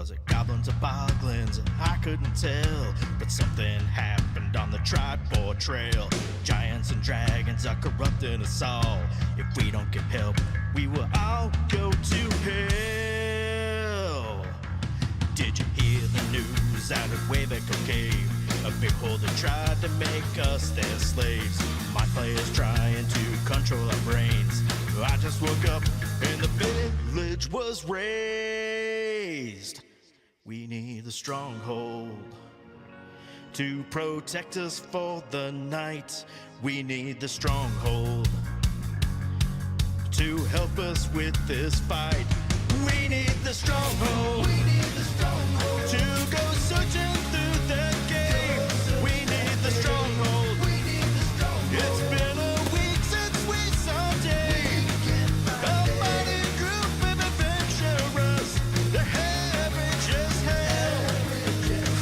Was it goblins or boglins? I couldn't tell. But something happened on the Tribord Trail. Giants and dragons are corrupting us all. If we don't get help, we will all go to hell. Did you hear the news out of Waybaco Cave? A beholder tried to make us their slaves. My players trying to control our brains. I just woke up and the village was razed. We need the Stronghold to protect us for the night. We need the Stronghold to help us with this fight. We need the Stronghold. We need the Stronghold to go searching through the game. We need the Stronghold. We need the Stronghold. It's been a week since we saw day. A mighty group of adventurers. They're having just hell,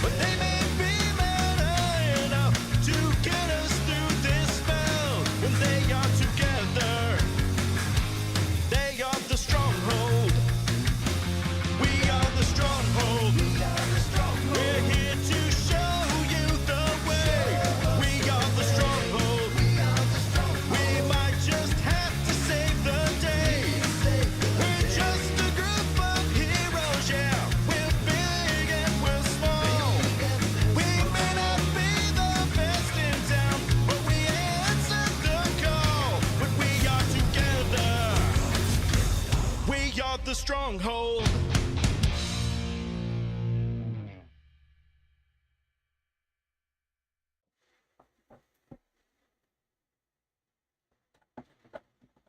but they may be mad enough to get us through this spell. When they are together, they are the Stronghold. We are the Stronghold. We're here to show you the way. We are the Stronghold. We might just have to save the day. We're just a group of heroes, yeah. We're big and we're small. We may not be the best in town, but we answered the call. When we are together, we are the Stronghold.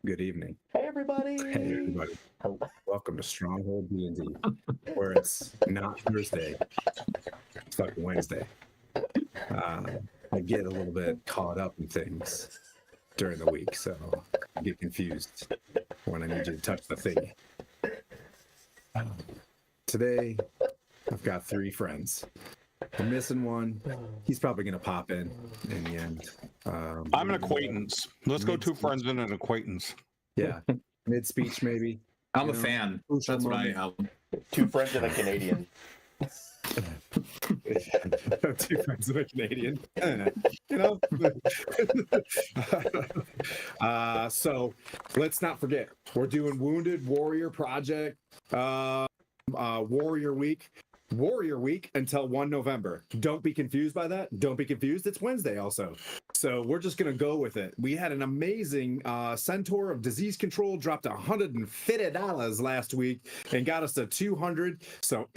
Good evening. Hey everybody! Hey everybody. Hello. Welcome to Stronghold D&D, where it's not Thursday, it's fucking Wednesday. I get a little bit caught up in things during the week, so I get confused when I need you to touch the thing. Today, I've got 3 friends. I'm missing one. He's probably going to pop in the end. I'm an acquaintance. Let's go 2 friends and an acquaintance. Yeah, mid-speech maybe. I'm You a know, fan. crucial That's what I moment. am. 2 friends and a Canadian. 2 friends of a Canadian. You know. So let's not forget, we're doing Wounded Warrior Project, Warrior Week until 1 November. Don't be confused by that. Don't be confused. It's Wednesday also. So we're just going to go with it. We had an amazing Centaur of Disease Control, dropped $150 last week and got us to 200. So,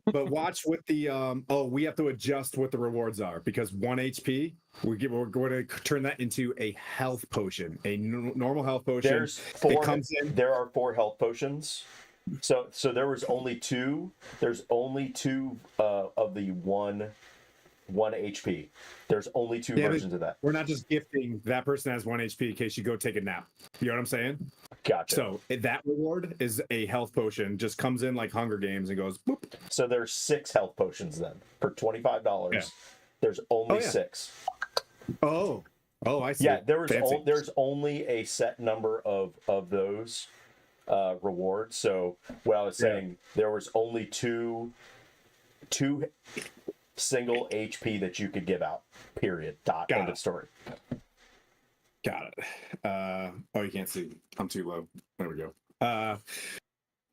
but watch what the, we have to adjust what the rewards are because 1 HP, we're going to turn that into a health potion, a normal health potion. There's 4. It comes in. There are 4 health potions. So there was only 2. There's only 2 of the 1 HP. There's only 2 versions of that. We're not just gifting that person has 1 HP in case you go take a nap. You know what I'm saying? Gotcha. So that reward is a health potion. Just comes in like Hunger Games and goes boop. So there's 6 health potions then for $25. Yeah. There's only Oh, yeah. 6. Oh, I see. Yeah, Fancy. there's only a set number of those rewards. So what I was saying, there was only two single HP that you could give out. Period. Dot. End of story. Got it. You can't see. I'm too low. There we go.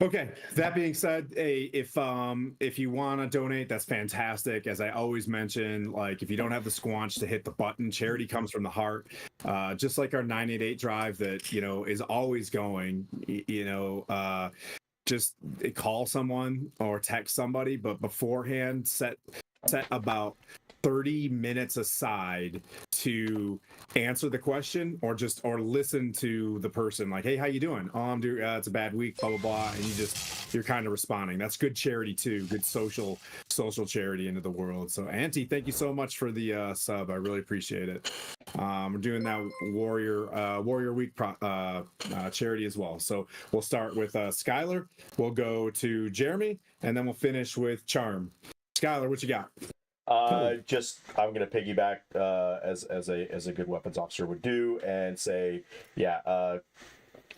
Okay. That being said, if you want to donate, that's fantastic. As I always mention, like if you don't have the squanch to hit the button, charity comes from the heart. Just like our 988 drive that is always going. Just call someone or text somebody, but beforehand set about 30 minutes aside to answer the question or listen to the person like, hey, how you doing? Oh, I'm doing, it's a bad week, blah, blah, blah. And you're kind of responding. That's good charity too. Good social charity into the world. So Auntie, thank you so much for the sub. I really appreciate it. We're doing that Warrior Week charity as well. So we'll start with Skylar. We'll go to Jeremy and then we'll finish with Charm. Skylar, what you got? I'm gonna piggyback as a good weapons officer would do and say,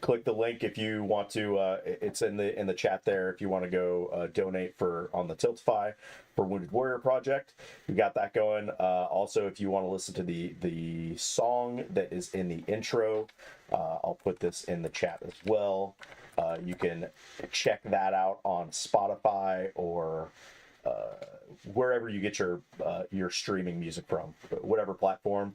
click the link if you want to. It's in the chat there if you want to go donate on the Tiltify for Wounded Warrior Project. We got that going. Also, if you want to listen to the song that is in the intro, I'll put this in the chat as well. You can check that out on Spotify or wherever you get your streaming music from, whatever platform.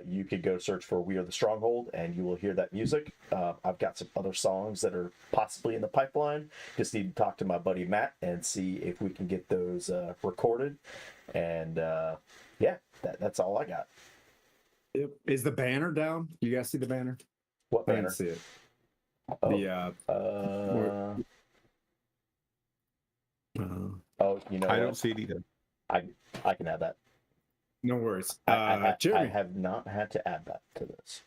You could go search for "We Are the Stronghold" and you will hear that music. I've got some other songs that are possibly in the pipeline. Just need to talk to my buddy Matt and see if we can get those recorded. And yeah, that's all I got. Is the banner down? You guys see the banner? What I banner? didn't see it. Oh, you know I what? don't see it either. I can add that. No worries. I Jeremy. have not had to add that to this.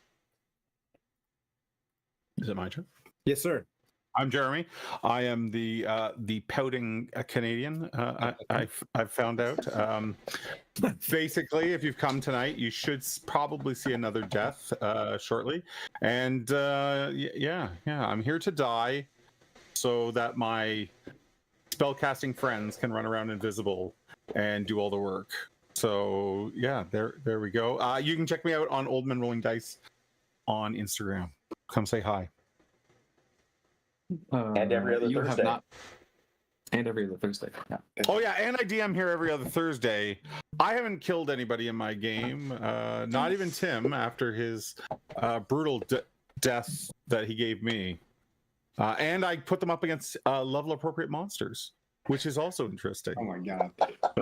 Is it my turn? Yes, sir. I'm Jeremy. I am the pouting Canadian. I've found out. Basically, if you've come tonight, you should probably see another death shortly. And yeah, I'm here to die so that my spellcasting friends can run around invisible and do all the work. So yeah, there we go. You can check me out on Old Men Rolling Dice on Instagram. Come say hi. And every other you Thursday. have not. And every other Thursday. Yeah. Oh yeah, and I DM here every other Thursday. I haven't killed anybody in my game, not even Tim after his brutal death that he gave me. And I put them up against level appropriate monsters, which is also interesting. Oh my god.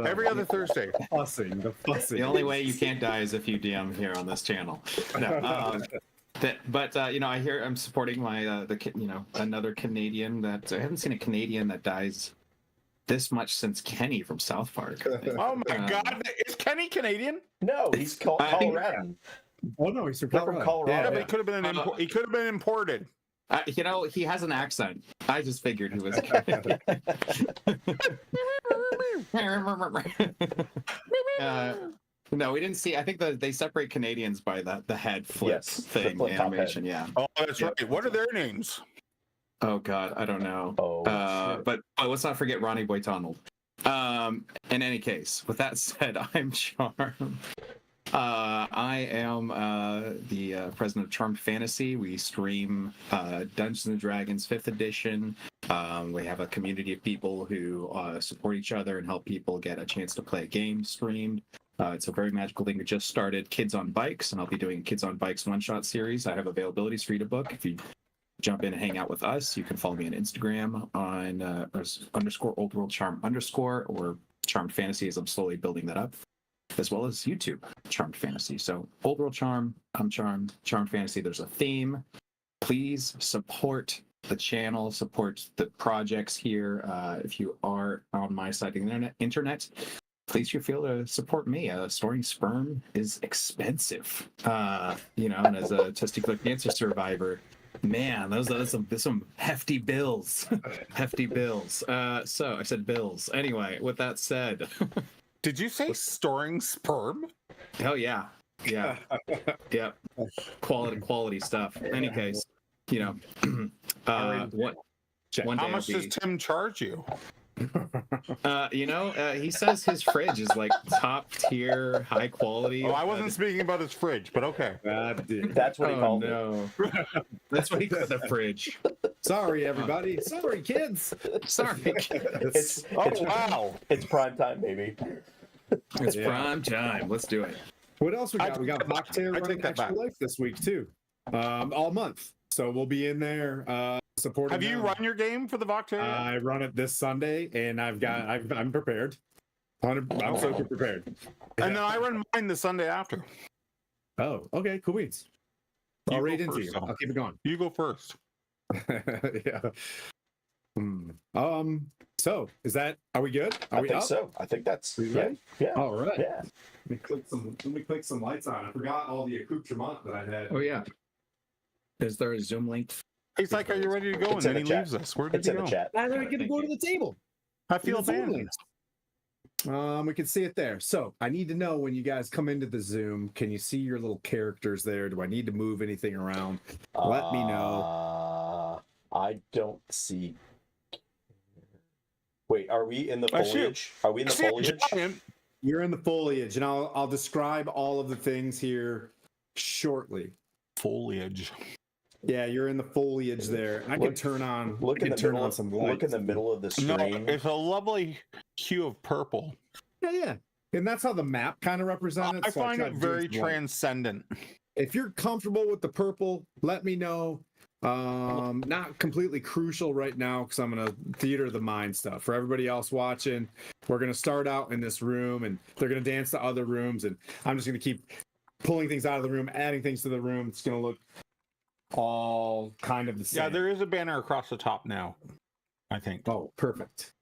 Every other Thursday. The fussing. The only way you can't die is if you DM here on this channel. No, but I hear I'm supporting my another Canadian that I haven't seen a Canadian that dies this much since Kenny from South Park. Oh my God, is Kenny Canadian? No, he's Coloradan. Oh no, he's from They're from Colorado. Yeah, but he could have been he could have been imported. He has an accent. I just figured he was. No, we didn't see. I think they separate Canadians by the head flip thing flip top animation. Yeah. Oh, that's right. What are their names? Oh God, I don't know. Oh, but let's not forget Ronnie Boytonald. In any case, with that said, I'm Charm. I am the president of Charmed Fantasy. We stream Dungeons and Dragons 5th edition. We have a community of people who support each other and help people get a chance to play a game streamed. It's a very magical thing. We just started Kids on Bikes, and I'll be doing Kids on Bikes one-shot series. I have availabilities for you to book. If you jump in and hang out with us, you can follow me on Instagram on _old world charm _ or Charmed Fantasy, as I'm slowly building that up, as well as YouTube Charmed Fantasy. So Old World Charm, I'm Charmed, Charmed Fantasy. There's a theme. Please support the channel, support the projects here. If you are on my side of the internet, please feel to support me. Storing sperm is expensive. And as a testicular cancer survivor, man, those are some hefty bills. Hefty bills. So I said bills. Anyway, with that said. Did you say storing sperm? Oh yeah. Yeah. Yeah. Quality stuff. In any case, what one day How much does Tim charge you? He says his fridge is like top tier, high quality. Oh, I wasn't speaking about his fridge, but okay. That's what he called it. That's what he called the fridge. Sorry, everybody. Sorry, kids. Sorry, kids. Wow. It's prime time, baby. It's prime time. Let's do it. What else we got? We got Bacteria I take running that Extra back. Life this week too. All month. So we'll be in there supporting. Have you them. run your game for the Vocteria? I run it this Sunday, and I'm prepared. I'm so prepared. And then I run mine the Sunday after. Oh, okay, cool beans. I'll You read go into first, you. Tom. I'll keep it going. You go first. Yeah. So are we good? Are I we think up? so. I think that's We ready? yeah. All right. Yeah. Let me click some lights on. I forgot all the accoutrement that I had. Oh yeah. Is there a Zoom link? He's like, "Are you ready to go?" And It's in then he the chat. leaves us. Where did It's he in the go? chat. I didn't get to go to the table. I feel It's in the bad. We can see it there. So I need to know when you guys come into the Zoom, can you see your little characters there? Do I need to move anything around? Let me know. I don't see. Wait, are we in the I see- foliage? Are we in the I see a foliage? giant You're in the foliage, and I'll describe all of the things here shortly. foliage. Yeah, you're in the foliage there. I can turn on. Look I in can the turn middle. on some lights. Look in the middle of the No, screen. it's a lovely hue of purple. Yeah, and that's how the map kind of represents it. I so find tried it doing very some light. transcendent. If you're comfortable with the purple, let me know. Not completely crucial right now because I'm gonna theater the mind stuff. For everybody else watching, we're gonna start out in this room, and they're gonna dance to other rooms, and I'm just gonna keep pulling things out of the room, adding things to the room. It's gonna look all kind of the same. Yeah, there is a banner across the top now, I think. Oh, perfect.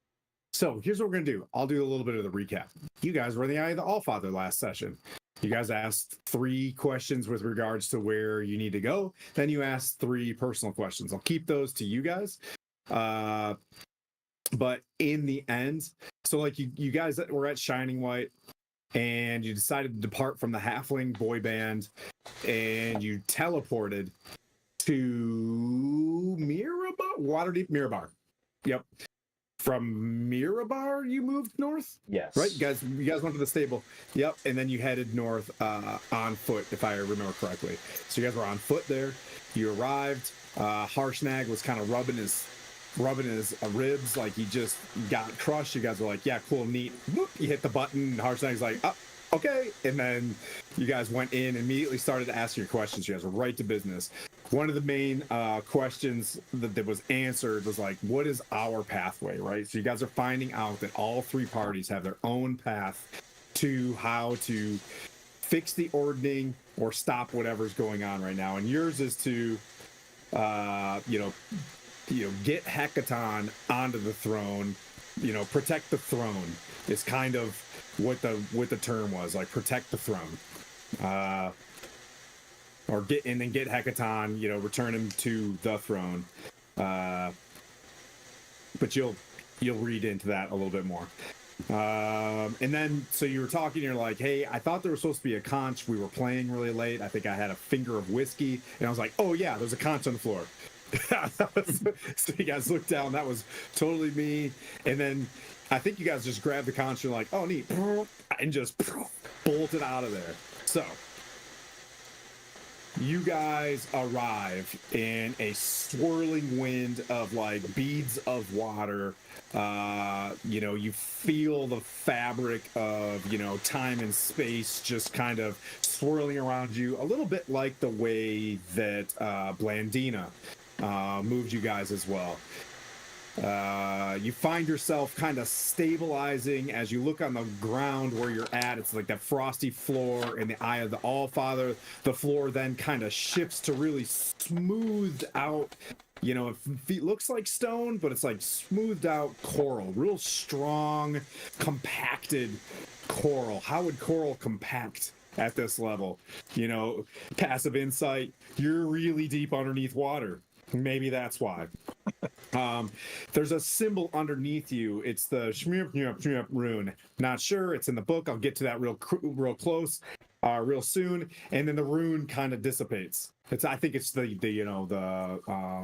So here's what we're gonna do. I'll do a little bit of the recap. You guys were in the Eye of the Allfather last session. You guys asked 3 questions with regards to where you need to go. Then you asked 3 personal questions. I'll keep those to you guys. But in the end, so like you guys were at Shining White, and you decided to depart from the Halfling boy band, and you teleported to Mirabar, Waterdeep Mirabar. Yep. From Mirabar, you moved north, Yes. right? You guys went to the stable. Yep, and then you headed north on foot, if I remember correctly. So you guys were on foot there. You arrived. Harshnag was kind of rubbing his ribs like he just got crushed. You guys were like, "Yeah, cool, neat." Whoop, you hit the button. And Harshnag's like, "Oh, okay." And then you guys went in and immediately started to ask your questions. You guys were right to business. One of the main questions that was answered was like, what is our pathway, right? So you guys are finding out that all 3 parties have their own path to how to fix the ordning or stop whatever's going on right now. And yours is to, get Hekaton onto the throne, protect the throne is kind of what the term was, like protect the throne. Or get Hekaton, return him to the throne. But you'll read into that a little bit more. And then, so you were talking, you're like, "Hey, I thought there was supposed to be a conch. We were playing really late. I think I had a finger of whiskey." And I was like, "Oh yeah, there's a conch on the floor." So you guys looked down. That was totally me. And then I think you guys just grabbed the conch and like, "Oh neat," and just bolted out of there. So you guys arrive in a swirling wind of like beads of water. You feel the fabric of, time and space just kind of swirling around you, a little bit like the way that Blandina moved you guys as well. You find yourself kind of stabilizing as you look on the ground where you're at. It's like that frosty floor in the Eye of the Allfather. The floor then kind of shifts to really smoothed out. It looks like stone, but it's like smoothed out coral, real strong, compacted coral. How would coral compact at this level? Passive insight, you're really deep underneath water. Maybe that's why. There's a symbol underneath you. It's the Shmurp rune. Not sure. It's in the book. I'll get to that real close, real soon. And then the rune kind of dissipates. I think it's the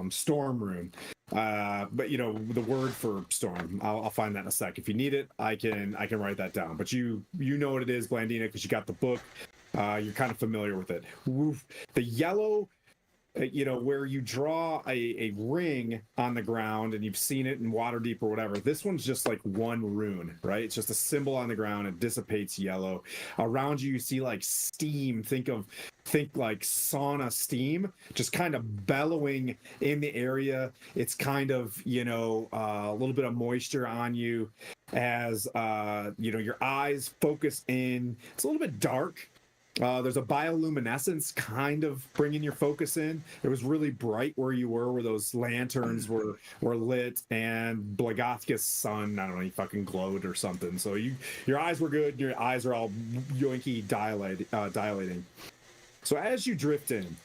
storm rune. But the word for storm. I'll find that in a sec. If you need it, I can write that down. But you know what it is, Blandina, because you got the book. You're kind of familiar with it. Woof. The yellow. Where you draw a ring on the ground, and you've seen it in Waterdeep or whatever. This one's just like one rune, right? It's just a symbol on the ground. It dissipates yellow. Around you, you see like steam. Think like sauna steam, just kind of bellowing in the area. It's kind of, a little bit of moisture on you as, your eyes focus in. It's a little bit dark. There's a bioluminescence kind of bringing your focus in. It was really bright where you were, where those lanterns were lit, and Blagathka's sun, I don't know, he fucking glowed or something. So your eyes were good. Your eyes are all yoinky dilating. So as you drift in,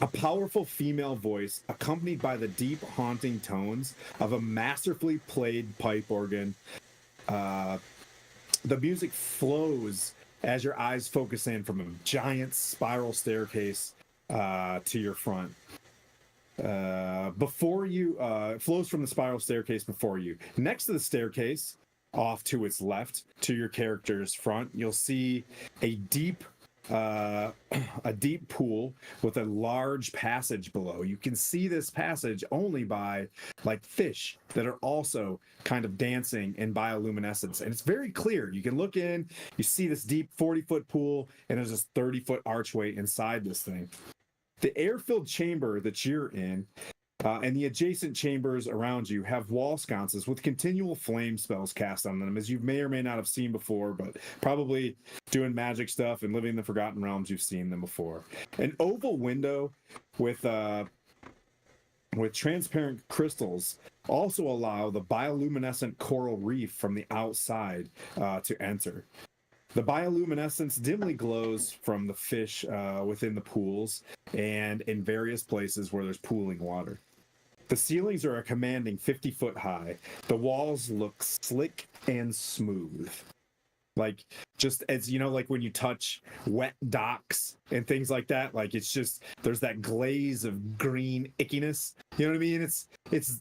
a powerful female voice, accompanied by the deep, haunting tones of a masterfully played pipe organ. The music flows as your eyes focus in from a giant spiral staircase to your front. before you. It flows from the spiral staircase before you. Next to the staircase, off to its left, to your character's front, you'll see a deep pool with a large passage below. You can see this passage only by like fish that are also kind of dancing in bioluminescence, and it's very clear. You can look in, you see this deep 40-foot pool, and there's this 30-foot archway inside this thing. The air-filled chamber that you're in and the adjacent chambers around you have wall sconces with continual flame spells cast on them, as you may or may not have seen before, but probably doing magic stuff and living in the Forgotten Realms, you've seen them before. An oval window with transparent crystals also allow the bioluminescent coral reef from the outside to enter. The bioluminescence dimly glows from the fish within the pools and in various places where there's pooling water. The ceilings are a commanding 50-foot high. The walls look slick and smooth. Like, just as, you know, like when you touch wet docks and things like that, like it's just, there's that glaze of green ickiness. You know what I mean? It's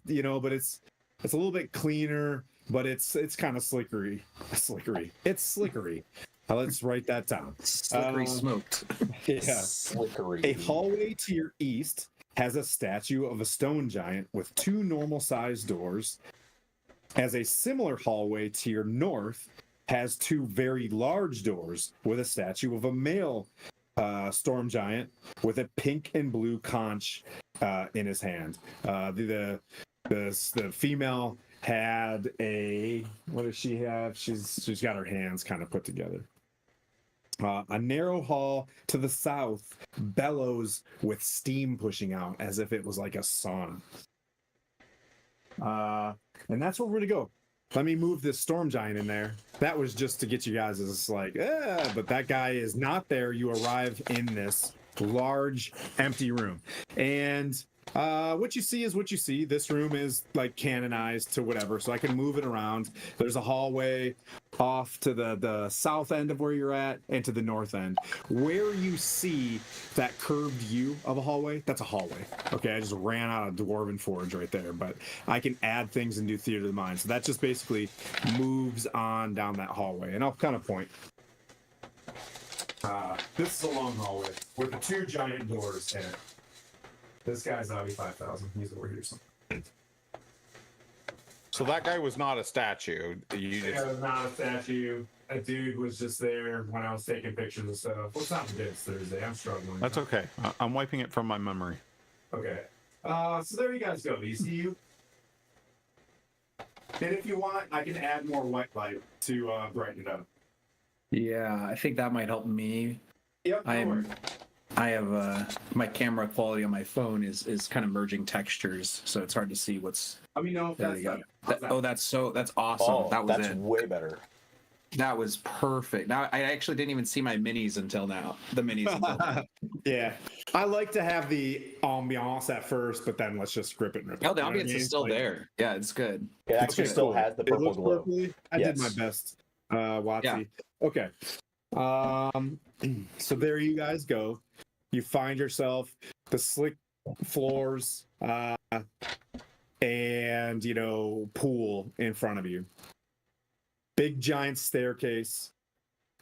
you know, but it's a little bit cleaner, but it's kind of slickery. It's slickery. Let's write that down. Slickery smoked. Yeah. Slickery. A hallway to your east has a statue of a stone giant with 2 normal-sized doors. As a similar hallway to your north has 2 very large doors with a statue of a male storm giant with a pink and blue conch in his hand. The female had a, what does she have? She's got her hands kind of put together. A narrow hall to the south bellows with steam pushing out as if it was like a sauna. And that's where we're gonna go. Let me move this storm giant in there. That was just to get you guys as like, but that guy is not there. You arrive in this large empty room, and what you see is what you see. This room is like canonized to whatever, so I can move it around. There's a hallway off to the south end of where you're at and to the north end. Where you see that curved view of a hallway, that's a hallway. Okay, I just ran out of Dwarven Forge right there, but I can add things and do Theater of the Mind. So that just basically moves on down that hallway, and I'll kind of point. This is a long hallway with the 2 giant doors in it. This guy's Avi 5000. He's over here somewhere. So that guy was not a statue. It was not a statue. A dude was just there when I was taking pictures and stuff. Well, it's not today, it's Thursday. I'm struggling. That's okay. I'm wiping it from my memory. Okay. So there you guys go. Do you see you? And if you want, I can add more white light to brighten it up. Yeah, I think that might help me. Yep. I have my camera quality on my phone is kind of merging textures, so it's hard to see what's. Let me know if There that's we go. better. That's awesome. Oh, that was that's it. way better. That was perfect. Now I actually didn't even see my minis until now. The minis. Until now. Yeah. I like to have the ambiance at first, but then let's just grip it and rip it. Oh, the You know what I ambience mean? is still Like, there. Yeah, it's good. It actually Okay, still cool. has the It purple looks glow. purpley. I did my Yes. best, Watsy. Okay. So there you guys go. You find yourself the slick floors and, you know, pool in front of you. Big giant staircase,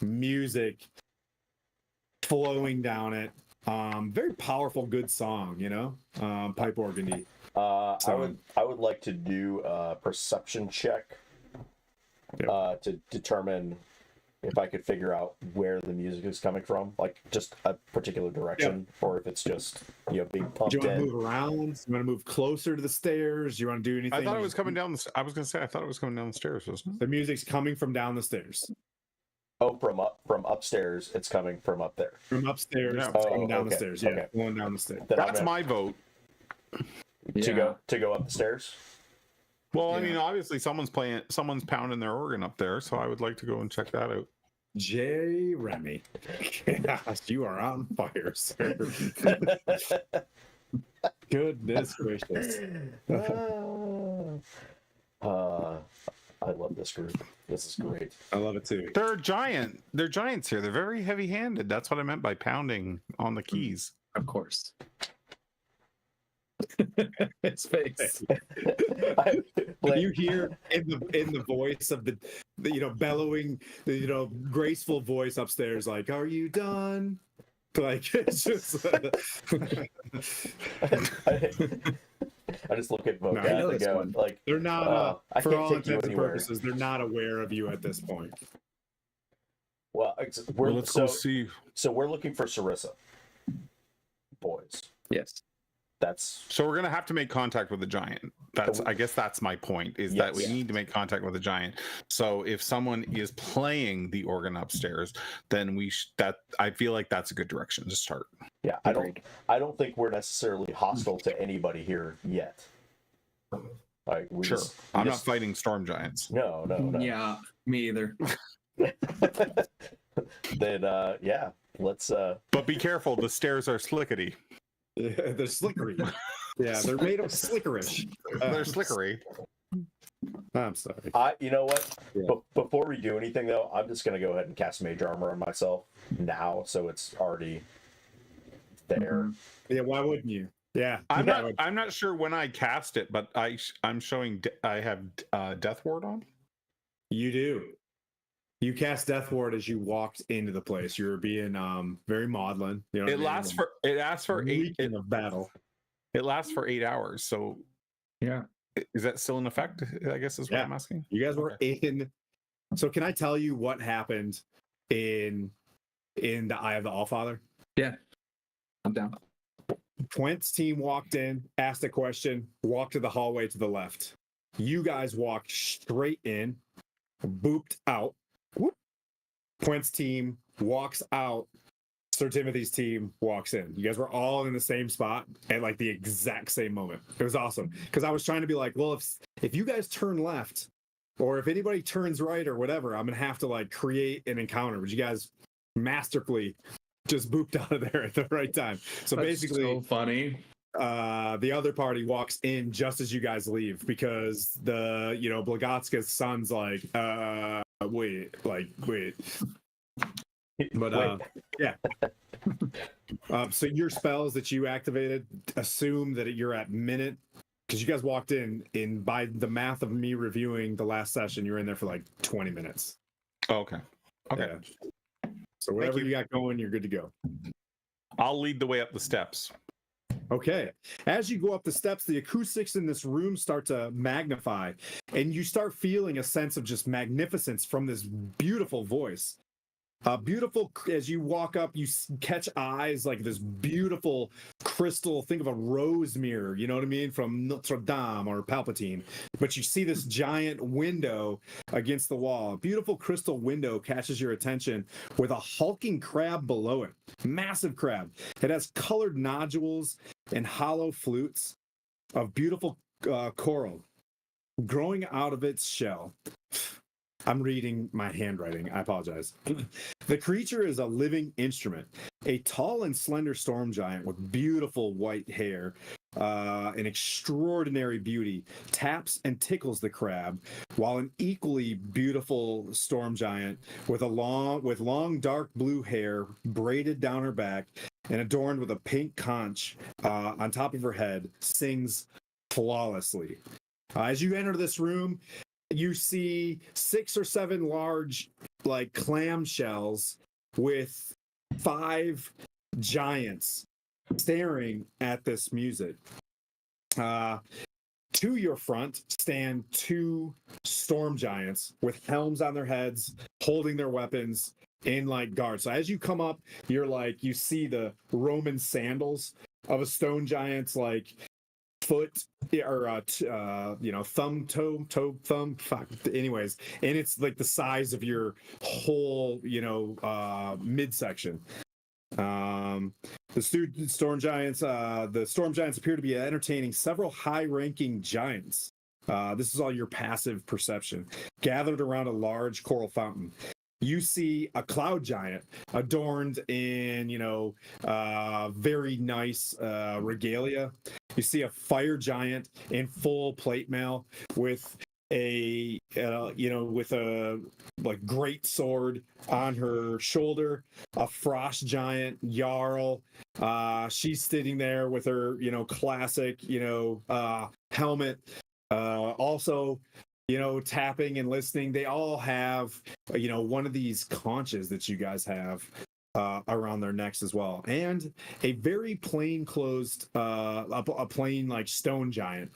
music flowing down it. Very powerful, good song, you know, pipe organ-y. I would like to do a perception check to determine if I could figure out where the music is coming from, like just a particular direction, or if it's just, you know, being pumped Do you want to in. move around? You want to move closer to the stairs? You want to do anything? I thought it was coming down. I was going to say I thought it was coming down the stairs, wasn't it? The music's coming from down the stairs. Oh, from upstairs, it's coming from up there. From upstairs, Yeah. it's coming Oh, down the okay, stairs. Yeah, okay. going down the stairs. Then I'm That's gonna- my vote. to go up the stairs. Well, I Yeah. mean, obviously someone's pounding their organ up there, so I would like to go and check that out. J. Remy. Gosh, you are on fire, sir. Goodness gracious. I love this group. This is great. I love it too. They're giants here. They're very heavy-handed. That's what I meant by pounding on the keys. Of course. His face. When you hear in the voice of the bellowing, graceful voice upstairs, like, "Are you done?" Like it's just. I just look at No, I Vocab know and this go, one. like, They're not, I for can't all take you intents and anywhere. purposes, they're not aware of you at this point. Well, Well, let's go see. So we're looking for Sarissa, boys. Yes. That's So we're gonna have to make contact with the giant. I guess that's my point. Is that we Yes. need to make contact with the giant. So if someone is playing the organ upstairs, then I feel like that's a good direction to start. yeah. Agreed. I don't think we're necessarily hostile to anybody here yet. Like we Sure, just, I'm not fighting storm giants. No. Yeah, me either. Then yeah, let's. But be careful, the stairs are slickety. Yeah, they're slickery. Yeah, they're made of slickerish. They're slickery. I'm sorry. You know what? Yeah. Before we do anything though, I'm just gonna go ahead and cast Mage Armor on myself now, so it's already there. Yeah, why wouldn't you? Yeah, I'm yeah, not. I'm not sure when I cast it, but I'm showing. I have Death Ward on. You do. You cast Death Ward as you walked into the place. You were being very maudlin. You know what It I mean? lasts for. It asks for 8. Reeking of battle. It lasts for 8 hours. So Yeah. is that still in effect? I guess is what Yeah. I'm asking. You guys were in. So can I tell you what happened in the Eye of the Allfather? Yeah. I'm down. Quint's team walked in, asked a question, walked to the hallway to the left. You guys walked straight in, booped out. Whoop. Quint's team walks out. Sir Timothy's team walks in. You guys were all in the same spot at like the exact same moment. It was awesome because I was trying to be like, well, if you guys turn left, or if anybody turns right or whatever, I'm gonna have to like create an encounter. But you guys masterfully just booped out of there at the right time. So That's basically, so funny. the other party walks in just as you guys leave because the Blagatska's son's like, wait. But yeah. So your spells that you activated assume that you're at minute, because you guys walked in by the math of me reviewing the last session, you're in there for like 20 minutes. Oh, okay. Okay. Yeah. So whatever you. you got going, you're good to go. I'll lead the way up the steps. Okay. As you go up the steps, the acoustics in this room start to magnify, and you start feeling a sense of just magnificence from this beautiful voice. Beautiful, as you walk up, you catch eyes like this beautiful crystal. Think of a rose mirror, you know what I mean, from Notre Dame or Palpatine. But you see this giant window against the wall. A beautiful crystal window catches your attention with a hulking crab below it. Massive crab. It has colored nodules and hollow flutes of beautiful coral growing out of its shell. I'm reading my handwriting. I apologize. The creature is a living instrument, a tall and slender storm giant with beautiful white hair, an extraordinary beauty, taps and tickles the crab, while an equally beautiful storm giant with long dark blue hair braided down her back and adorned with a pink conch on top of her head sings flawlessly. As you enter this room, you see 6 or 7 large, like, clam shells with 5 giants staring at this music. To your front stand 2 storm giants with helms on their heads, holding their weapons in like guard. So as you come up, you see the Roman sandals of a stone giant's like foot or thumb fuck, anyways, and it's like the size of your whole midsection. The storm giants appear to be entertaining several high-ranking giants. This is all your passive perception, gathered around a large coral fountain. You see a cloud giant adorned in, very nice regalia. You see a fire giant in full plate mail with with a like great sword on her shoulder, a frost giant Jarl. She's sitting there with her, classic, helmet. Also, tapping and listening. They all have, one of these conches that you guys have around their necks as well, and a very plain closed, a plain like stone giant,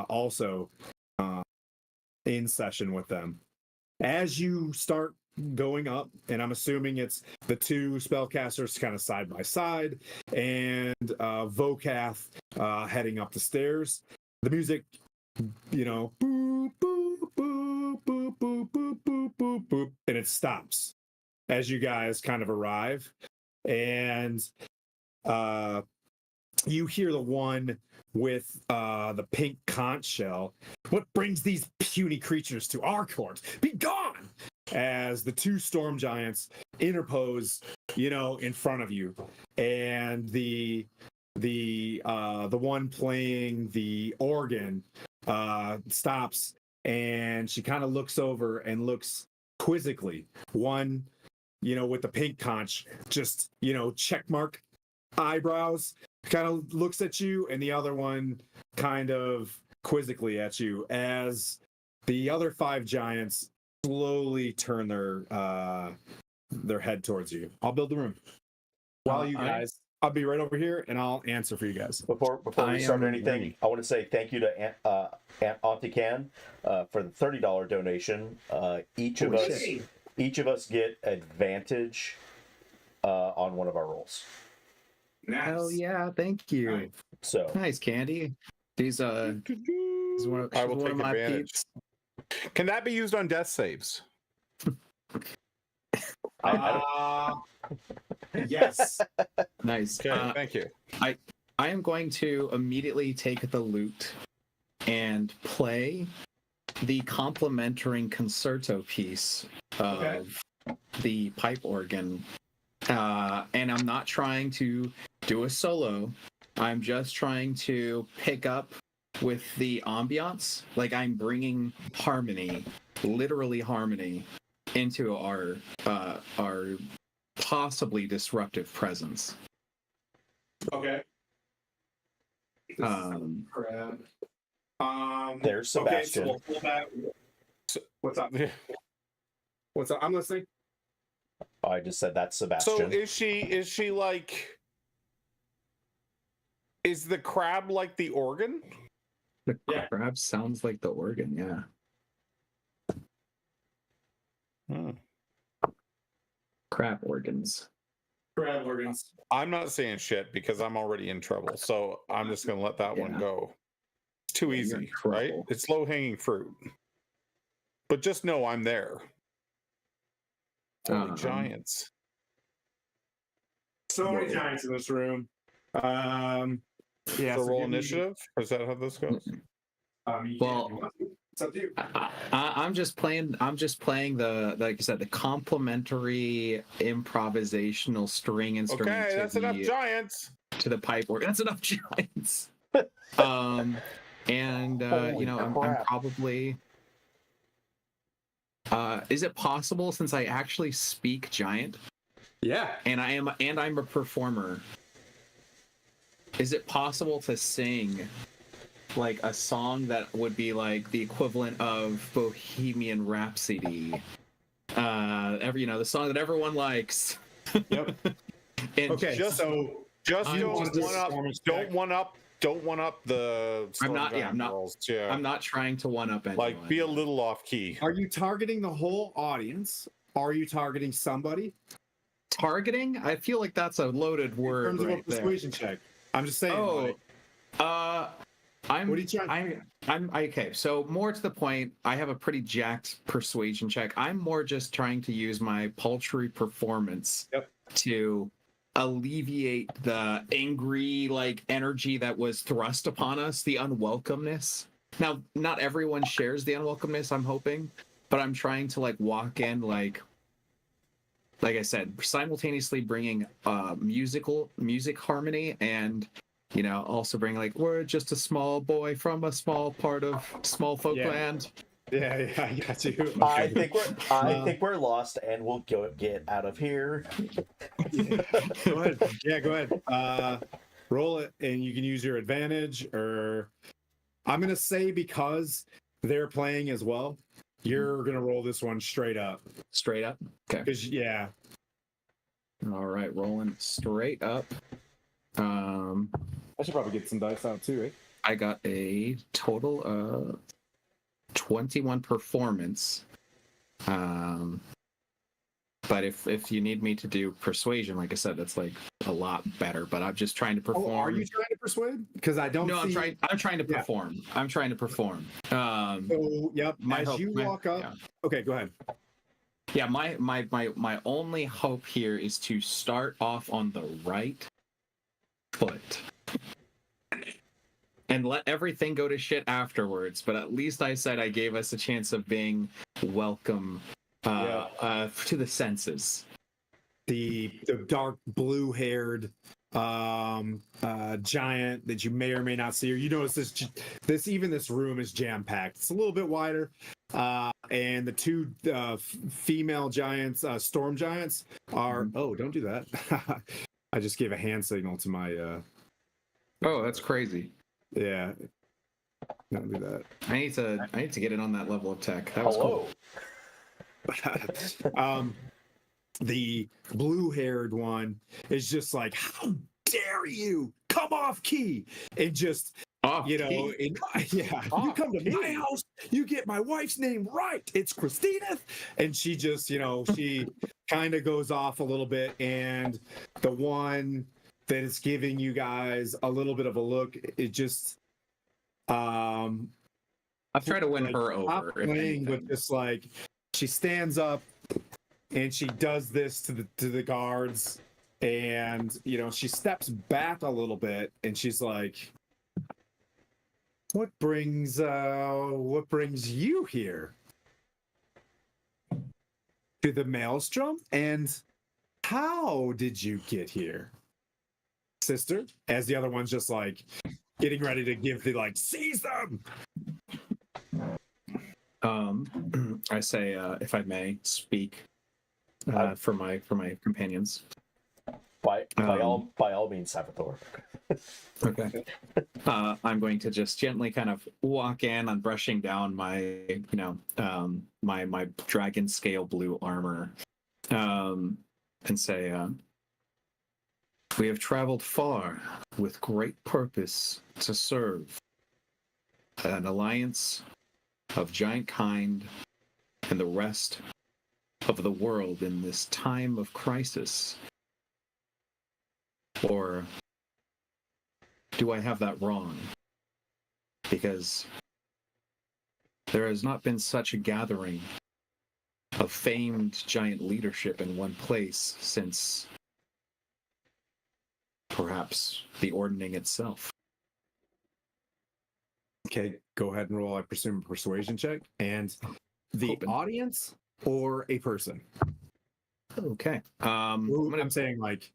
also in session with them. As you start going up, and I'm assuming it's the two spellcasters kind of side by side, and Vokath heading up the stairs. The music, boop, boop, boop, boop, boop, boop, boop, boop, boop, and it stops as you guys kind of arrive. And you hear the one with the pink conch shell. What brings these puny creatures to our court? Be gone! As the two storm giants interpose, in front of you, and the one playing the organ stops, and she kind of looks over and looks quizzically. One, with the pink conch, just check mark eyebrows, kind of looks at you, and the other one kind of quizzically at you as the other five giants slowly turn their head towards you. I'll build the room while you guys. I'll be right over here, and I'll answer for you guys. Before we start anything, I want to say thank you to Aunt Auntie Can for the $30 donation. Each of us get advantage on one of our rolls. Nice. Hell yeah, thank you. Right. So Nice, Candy. She's one of, I will one take of my advantage. peeps. Can that be used on death saves? Yes. Nice. Okay, thank you. I am going to immediately take the lute and play the complementary concerto piece of the pipe organ. And I'm not trying to do a solo. I'm just trying to pick up with the ambiance. Like I'm bringing harmony, literally harmony, into our possibly disruptive presence. Okay. There's Sebastian. Okay, so we'll pull back. What's up? What's up? I'm listening. I just said that's Sebastian. So is she like? Is the crab like the organ? The crab sounds like the organ, yeah. Crab organs. Crab organs. I'm not saying shit because I'm already in trouble, so I'm just gonna let that one go. It's too You're in easy, trouble. right? It's low hanging fruit. But just know I'm there. Holy giants! So many giants in this room. Yeah. So roll initiative. Or is that how this goes? Well, it's up to you. I'm just playing the, like I said, the complementary improvisational string instrument. Okay, that's enough giants. To the pipe organ. That's enough giants. I'm probably. Is it possible, since I actually speak giant? Yeah. And I'm a performer. Is it possible to sing like a song that would be like the equivalent of Bohemian Rhapsody? The song that everyone likes. Yep. And Okay. Don't one up the. I'm not. Yeah, I'm not. Girls. Yeah. I'm not trying to one up anyone. Like, be a little off key. Are you targeting the whole audience? Are you targeting somebody? Targeting? I feel like that's a loaded word. In terms right of a persuasion check. I'm just saying. I'm. What are you trying? I'm okay. So more to the point, I have a pretty jacked persuasion check. I'm more just trying to use my paltry performance to alleviate the angry energy that was thrust upon us, the unwelcomeness. Now, not everyone shares the unwelcomeness, I'm hoping, but I'm trying to walk in like I said, simultaneously bringing music harmony and also bring like, we're just a small boy from a small part of small folk Yeah. land. Yeah, I got you. I think we're lost, and we'll get out of here. Go ahead. Yeah, go ahead. Roll it, and you can use your advantage. Or I'm gonna say because they're playing as well, you're gonna roll this one straight up. Straight up. Okay. Because yeah, All right, rolling straight up. I should probably get some dice out too, right? I got a total of 21 performance. But if you need me to do persuasion, like I said, that's like a lot better. But I'm just trying to perform. Oh, are you trying to persuade? Because I don't. No, see... I'm trying to perform. I'm trying to perform. So, yep. As you walk up. Yeah. Okay, go ahead. Yeah, my only hope here is to start off on the right foot and let everything go to shit afterwards. But at least I said I gave us a chance of being welcome to the senses. The dark blue-haired giant that you may or may not see, or you notice this room is jam-packed. It's a little bit wider, and the two female giants, storm giants, are. Oh, don't do that! I just gave a hand signal to my. Oh, that's crazy. Yeah, don't do that. I need to get it on that level of tech. That was cool. The blue-haired one is just like, how dare you come off key, and just you come to my house, you get my wife's name right, it's Christina, and she just she kind of goes off a little bit, and the one that is giving you guys a little bit of a look, it just I've tried to win her over. Playing, but just like she stands up and she does this to the guards, and she steps back a little bit, and she's like, what brings you here to the Maelstrom, and how did you get here, sister? As the other one's just like getting ready to give the like, seize them. I say, if I may speak for my companions. By all means, Salvatore. Okay. I'm going to just gently kind of walk in on brushing down my my dragon scale blue armor, and say, we have traveled far with great purpose to serve an alliance of giant kind and the rest of the world in this time of crisis. Or do I have that wrong? Because there has not been such a gathering of famed giant leadership in one place since perhaps the ordning itself. Okay, go ahead and roll, I presume, a persuasion check. And the audience or a person? Okay. I'm saying like...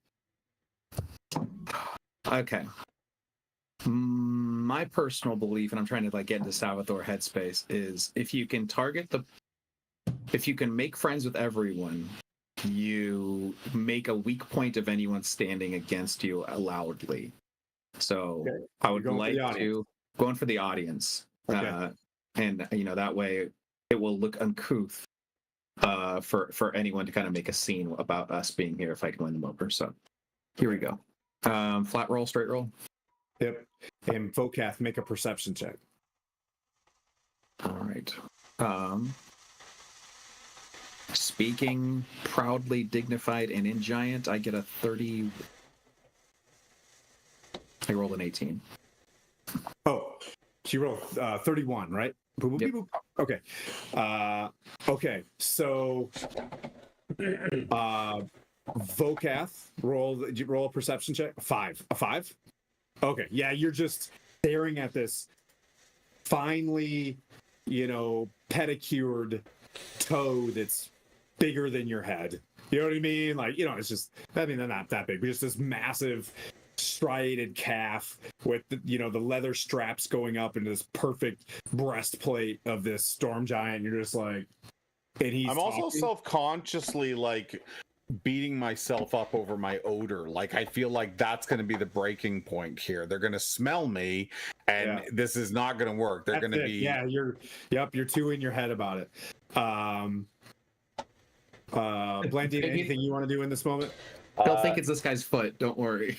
Okay. My personal belief, and I'm trying to like get into Salvatore headspace, is if you can make friends with everyone, you make a weak point of anyone standing against you loudly. So okay. I would like to go in for the audience. Okay. And that way it will look uncouth for anyone to kind of make a scene about us being here if I can win them over. So here we go. Flat roll, straight roll. Yep. And Vokath, make a perception check. All right. Speaking proudly, dignified, and in giant, I get a 30. I rolled an 18. Oh, she rolled 31, right? Boop, boop, Yep. boop. Okay. Okay. So, Vokath, roll a perception check. A 5. A 5? Okay. Yeah, you're just staring at this finely, pedicured toe that's bigger than your head. You know what I mean? Like, it's just, I mean, they're not that big, but just this massive striated calf with the leather straps going up into this perfect breastplate of this storm giant. You're just like, and he's I'm also talking. self-consciously like beating myself up over my odor. Like I feel like that's going to be the breaking point here. They're going to smell me, and this is not going to work. They're going to be you're too in your head about it. Blandy, anything you want to do in this moment? They'll think it's this guy's foot. Don't worry.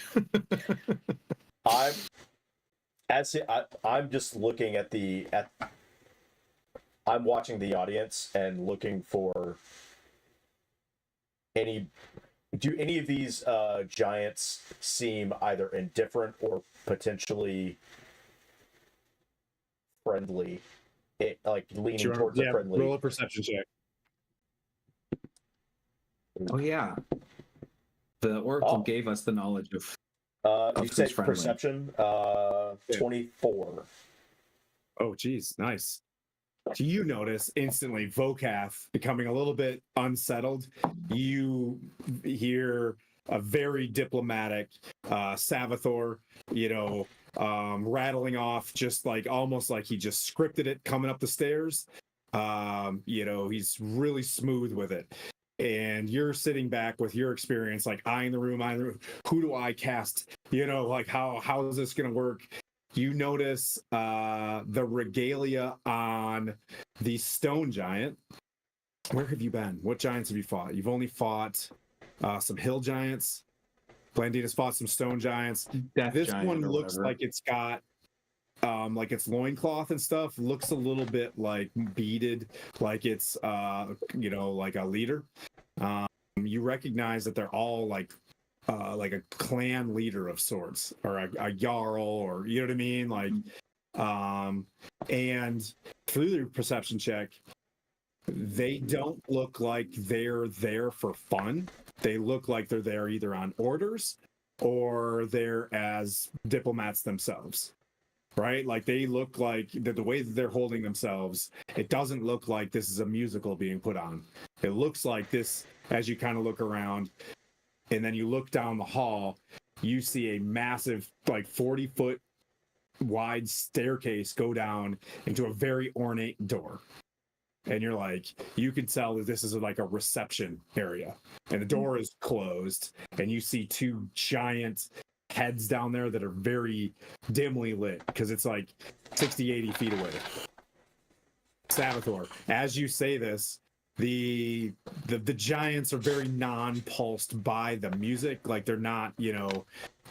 I'm just looking at I'm watching the audience and looking for do any of these giants seem either indifferent or potentially friendly? Like leaning towards a friendly. Roll a perception check. Oh yeah, the Oracle gave us the knowledge of. You said perception. 24. Oh, geez, nice. So you notice instantly Vokath becoming a little bit unsettled. You hear a very diplomatic Savathor, rattling off just like almost like he just scripted it coming up the stairs. He's really smooth with it. And you're sitting back with your experience, like eyeing the room. Who do I cast? Like how is this going to work? You notice the regalia on the stone giant. Where have you been? What giants have you fought? You've only fought some hill giants. Blandina's fought some stone giants. This one looks like it's got like its loincloth and stuff looks a little bit like beaded, like it's like a leader. You recognize that they're all like a clan leader of sorts, or a jarl, or you know what I mean, like and through their perception check, they don't look like they're there for fun. They look like they're there either on orders or they're as diplomats themselves. Right? Like they look like the way that they're holding themselves, it doesn't look like this is a musical being put on. It looks like this, as you kind of look around and then you look down the hall, you see a massive, like 40-foot wide staircase go down into a very ornate door. And you're like, you can tell that this is like a reception area. And the door is closed, and you see two giant heads down there that are very dimly lit because it's like 60-80 feet away. Savathor, as you say this, the giants are very non-pulsed by the music, like they're not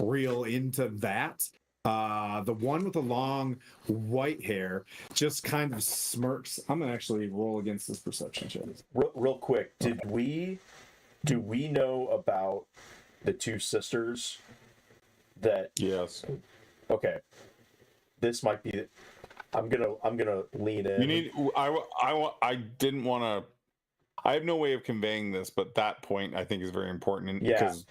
real into that. The one with the long white hair just kind of smirks. I'm gonna actually roll against this perception check. Real quick, do we know about the two sisters? Yes. Okay. This might be. I'm gonna lean in. You need. I didn't want to. I have no way of conveying this, but that point I think is very important because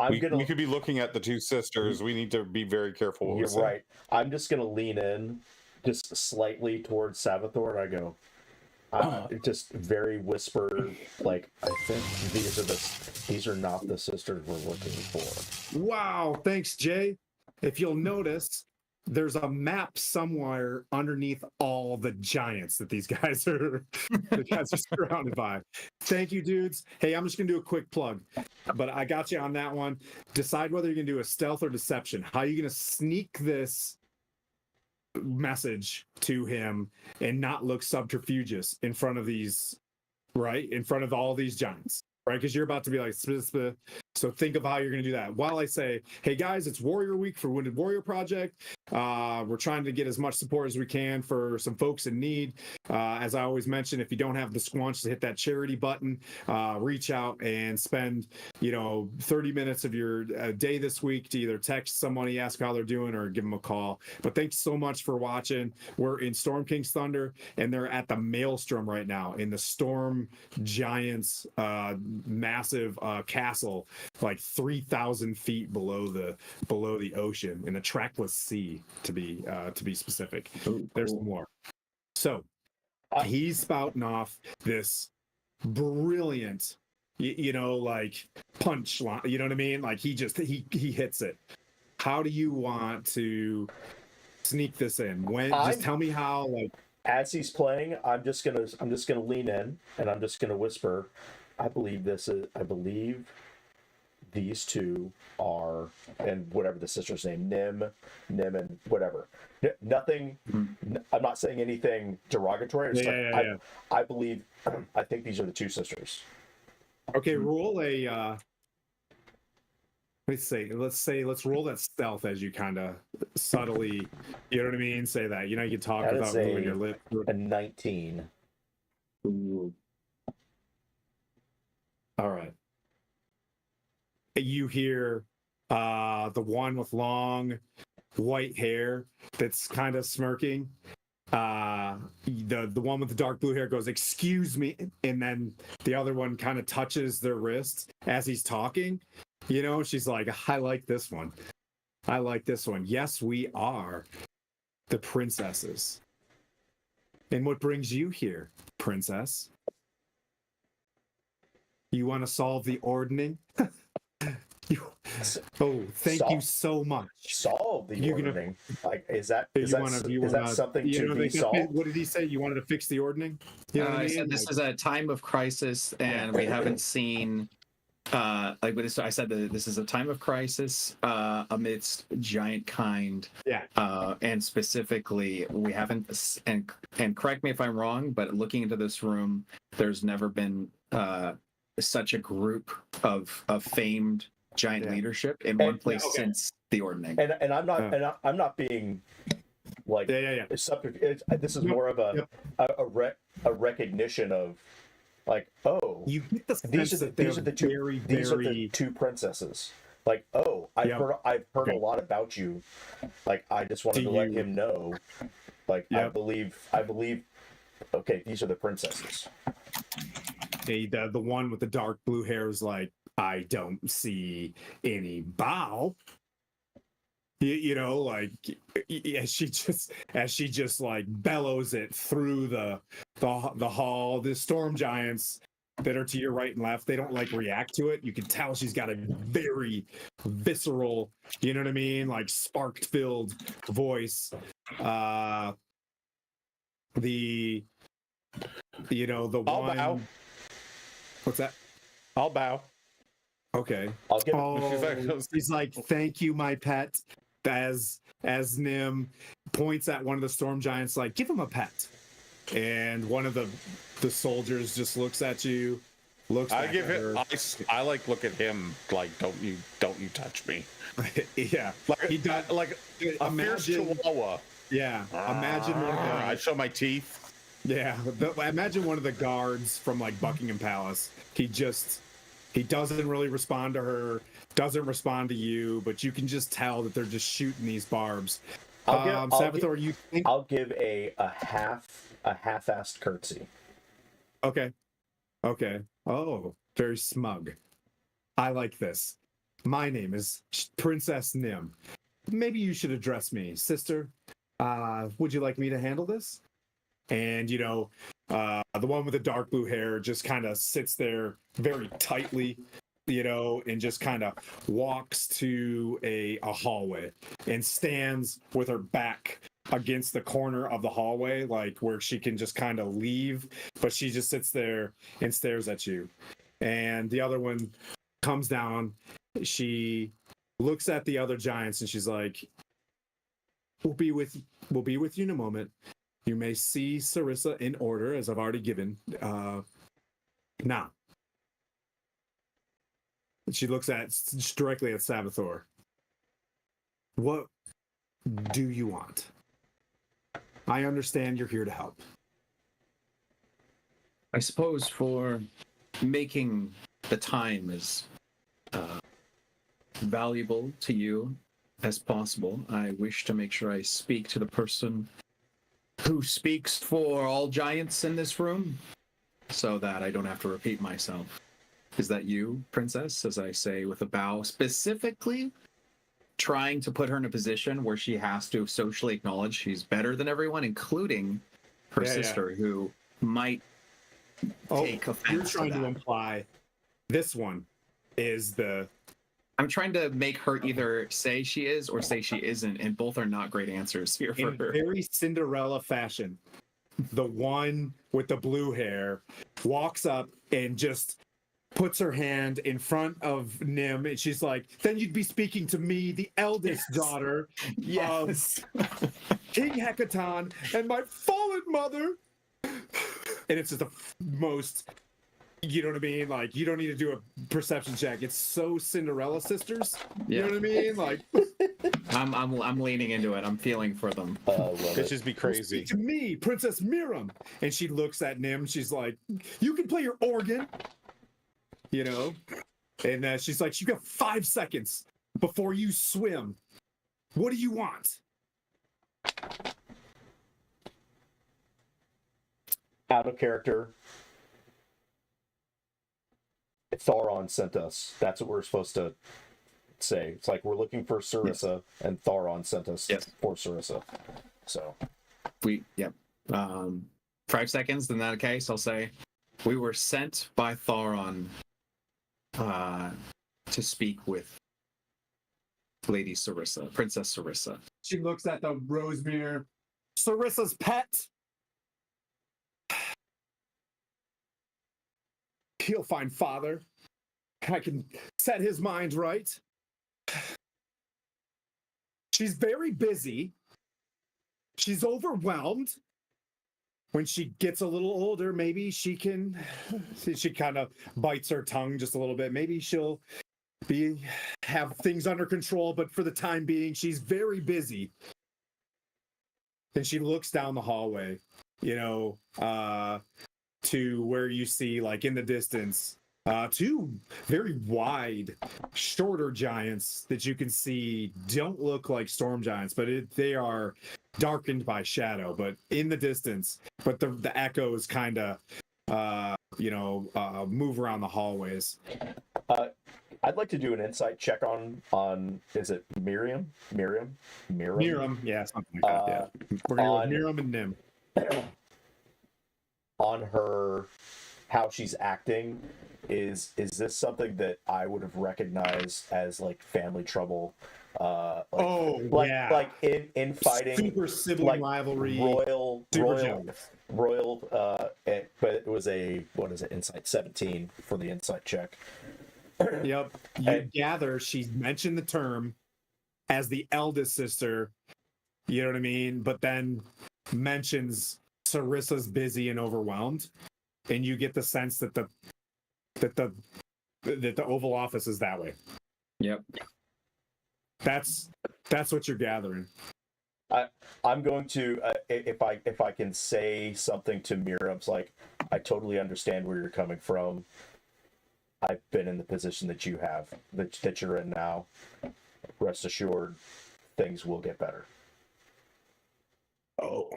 we could be looking at the two sisters. We need to be very careful. You're right. I'm just gonna lean in, just slightly towards Savathor, and I go. Just very whisper, like I think these are not the sisters we're looking for. Wow, thanks, Jay. If you'll notice, there's a map somewhere underneath all the giants that these guys are surrounded by. Thank you, dudes. Hey, I'm just gonna do a quick plug, but I got you on that one. Decide whether you're gonna do a stealth or deception. How are you gonna sneak this message to him and not look subterfugious in front of these, right? In front of all these giants, right? Because you're about to be like, so think of how you're going to do that. While I say, hey guys, it's Warrior Week for Wounded Warrior Project. We're trying to get as much support as we can for some folks in need. As I always mention, if you don't have the squanch to hit that charity button, reach out and spend, 30 minutes of your day this week to either text somebody, ask how they're doing, or give them a call. But thanks so much for watching. We're in Storm King's Thunder, and they're at the Maelstrom right now in the Storm Giants massive castle, like 3,000 feet below the ocean in a trackless sea, to be specific. There's more. So he's spouting off this brilliant, like punch line. You know what I mean? Like he hits it. how do you want to sneak this in? Just tell me how. Like, as he's playing, I'm just gonna lean in and I'm just gonna whisper, I believe these two are, and whatever the sister's name, Nim, and whatever. Nothing. I'm not saying anything derogatory. It's I believe. I think these are the two sisters. okay, roll a. Let's roll that stealth as you kind of subtly, you know what I mean? Say that. You know, you can talk That without is moving your lip. a 19. Ooh. All right. You hear the one with long white hair that's kind of smirking. The one with the dark blue hair goes, "Excuse me," and then the other one kind of touches their wrist as he's talking. You know, she's like, "I like this one. I like this one. Yes, we are the princesses. And what brings you here, princess? You want to solve the ordning?" Thank you so much. Solve the ordning. Like, is that something you to know, be solved? What did he say? You wanted to fix the ordning? You know what I I mean? said this is a time of crisis, and we haven't seen. I said that this is a time of crisis amidst giant kind. Yeah. And specifically, we haven't. And correct me if I'm wrong, but looking into this room, there's never been such a group of famed giant leadership in one place since the ordning. And I'm not being like this is more of a recognition of like, oh, you get the these are the two princesses. Like, oh, I've heard a lot about you. Like, I just wanted to let him know. Like, I believe. Okay, these are the princesses. The one with the dark blue hair is like, "I don't see any bow." You know, like as she just like bellows it through the hall. The storm giants that are to your right and left, they don't like react to it. You can tell she's got a very visceral, you know what I mean, like spark filled voice. The I'll one. bow. What's that? I'll bow. Okay. I'll give. He's like, "Thank you, my pet." As Nim points at one of the storm giants, like, "Give him a pet." And one of the soldiers just looks at you, looks. I give it. I like look at him like, don't you touch me. Yeah, like he does. Like a fierce chihuahua. Yeah, imagine one of the. I show my teeth. Yeah, imagine one of the guards from like Buckingham Palace. He doesn't really respond to her, doesn't respond to you, but you can just tell that they're just shooting these barbs. Salvatore, you think? I'll give a half-assed curtsy. Okay. Oh, very smug. I like this. My name is Princess Nim. Maybe you should address me, sister. Would you like me to handle this? And the one with the dark blue hair just kind of sits there very tightly, and just kind of walks to a hallway and stands with her back against the corner of the hallway, like where she can just kind of leave, but she just sits there and stares at you. And the other one comes down. She looks at the other giants and she's like, we'll be with you in a moment. You may see Sarissa in order, as I've already given. Now. She looks directly at Salvatore. What do you want? I understand you're here to help. I suppose for making the time as valuable to you as possible, I wish to make sure I speak to the person who speaks for all giants in this room, so that I don't have to repeat myself. Is that you, princess? As I say with a bow, specifically trying to put her in a position where she has to socially acknowledge she's better than everyone, including her sister, who might take offense. You're trying to imply this one is the I'm trying to make her either say she is or say she isn't, and both are not great answers here for In her. very Cinderella fashion, the one with the blue hair walks up and just puts her hand in front of Nim, and she's like, "Then you'd be speaking to me, the eldest daughter Yes. of King Hekaton and my fallen mother." And it's just the most, you know what I mean? Like, you don't need to do a perception check. It's so Cinderella sisters. You know what I mean? Like, I'm leaning into it. I'm feeling for them. Love It'd it. just be crazy. to me, Princess Miriam. And she looks at Nim. She's like, "You can play your organ." You know? And she's like, "You got 5 seconds before you swim. What do you want?" Out of character. Thoron sent us. That's what we're supposed to say. It's like we're looking for Sarissa, and Thoron sent us for Sarissa. So Yep. 5 seconds. In that case, I'll say we were sent by Thoron to speak with Lady Sarissa, Princess Sarissa. She looks at the rose mirror. "Sarissa's pet. He'll find father. I can set his mind right. She's very busy. She's overwhelmed. When she gets a little older, maybe she can." She kind of bites her tongue just a little bit. Maybe she'll have things under control, but for the time being, she's very busy. Then she looks down the hallway, to where you see, like, in the distance, 2 very wide, shorter giants that you can see don't look like storm giants, but they are darkened by shadow, but in the distance. But the echoes kind of, move around the hallways. I'd like to do an insight check on is it Miriam? Miriam, yeah, something like that. Yeah, we're gonna go with Miriam and Nim. On her, how she's acting. Is this something that I would have recognized as like family trouble? Yeah, like in fighting, super sibling rivalry, royal, jealous. but it was what is it? Insight 17 for the insight check. Yep. You gather she mentioned the term as the eldest sister. You know what I mean? But then mentions Sarissa's busy and overwhelmed, and you get the sense that the Oval Office is that way. Yep. That's what you're gathering. I'm going to if I can say something to Miriam's, like, I totally understand where you're coming from. I've been in the position that you have, that you're in now. Rest assured, things will get better. Oh,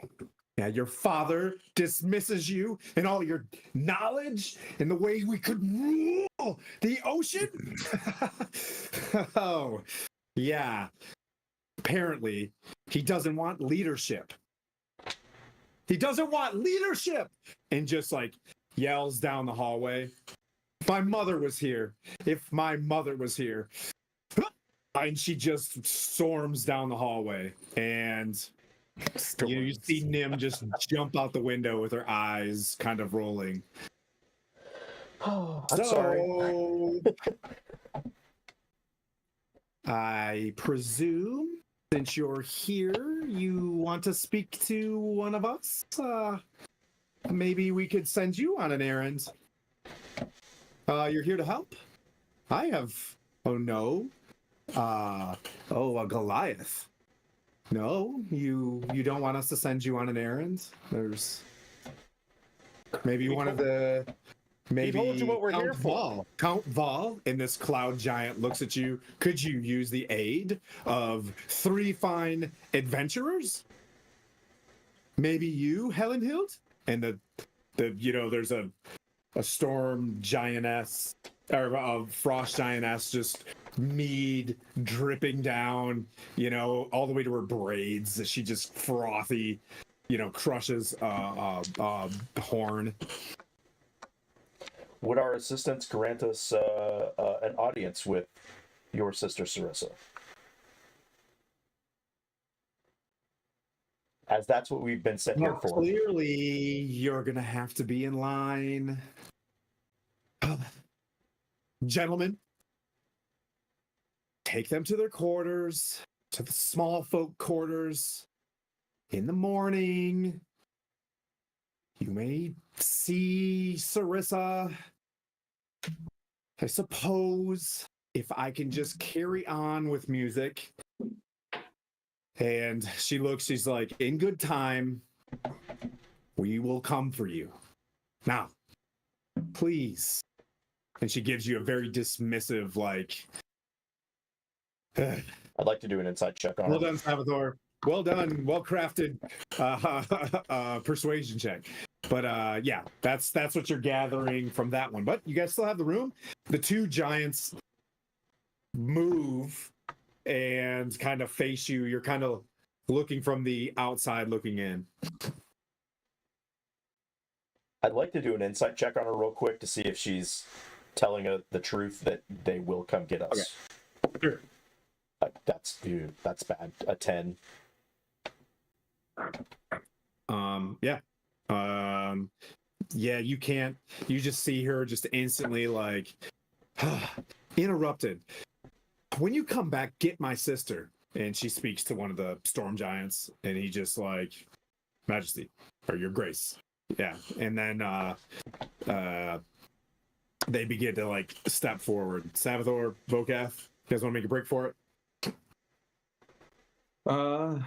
yeah, your father dismisses you and all your knowledge and the way we could rule the ocean? Oh, yeah. Apparently, he doesn't want leadership. He doesn't want leadership! And just, like, yells down the hallway. If my mother was here. And she just storms down the hallway. And you see Nim just jump out the window with her eyes kind of rolling. Oh, I'm sorry. I presume, since you're here, you want to speak to one of us? Maybe we could send you on an errand. You're here to help? I have... Oh, no. A Goliath. No, you don't want us to send you on an errand? There's... Maybe one of the... Maybe told you what we're here for. Count Val, and this cloud giant looks at you. Could you use the aid of 3 fine adventurers? Maybe you, Helenhild? And there's a storm giantess, or a frost giantess, just mead dripping down, all the way to her braids. She just frothy, crushes horn. Would our assistants grant us an audience with your sister Sarissa. As that's what we've been sent here Well, for. clearly, you're gonna have to be in line. Gentlemen, take them to their quarters, to the small folk quarters. In the morning, you may see Sarissa. I suppose if I can just carry on with music. And she's like, in good time, we will come for you. Now, please. And she gives you a very dismissive, like, I'd like to do an insight check on well her. done, Salvatore. Well done, well crafted persuasion check. But yeah, that's what you're gathering from that one. But you guys still have the room. The two giants move and kind of face you. You're kind of looking from the outside looking in. I'd like to do an insight check on her real quick to see if she's telling the truth that they will come get us. Okay. Sure. That's bad. A 10. Yeah. Yeah, you can't. You just see her just instantly like interrupted. When you come back, get my sister. And she speaks to one of the storm giants, and he just like, Majesty, or Your Grace. Yeah. And then they begin to like step forward. Salvatore, Vokath, you guys want to make a break for it? No,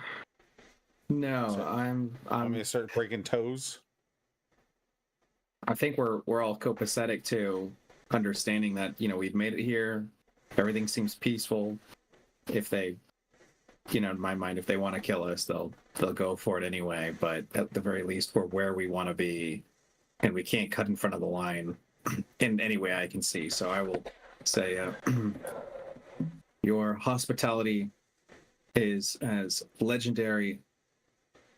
So, I'm Want me to start breaking toes? I think we're all copacetic to understanding that, we've made it here. Everything seems peaceful. If they, in my mind, if they want to kill us, they'll go for it anyway. But at the very least, we're where we want to be, and we can't cut in front of the line in any way I can see. So I will say, your hospitality is as legendary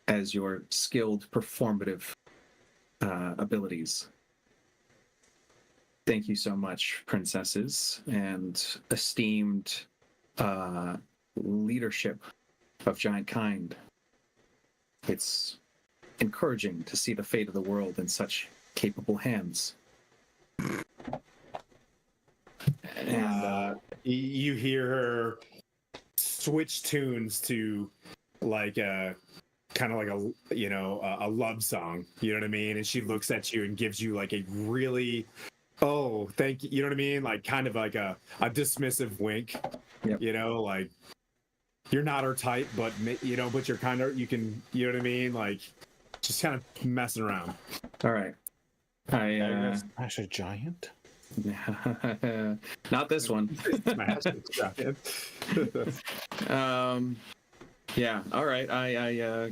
as your skilled performative abilities. Thank you so much, princesses, and esteemed leadership of giant kind. It's encouraging to see the fate of the world in such capable hands. And you hear her switch tunes to like a kind of like a love song, you know what I mean? And she looks at you and gives you like a really, oh, thank you, you know what I mean? Like kind of like a dismissive wink. Yep. Like you're not her type, but but you're kind of, you can, you know what I mean? Like just kind of messing around. all right, Smash a giant? not this one. Smash the giant. Yeah, all right. I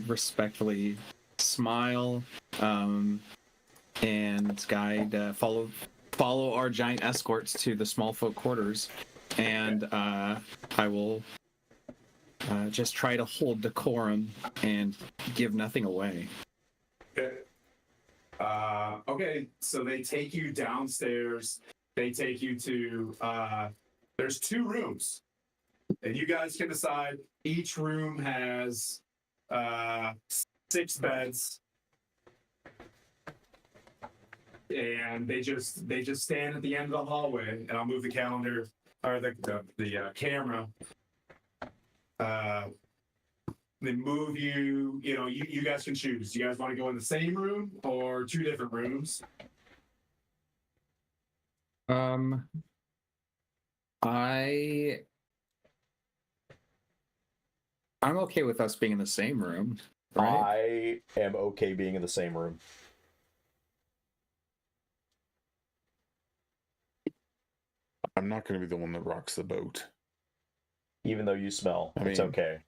respectfully smile, and guide, follow our giant escorts to the small folk quarters, and I will just try to hold decorum and give nothing away. Okay, so they take you downstairs. They take you to there's 2 rooms, and you guys can decide. Each room has 6 beds, and they just stand at the end of the hallway. And I'll move the calendar or the camera. They move you. You guys can choose. Do you guys want to go in the same room or 2 different rooms? I'm okay with us being in the same room, right? I am okay being in the same room. I'm not going to be the one that rocks the boat. Even though you smell, it's mean, okay.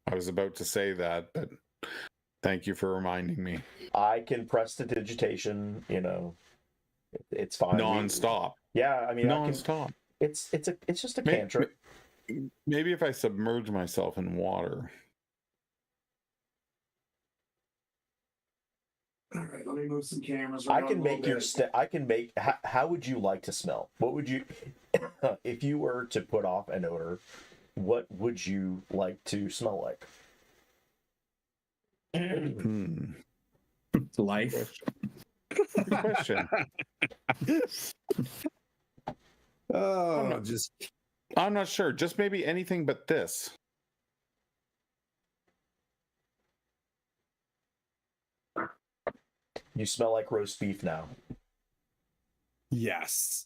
I was about to say that, but thank you for reminding me. I can prestidigitation, it's fine. Non-stop. Yeah, I mean, Non-stop. It's just a cantrip. Maybe if I submerge myself in water. All right, let me move some cameras I around. can a make little your bit. I can make. How would you like to smell? What would you, if you were to put off an odor? What would you like to smell like? Hmm. Life. Good question. Oh, just I'm not sure. Just maybe anything but this. You smell like roast beef now. yes.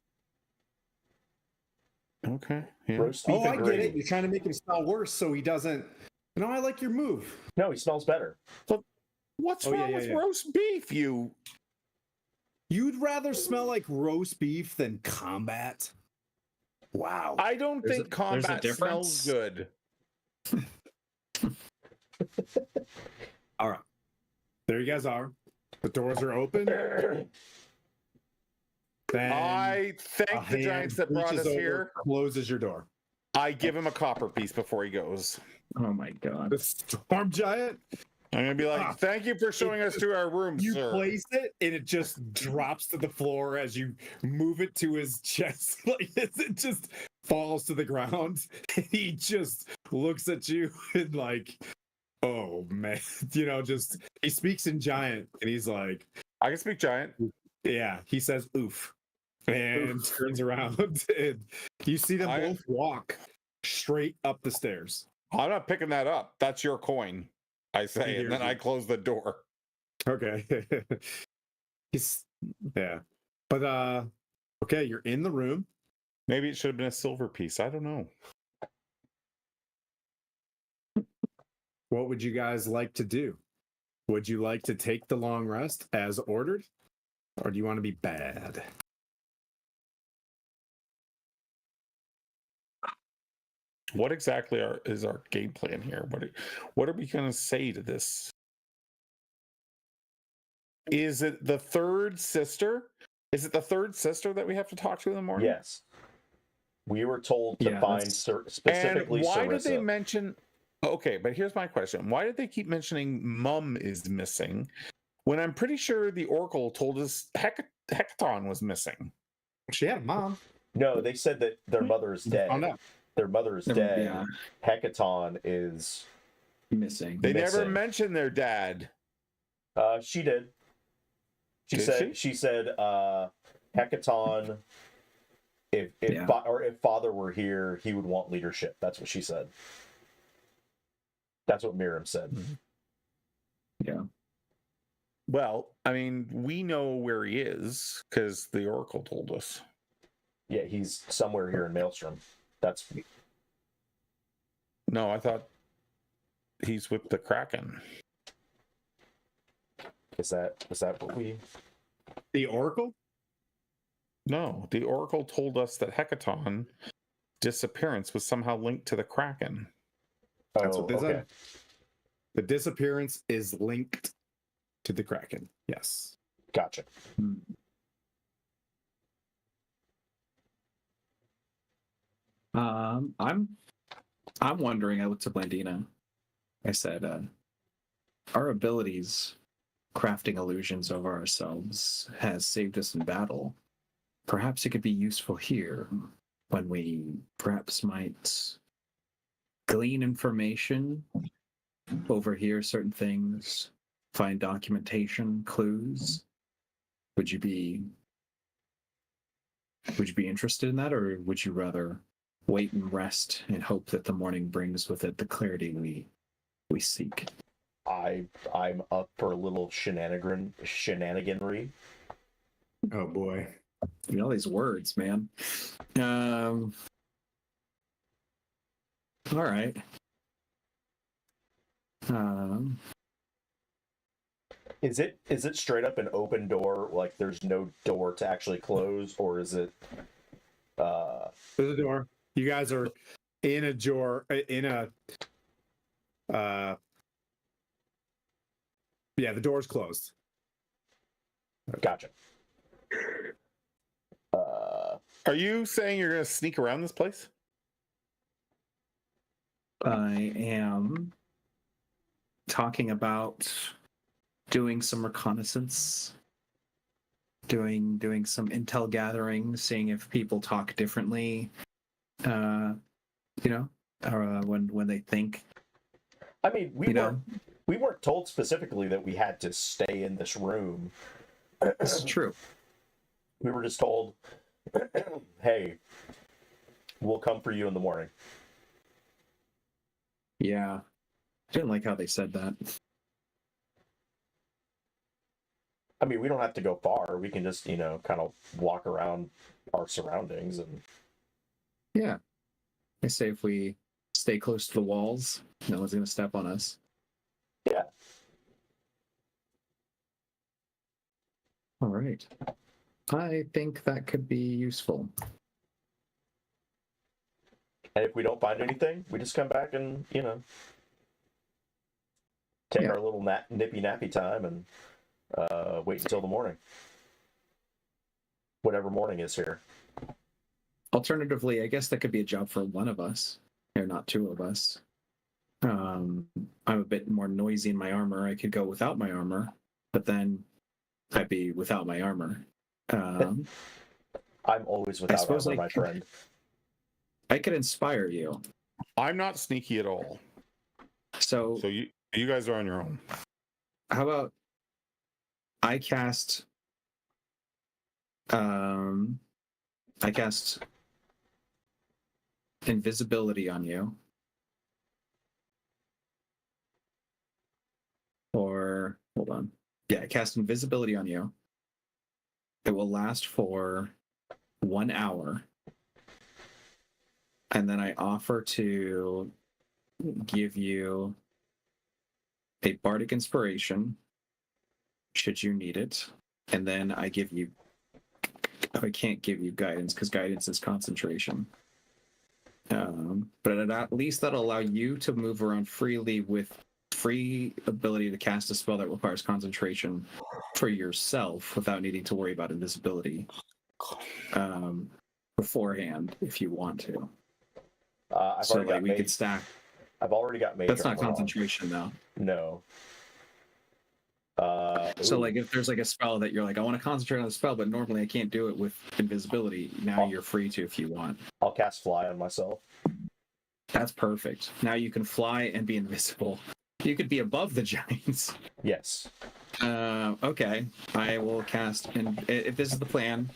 Okay. Yeah. Roast beef Oh, and I get it. gravy. You're trying to make him smell worse so he doesn't. No, I like your move. No, he smells better. What's Oh, yeah, wrong yeah, with yeah. roast beef? You'd rather smell like roast beef than combat? Wow. I don't There's think a- there's a combat smells difference? good. All right. There you guys are. The doors are open. Then I a thank the hand giants that brought reaches us over, here. closes your door. I give him a copper piece before he goes. Oh my god. The storm giant, I'm gonna be Ah. like, "Thank you for showing us to our room, you sir." place it and it just drops to the floor as you move it to his chest. Like this, it just falls to the ground. And he just looks at you and like, oh man, just he speaks in giant and he's like, I can speak giant. yeah, he says oof and turns around and you see them I- both walk straight up the stairs. I'm not picking that up. That's your coin, I say, and then I close the door. Okay. Yeah. But okay, you're in the room. Maybe it should have been a silver piece. I don't know. What would you guys like to do? Would you like to take the long rest as ordered? Or do you want to be bad? What exactly is our game plan here? What are we going to say to this? Is it the third sister? Is it the third sister that we have to talk to in the morning? Yes. We were told to Yeah, find that's- specifically And why Sarissa. did they mention? Okay, but here's my question: why did they keep mentioning Mum is missing when I'm pretty sure the Oracle told us Hekaton was missing? She had a mom. No, they said that their mother is dead. Found out. Their mother is dead. Yeah, Hekaton is. missing. They never Missing. mentioned their dad. She did. She Did said. She said. Hekaton. If Yeah. if father were here, he would want leadership. That's what she said. That's what Miriam said. Yeah. Well, I mean, we know where he is because the Oracle told us. Yeah, he's somewhere here in Maelstrom. That's No, I thought he's with the Kraken. is that what we? The Oracle? No, the Oracle told us that Hekaton disappearance was somehow linked to the Kraken. That's what they okay. said. The disappearance is linked to the Kraken. Yes. Gotcha. I'm wondering. I looked to Blandina. I said, our abilities crafting illusions over ourselves has saved us in battle. Perhaps it could be useful here when we perhaps might glean information, overhear certain things, find documentation, clues. Would you be interested in that, or would you rather wait and rest and hope that the morning brings with it the clarity we seek? I'm up for a little shenaniganry. Oh boy. You know these words, man. All right. Is it straight up an open door, like there's no door to actually close, or is it There's a door. You guys are in a door yeah, the door's closed. gotcha. Are you saying you're going to sneak around this place? I am talking about doing some reconnaissance, doing some intel gathering, seeing if people talk differently, or when they think. I mean, You know, we weren't told specifically that we had to stay in this room. this is true. We were just told, hey, we'll come for you in the morning. Yeah, I didn't like how they said that. I mean, we don't have to go far. We can just, kind of walk around our surroundings and. Yeah, they say if we stay close to the walls, no one's gonna step on us. Yeah. All right. I think that could be useful. And if we don't find anything, we just come back and, take our little nippy nappy time and wait until the morning. Whatever morning is here. Alternatively, I guess that could be a job for one of us, or not two of us. I'm a bit more noisy in my armor. I could go without my armor, but then I'd be without my armor. I'm always without suppose armor, my friend. I could inspire you. I'm not sneaky at all. So you guys are on your own. how about I cast invisibility on you. Or hold on. Yeah, I cast invisibility on you. It will last for 1 hour. And then I offer to give you a bardic inspiration should you need it. And then I can't give you guidance because guidance is concentration. But at least that'll allow you to move around freely with free ability to cast a spell that requires concentration for yourself without needing to worry about invisibility beforehand if you want to. I've So already got we mage. could stack. I've already got mage. That's not armor on. concentration though. No. So Ooh. if there's a spell that you're like, I want to concentrate on the spell, but normally I can't do it with invisibility. Now you're free to if you want. I'll cast fly on myself. That's perfect. Now you can fly and be invisible. You could be above the giants. Yes. Okay. I will cast, and if this is the plan,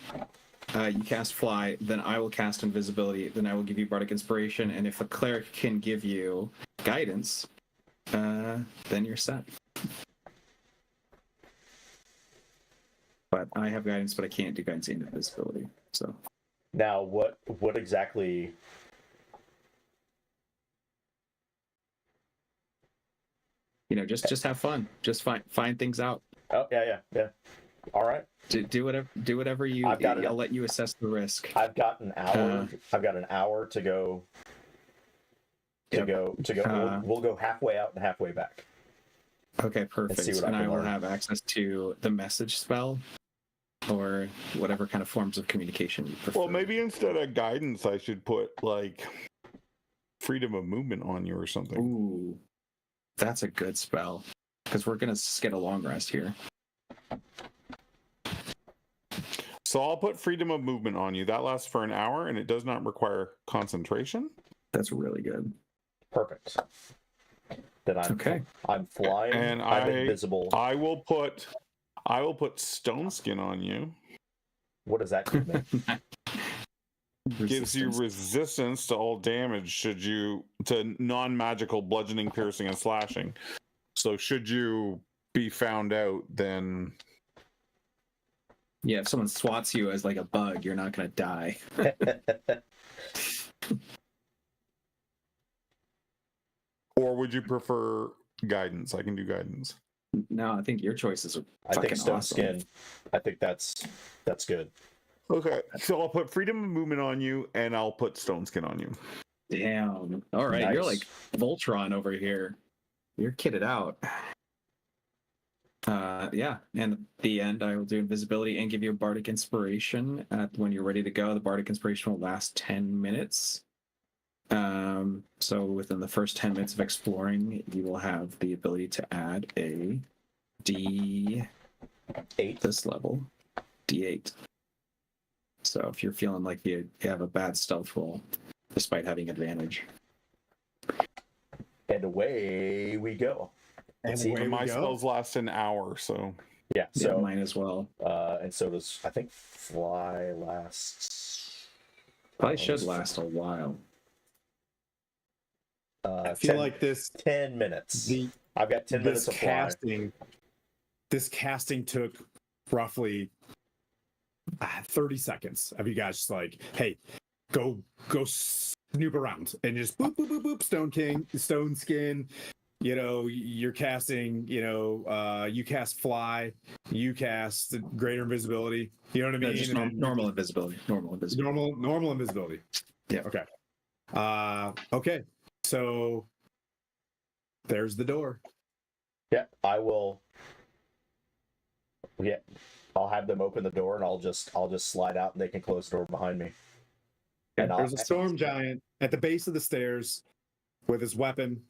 you cast fly, then I will cast invisibility, then I will give you bardic inspiration, and if a cleric can give you guidance, then you're set. But I have guidance, but I can't do guidance and invisibility. So now, what exactly? Just have fun. Just find things out. Oh yeah. All right. Do whatever you. I'll let you assess the risk. I've got an hour. I've got an hour to go. We'll go halfway out and halfway back. Okay, perfect. And I will have access to the message spell or whatever kind of forms of communication you prefer. Well, maybe instead of guidance, I should put like freedom of movement on you or something. Ooh, that's a good spell because we're gonna get a long rest here. So I'll put freedom of movement on you. That lasts for an hour and it does not require concentration. That's really good. Perfect. Then I'm flying and I'm invisible. I will put stone skin on you. What does that give me? Gives you resistance to all damage to non-magical bludgeoning, piercing, and slashing. So should you be found out, then yeah, if someone swats you as like a bug, you're not gonna die. Or would you prefer guidance? I can do guidance. No, I think your choices are I think stone awesome. skin. I think that's good. Okay, so I'll put freedom of movement on you, and I'll put stone skin on you. Damn. All right, Nice. You're like Voltron over here. You're kitted out. Yeah, and at the end, I will do invisibility and give you a bardic inspiration. When you're ready to go, the bardic inspiration will last 10 minutes. So within the first 10 minutes of exploring, you will have the ability to add a D8 this level. D8. So if you're feeling like you have a bad stealth roll, despite having advantage. And away we go. And See, away we My go. spells last an hour, so Yeah, Yeah, so mine as well. and so does I think fly lasts Probably should last a while. I feel like this 10 minutes. the I've got 10 minutes this of fly. casting took roughly 30 seconds of you guys just like, hey, go snoop around and just boop boop boop boop stone skin. You know, you're casting, you cast fly, you cast greater invisibility. You know what I mean? No, just normal invisibility. Normal invisibility. Normal invisibility. Yeah. Okay. Okay. So there's the door. Yeah, I will. Yeah, I'll have them open the door, and I'll just slide out, and they can close the door behind me. And There's a storm giant at the base of the stairs with his weapon,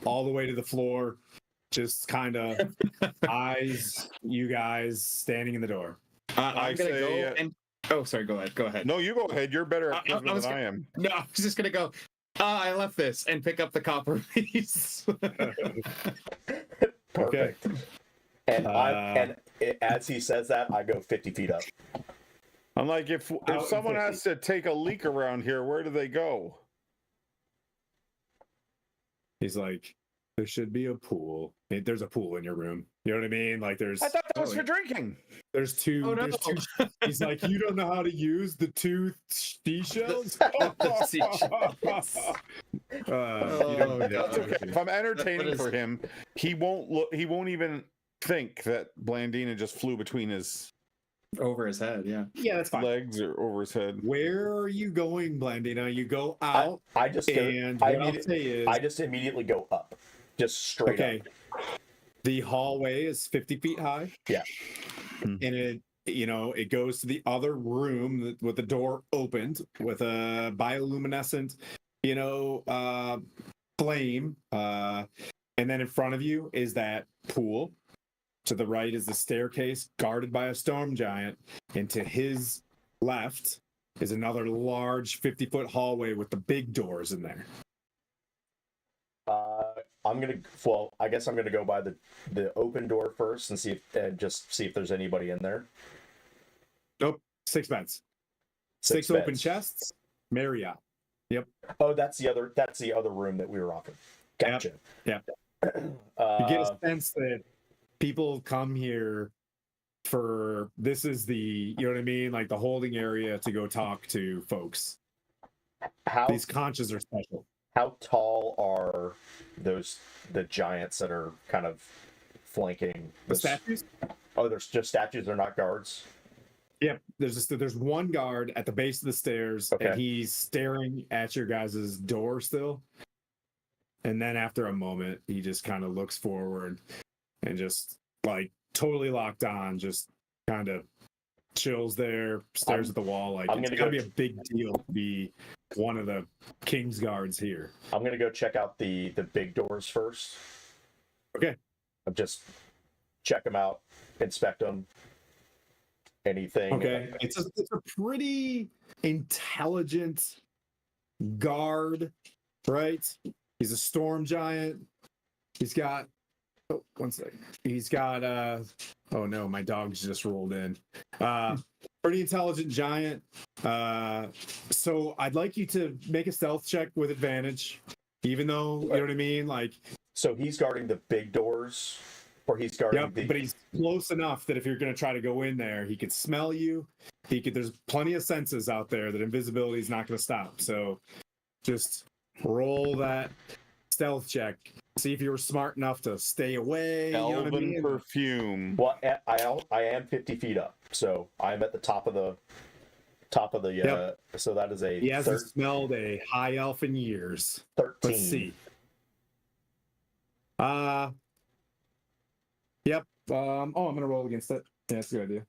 all the way to the floor, just kind of eyes you guys standing in the door. I'm gonna say, go and. Oh, sorry. Go ahead. no, you go ahead. You're better at I charisma was than I gonna- am. No, I was just gonna go. I left this and pick up the copper piece. perfect. And as he says that, I go 50 feet up. I'm like, if Out someone 50. has to take a leak around here, where do they go? He's like, there should be a pool. There's a pool in your room. You know what I mean? Like there's I thought that was for drinking. there's two. Oh, no. There's two. He's like, you don't know how to use the two seashells. You don't- That's okay. If I'm entertaining is- for him, he won't look. He won't even think that Blandina just flew between his Over his head, yeah. Yeah, that's fine. legs or over his head. Where are you going, Blandina? You go out, I just go, and I, what I'll immedi- say is, I just immediately go up, just straight okay. up. The hallway is 50 feet high. Yeah. And it goes to the other room with the door opened with a bioluminescent, flame. And then in front of you is that pool. To the right is the staircase guarded by a storm giant. And to his left is another large 50-foot hallway with the big doors in there. I guess I'm gonna go by the open door first and see if there's anybody in there. Nope. 6 beds. Six open beds. chests. Marriott. Oh, that's the other room that we were offered. Gotcha. Yep. You get a sense that people come here for this is the like the holding area to go talk to folks. These conches are special. How tall are the giants that are kind of flanking The statues? Oh, there's just statues, they're not guards. Yep. There's one guard at the base of the stairs, Okay. and he's staring at your guys' door still. And then after a moment, he just kind of looks forward and just like totally locked on, just kind of chills there, stares at the wall. Like I'm it's gonna gotta go be a big deal to be one of the king's guards here. I'm gonna go check out the big doors first. Okay. Just check them out, inspect them. Anything. Okay. It's a pretty intelligent guard, right? He's a storm giant. He's got one second. He's got oh no, my dog's just rolled in. Pretty intelligent giant. So I'd like you to make a stealth check with advantage, even though you know what I mean? Like So he's guarding the big doors, or he's guarding yep, but he's close enough that if you're gonna try to go in there, he could smell you. There's plenty of senses out there that invisibility is not gonna stop. So just roll that stealth check. See if you were smart enough to stay away. You know what I Elven mean? perfume. Well, I am 50 feet up, so I'm at the top of the Yep. so that is a He hasn't smelled a high elf in years. 13. Let's see. Yep. I'm gonna roll against it. Yeah, that's a good idea.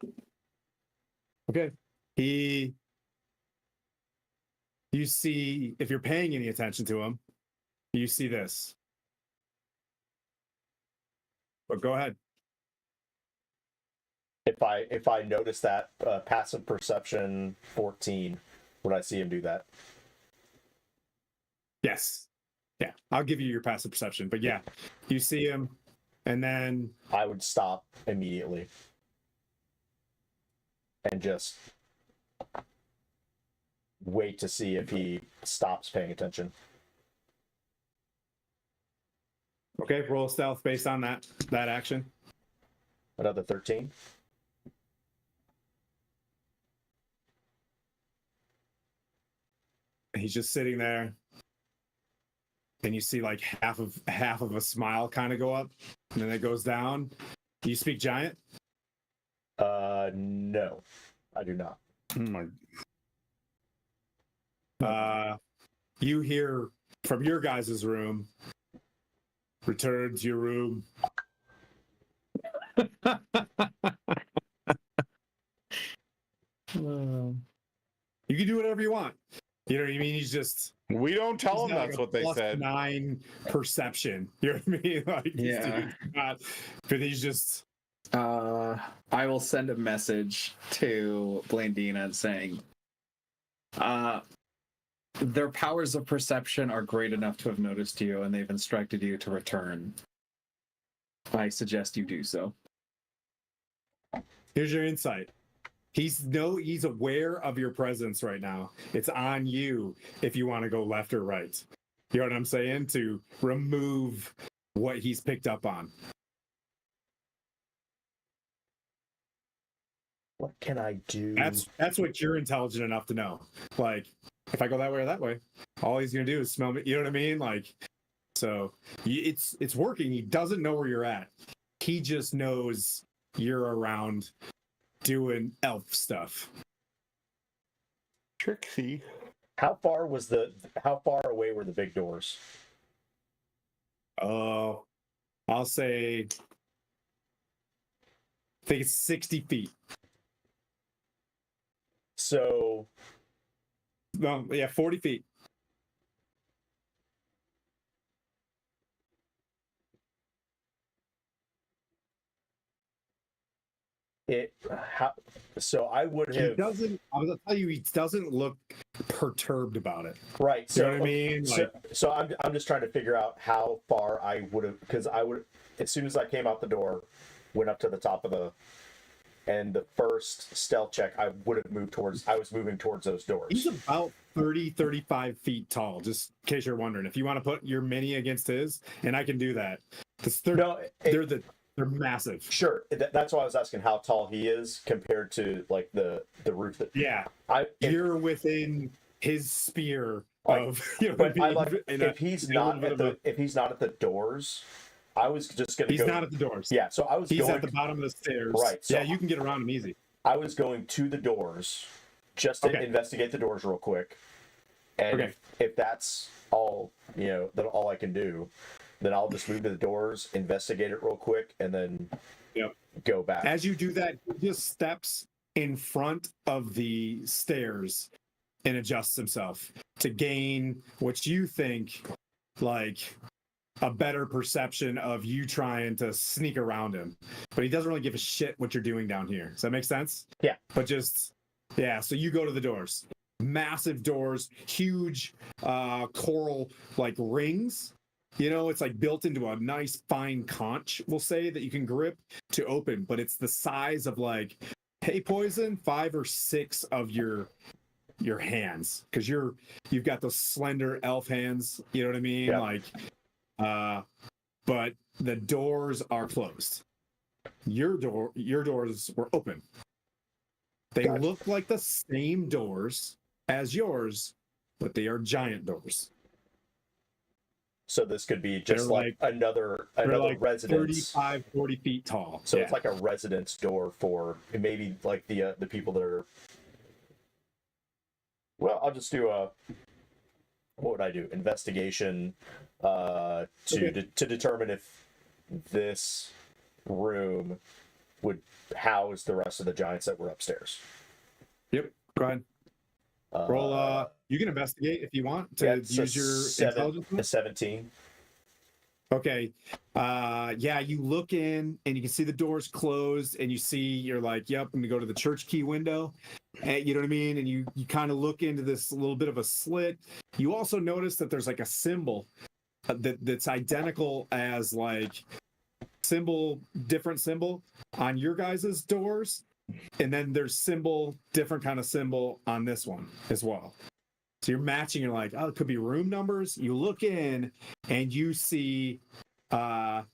Okay. You see, if you're paying any attention to him, you see this. But go ahead. If I notice that passive perception 14, would I see him do that? Yes. Yeah. I'll give you your passive perception. But yeah, you see him, and then I would stop immediately and just wait to see if he stops paying attention. okay, roll stealth based on that action. Another 13. He's just sitting there, and you see like half of a smile kind of go up, and then it goes down. Do you speak giant? No, I do not. Oh my. You hear from your guys' room, return to your room. You can do whatever you want. You know what I mean? He's just We don't tell he's them got, that's like, what they a said. +9 perception. You know what I mean? Like, this Yeah. dude's not, but he's just I will send a message to Blandina saying, their powers of perception are great enough to have noticed you, and they've instructed you to return. I suggest you do so. here's your insight. He's aware of your presence right now. It's on you if you want to go left or right. You know what I'm saying? To remove what he's picked up on. What can I do? That's what you're intelligent enough to know. Like, if I go that way or that way, all he's gonna do is smell me. You know what I mean? Like, so it's working. He doesn't know where you're at. He just knows you're around doing elf stuff. Trixie. How far away were the big doors? Oh, I'll say, I think it's 60 feet. So No, yeah, 40 feet. I would He have doesn't. I was gonna tell you, he doesn't look perturbed about it. right. You So know what I mean? Like, so I'm just trying to figure out how far I would have, because I would, as soon as I came out the door, went up to the top of the first stealth check, I would have moved towards. I was moving towards those doors. he's about 35 feet tall, just in case you're wondering. If you want to put your mini against his, and I can do that. Because they're massive. Sure, that's why I was asking how tall he is compared to like the roof that. Yeah. You're within his spear of, you know what But I I mean? like if he's not at the doors, I was just gonna He's go. not at the doors. Yeah, so I was He's going at the bottom of the stairs. Right, so yeah, you can get around him easy. I was going to the doors just to investigate the doors real quick. And if that's all, then all I can do, then I'll just move to the doors, investigate it real quick, and then go back. As you do that, he just steps in front of the stairs and adjusts himself to gain what you think like a better perception of you trying to sneak around him. But he doesn't really give a shit what you're doing down here. Does that make sense? Yeah. But so you go to the doors. Massive doors, huge coral like rings. It's like built into a nice fine conch, we'll say, that you can grip to open, but it's the size of like, hey, Poison, 5 or 6 of your hands, because you've got those slender elf hands. You know what I mean? Yeah. Like, but the doors are closed. Your doors were open. They look like the same doors as yours, but they are giant doors. So this could be just like another like residence. 35, 40 feet tall. So it's like a residence door for maybe like the people that are. Well, I'll just do what would I do? Investigation to determine if this room would house the rest of the giants that were upstairs. Yep. Go ahead. Roll. You can investigate if you want to use your intelligence. A 17. Okay. Yeah, you look in and you can see the doors closed and you're like, yep, I'm gonna go to the church key window. And you know what I mean? And you kind of look into this little bit of a slit. You also notice that there's like a symbol that's identical as like different symbol on your guys' doors. And then there's different kind of symbol on this one as well. So you're matching, you're like, oh, it could be room numbers. You look in and you see a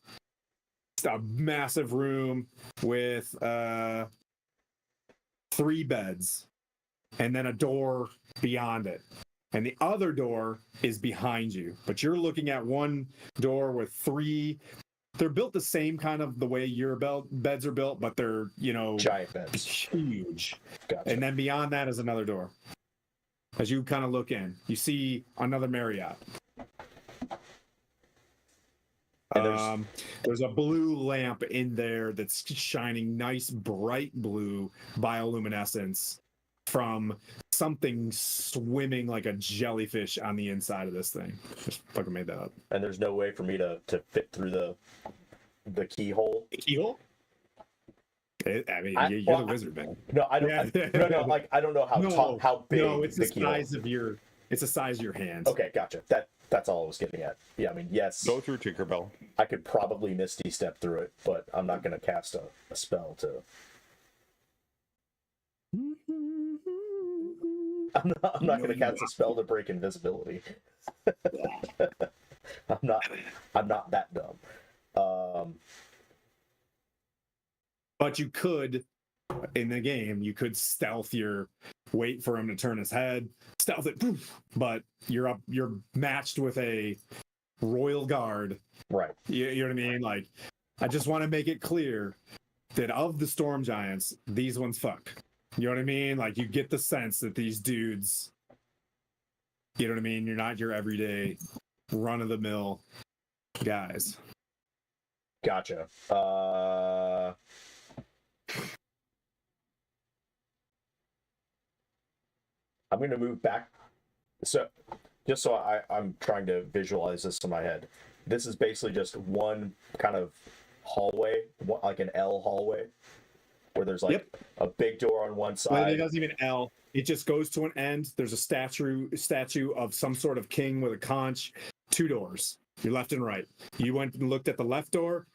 massive room with 3 beds and then a door beyond it. And the other door is behind you. But you're looking at one door with 3. They're built the same kind of the way your beds are built, but they're, Giant beds. huge. Gotcha. And then beyond that is another door. As you kind of look in, you see another Marriott. And there's a blue lamp in there that's shining nice, bright blue bioluminescence from something swimming like a jellyfish on the inside of this thing. Just fucking made that up. And there's no way for me to fit through the keyhole. The keyhole? You're the wizard, man. No, I don't. Yeah. No. Like I don't know how big. No, it's the keyhole. size of your. It's the size of your hands. Okay, gotcha. That's all I was getting at. Yeah, I mean, yes. Go through Tinkerbell. I could probably Misty Step through it, but I'm not going to cast a spell to. I'm not going to cast a spell to break invisibility. I'm not that dumb. But you could, in the game, you could stealth wait for him to turn his head, stealth it, poof, but you're matched with a royal guard. Right. You know what I mean? Like, I just want to make it clear that of the storm giants, these ones fuck. You know what I mean? Like, you get the sense that these dudes, you know what I mean? You're not your everyday run-of-the-mill guys. Gotcha. I'm going to move back. So, just so I'm trying to visualize this in my head. This is basically just one kind of hallway, like an L hallway, where there's like a big door on one side. Well, it doesn't even L. It just goes to an end. There's a statue of some sort of king with a conch. 2 doors. Your left and right. You went and looked at the left door,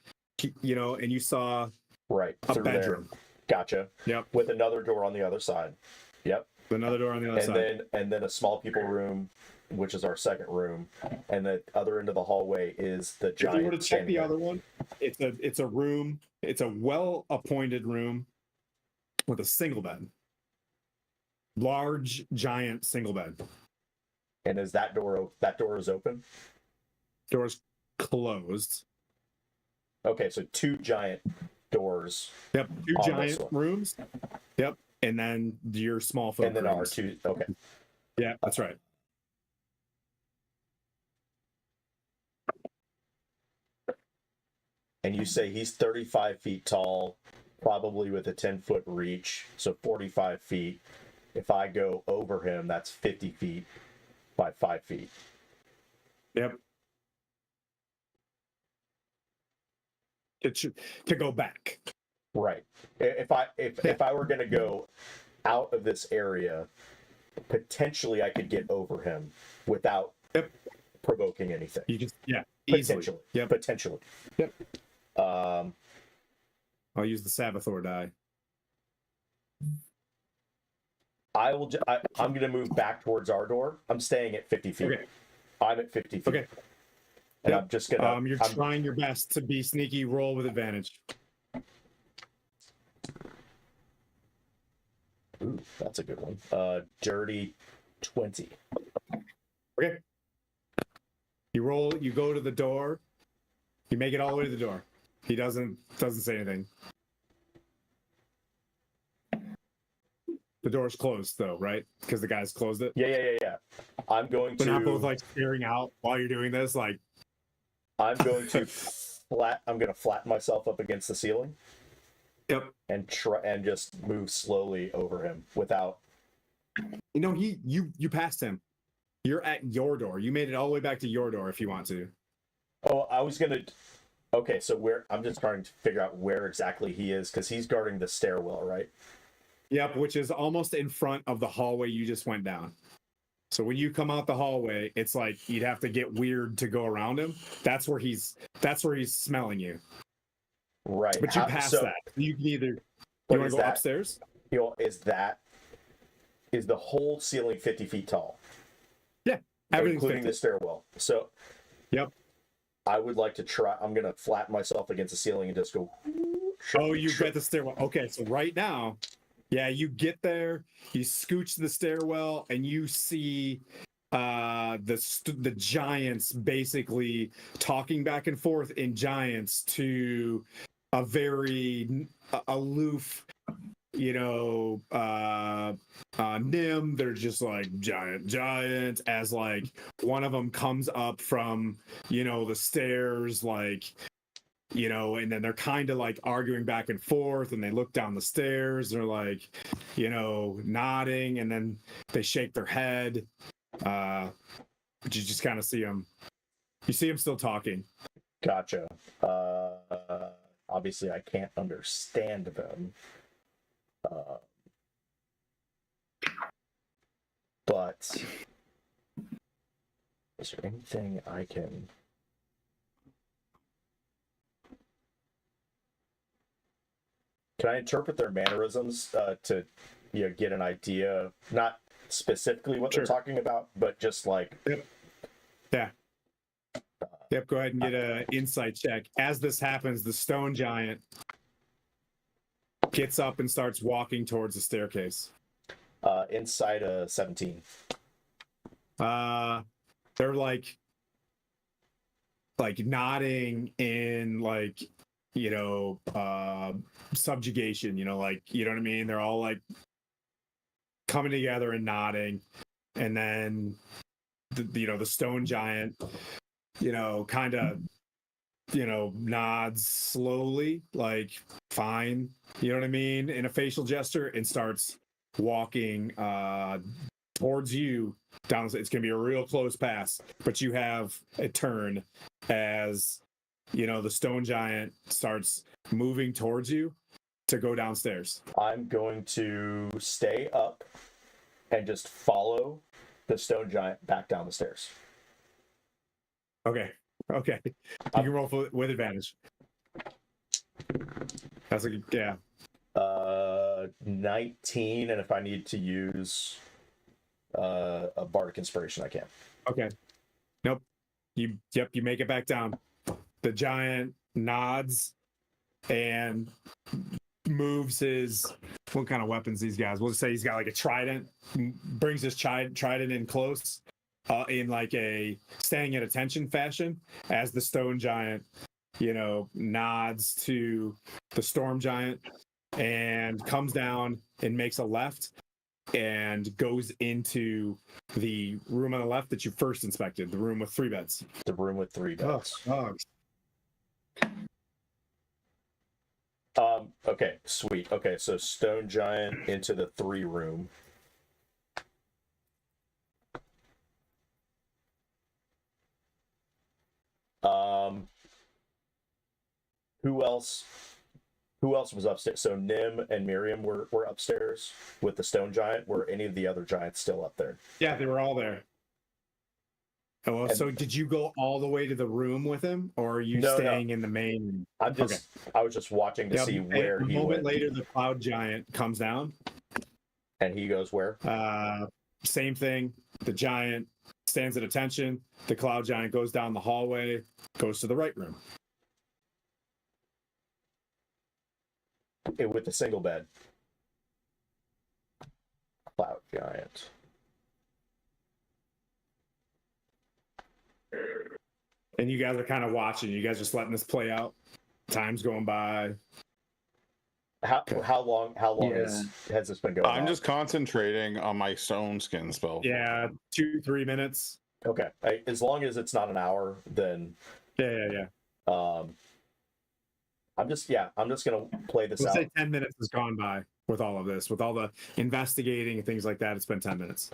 and you saw a bedroom. There. Gotcha. Yep. With another door on the other side. Yep. Another door on the other side. And then a small people room, which is our second room, and the other end of the hallway is the giant. If you were to check the other one, it's a room. It's a well-appointed room with a single bed, large, giant single bed. And is that door is open? Door's closed. Okay, so 2 giant doors. Yep, 2 giant rooms. Yep. And then your small folk. And then rooms. our 2. Okay. Yeah, that's right. And you say he's 35 feet tall, probably with a 10-foot reach, so 45 feet. If I go over him, that's 50 feet by 5 feet. Yep. To go back. Right. If I were going to go out of this area, potentially I could get over him without provoking anything. You just potentially. Yep. Potentially. Yep. I'll use the Sabathor die. I'm going to move back towards our door. I'm staying at 50 feet. Okay. I'm at 50 feet. Okay. And I'm just going to... You're trying your best to be sneaky. Roll with advantage. Ooh, that's a good one. Dirty 20. Okay. You go to the door. You make it all the way to the door. He doesn't say anything. The door's closed though, right? Because the guy's closed it. Yeah. I'm going to... They're not both like staring out while you're doing this, like... I'm going to flatten myself up against the ceiling. Yep. And just move slowly over him without... You passed him. You're at your door. You made it all the way back to your door if you want to. Oh, I was gonna. Okay, so where I'm just trying to figure out where exactly he is because he's guarding the stairwell, right? Yep, which is almost in front of the hallway you just went down. So when you come out the hallway, it's like you'd have to get weird to go around him. That's where he's smelling you. Right. But you pass that. You can either you What want is to go that? upstairs? Is the whole ceiling 50 feet tall, Yeah. Everything's including 50. the stairwell? So Yep. I would like to try. I'm gonna flatten myself against the ceiling and just go. Oh, you got the stairwell. Okay, so right now, yeah, you get there, you scooch the stairwell, and you see the giants basically talking back and forth in giants to a very aloof, Nim. They're just like giant as like one of them comes up from the stairs, like and then they're kind of like arguing back and forth, and they look down the stairs, they're like nodding, and then they shake their head, but you just kind of see them still talking. Gotcha. Obviously, I can't understand them. But is there anything I can? Can I interpret their mannerisms to get an idea, not specifically what Sure. they're talking about, but just like Yep, go ahead and get an insight check. As this happens, the stone giant gets up and starts walking towards the staircase. inside a 17. They're like nodding in like subjugation, like what I mean? They're all like coming together and nodding, and then the stone giant kind of nods slowly, like fine, what I mean, in a facial gesture, and starts walking towards you down. It's gonna be a real close pass, but you have a turn as the stone giant starts moving towards you to go downstairs. I'm going to stay up and just follow the stone giant back down the stairs. Okay. You can roll with advantage. That's a yeah. 19, and if I need to use a bardic inspiration, I can. Okay. Nope. You make it back down. The giant nods and moves his what kind of weapons these guys? We'll just say he's got like a trident. Brings his trident in close, in like a standing at attention fashion, as the stone giant, nods to the storm giant and comes down and makes a left and goes into the room on the left that you first inspected, the room with 3 beds. The room with 3 beds. Okay, sweet. Okay, so stone giant into the 3 room. Who else was upstairs? So Nim and Miriam were upstairs with the stone giant. Were any of the other giants still up there? Yeah, they were all there. Oh, well, so did you go all the way to the room with him, or are you staying in the main? I was just watching to see where he went. A moment later, the cloud giant comes down. And he goes where? Same thing. The giant stands at attention. The cloud giant goes down the hallway, goes to the right room. With the single bed. Cloud giant. And you guys are kind of watching. You guys just letting this play out. Time's going by. How long has this been going on? I'm just concentrating on my stone skin spell. Yeah, 2-3 minutes. Okay. As long as it's not an hour, then Yeah. I'm just gonna play this out. Say 10 minutes has gone by with all of this, with all the investigating and things like that. It's been 10 minutes.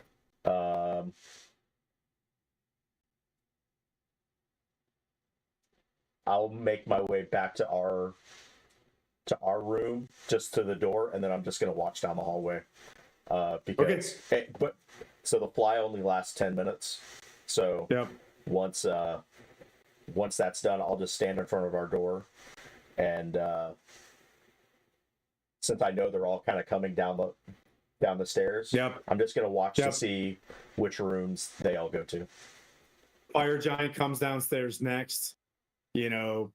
I'll make my way back to our room, just to the door, and then I'm just gonna watch down the hallway. Because but so the fly only lasts 10 minutes. So Yep. once that's done, I'll just stand in front of our door, and since I know they're all kind of coming down the stairs, Yep. I'm just gonna watch to Yep. see which rooms they all go to. Fire giant comes downstairs next, you know,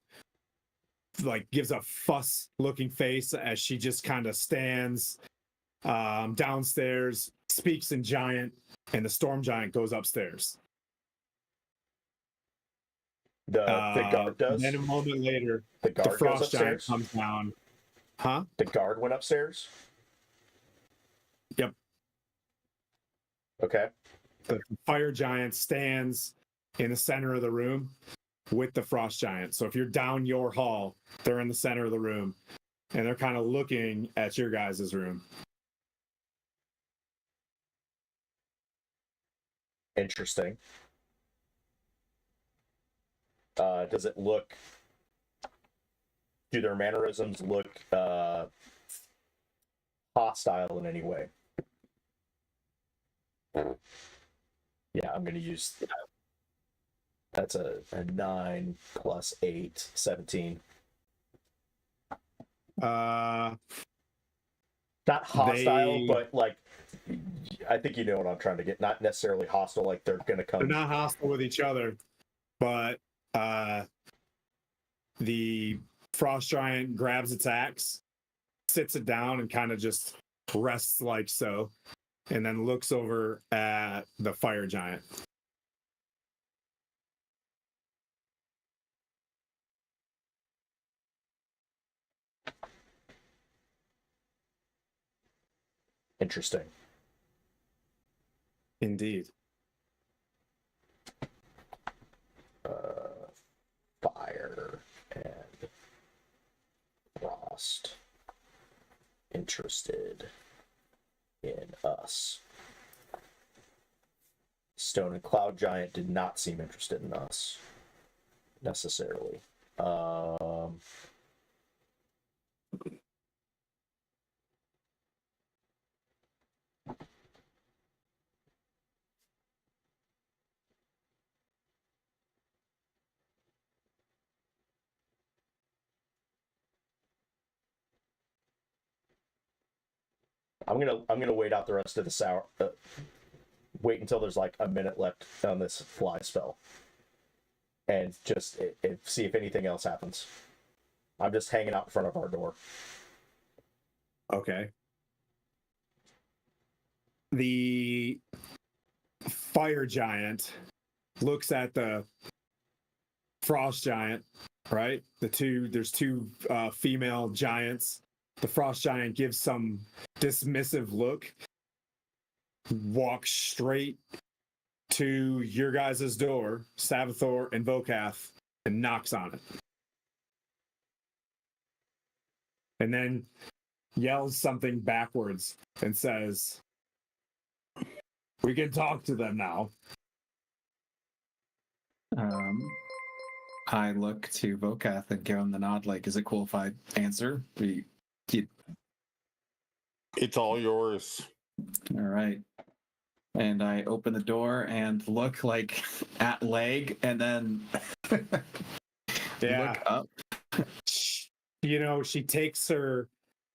like gives a fuss looking face as she just kind of stands downstairs, speaks in giant, and the storm giant goes upstairs. The guard does. Then a moment later, The the guard goes frost giant upstairs. comes down. Huh? The guard went upstairs. Yep. Okay. The fire giant stands in the center of the room with the frost giant. So if you're down your hall, they're in the center of the room, and they're kind of looking at your guys' room. Interesting. Does it look? Do their mannerisms look hostile in any way? Yeah, I'm gonna use. That's a 9 plus 8, 17. Uh, Not hostile, They- but like, I think you know what I'm trying to get. Not necessarily hostile, like they're gonna come. they're not hostile with each other, but the frost giant grabs its axe, sits it down, and kind of just rests like so, and then looks over at the fire giant. Interesting. Indeed. Fire and frost interested in us. Stone and Cloud Giant did not seem interested in us necessarily. I'm gonna wait out the rest of this hour. Wait until there's like a minute left on this fly spell, and just see if anything else happens. I'm just hanging out in front of our door. Okay. The fire giant looks at the frost giant, right? There's two female giants. The frost giant gives some dismissive look, walks straight to your guys' door, Savathor and Vokath, and knocks on it. And then yells something backwards and says, "We can talk to them now." I look to Vokath and give him the nod, like, is it cool if I answer? It's all yours. All right. And I open the door and look like at leg and then Yeah. look up. She takes her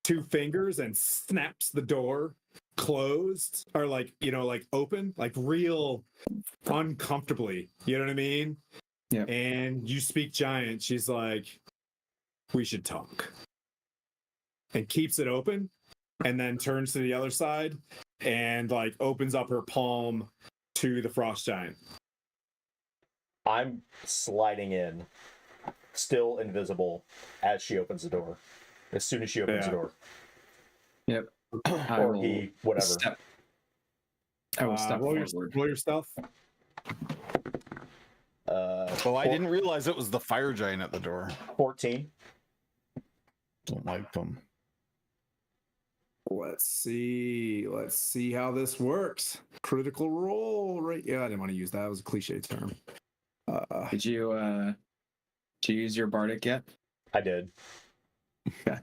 two fingers and snaps the door closed, or like open, like real uncomfortably. You know what I mean? Yeah. And you speak giant. She's like, "We should talk," and keeps it open, and then turns to the other side and like opens up her palm to the frost giant. I'm sliding in, still invisible, as she opens the door. As soon as she opens the door, Yep. or he, whatever. I will step roll forward. your stuff. Well, I didn't realize it was the fire giant at the door. 14. Don't like them. Let's see how this works. Critical roll, right? Yeah, I didn't want to use that. It was a cliche term. Did you Did you use your bardic yet? I did. Okay.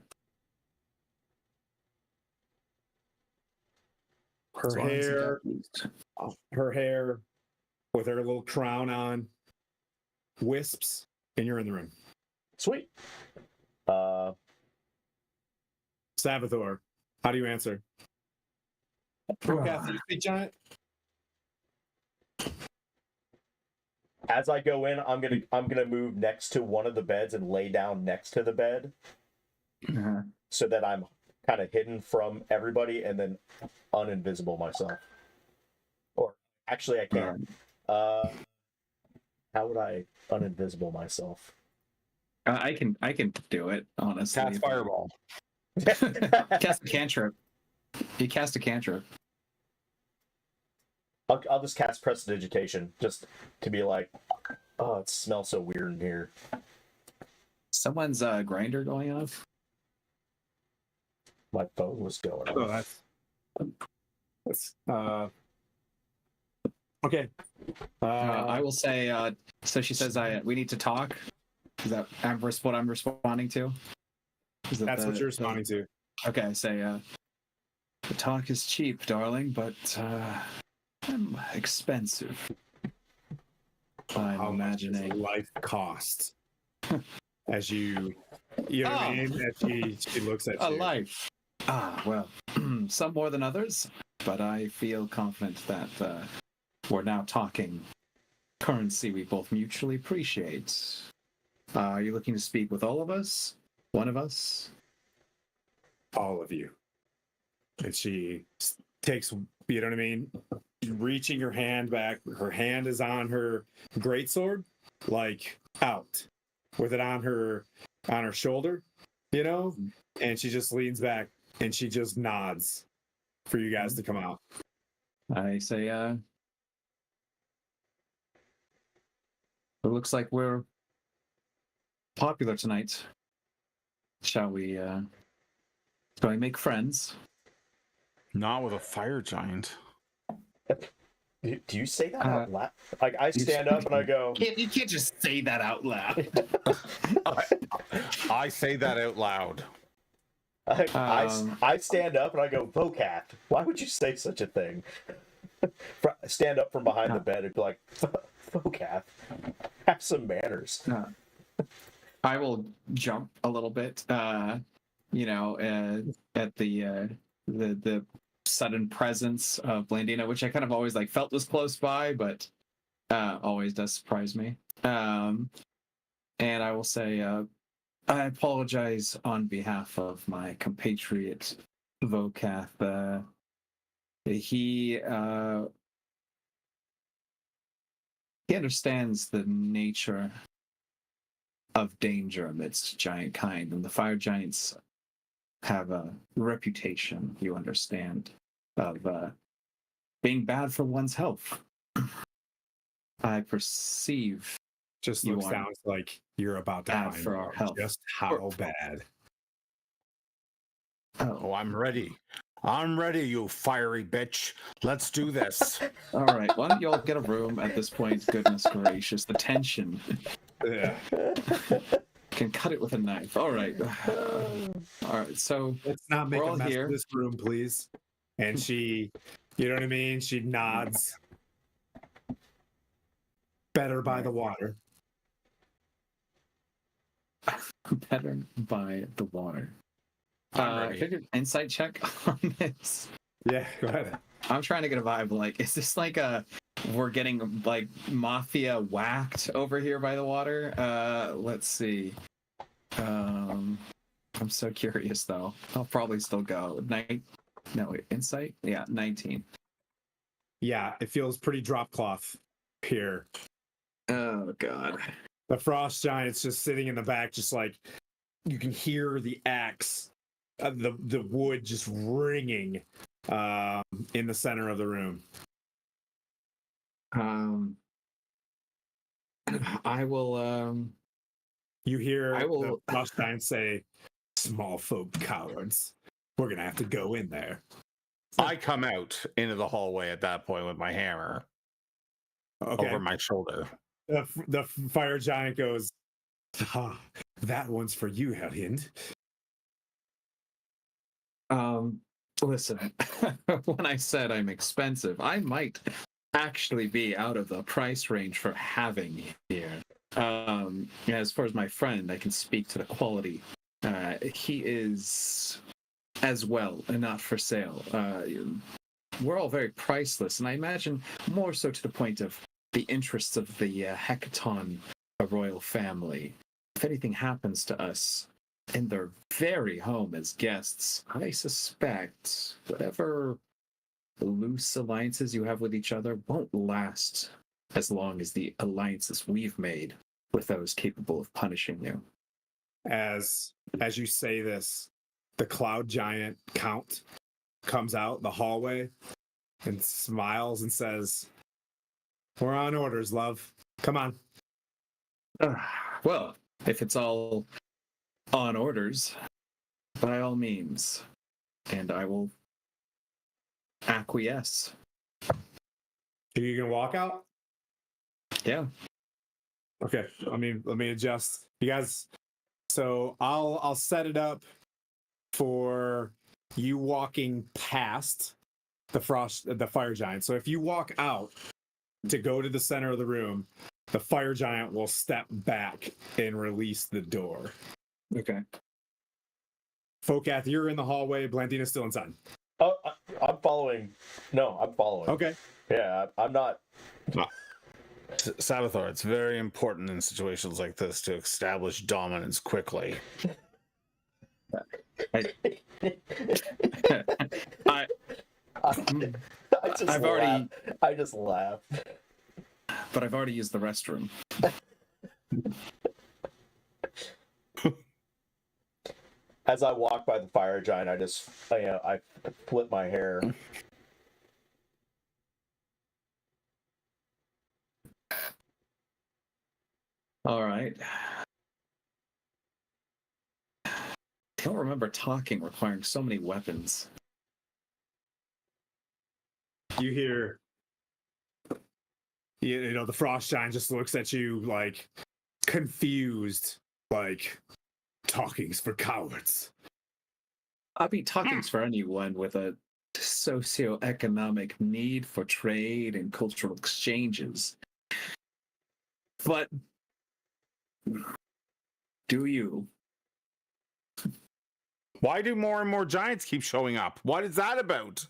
Her hair with her little crown on wisps, and you're in the room. Sweet. Savathor, how do you answer? Brokath, you speak giant? As I go in, I'm gonna move next to one of the beds and lay down next to the bed, so that I'm kind of hidden from everybody, and then uninvisible myself. Or actually, I can't. How would I uninvisible myself? I can do it, honestly. Cast fireball. Cast a cantrip. You cast a cantrip. I'll just cast prestidigitation just to be like, oh, it smells so weird in here. Someone's grinder going off. My phone was going Oh, off. that's okay. I will say. So she says, we need to talk." Is that what I'm responding to? Is that That's what you're responding to. Okay, I say, "The talk is cheap, darling, but I'm expensive." I'm How much does imagining life cost? As you know what I mean? As she looks at a you. life. Well, some more than others, but I feel confident that we're now talking currency we both mutually appreciate. Are you looking to speak with all of us? One of us? All of you. And she takes, you know what I mean? Reaching her hand back. Her hand is on her greatsword, like out, with it on her shoulder, you know? And she just leans back and she just nods for you guys to come out. I say, it looks like we're popular tonight. Shall we make friends? Not with a fire giant. Do you say that out loud? Like, I stand up and I go, You can't just say that out loud. I say that out loud. I stand up and I go, Vocat, why would you say such a thing? Stand up from behind the bed and be like, Vocat, have some manners. I will jump a little bit, at the sudden presence of Blandina, which I kind of always felt was close by, but always does surprise me. And I will say, I apologize on behalf of my compatriot Vocath. He understands the nature of danger amidst giant kind, and the fire giants have a reputation, you understand, of being bad for one's health. I perceive Just You looks are down like you're about to bad find for our out health. just how bad. Oh, I'm ready. I'm ready, you fiery bitch. Let's do this. All right, why don't you all get a room at this point? Goodness gracious, the tension. Yeah. Can cut it with a knife. All right. All right, so Let's not make We're a all mess here. of this room, please. And she, you know what I mean? She nods. Better by the water. better by the water. I'm I ready. figured insight check on this. Yeah, go ahead. I'm trying to get a vibe. Like, is this like we're getting like mafia whacked over here by the water? Let's see. I'm so curious though. I'll probably still go. Insight? Yeah, 19. Yeah, it feels pretty drop cloth here. Oh god. The frost giant's just sitting in the back, just like you can hear the axe, the wood just ringing in the center of the room. I will You hear I will- the frost giant say, "Small folk cowards. We're gonna have to go in there." I come out into the hallway at that point with my hammer Okay. over my shoulder. The fire giant goes, Ah, that one's for you, Helind. Listen, when I said I'm expensive, I might actually be out of the price range for having you here. As far as my friend, I can speak to the quality. He is as well and not for sale. We're all very priceless, and I imagine more so to the point of the interests of the Hekaton royal family. If anything happens to us in their very home as guests, I suspect whatever loose alliances you have with each other won't last as long as the alliances we've made with those capable of punishing you. As you say this, the cloud giant Count comes out the hallway and smiles and says, "We're on orders, love. Come on." Well, if it's all on orders, by all means, and I will acquiesce. Are you gonna walk out? Yeah. Okay. Let me adjust. You guys, so I'll set it up for you walking past the fire giant. So if you walk out to go to the center of the room, the fire giant will step back and release the door. Okay. Focath, you're in the hallway. Blandina's still inside. Oh, I'm following. No, I'm following. Okay. Yeah, I'm not. Sabathor, it's very important in situations like this to establish dominance quickly. I I just laugh. But I've already used the restroom. As I walk by the fire giant, I flip my hair. All right. I don't remember talking requiring so many weapons. You hear, the frost giant just looks at you like confused, like, talking's for cowards. I mean, talking's for anyone with a socioeconomic need for trade and cultural exchanges. But do you? Why do more and more giants keep showing up? What is that about?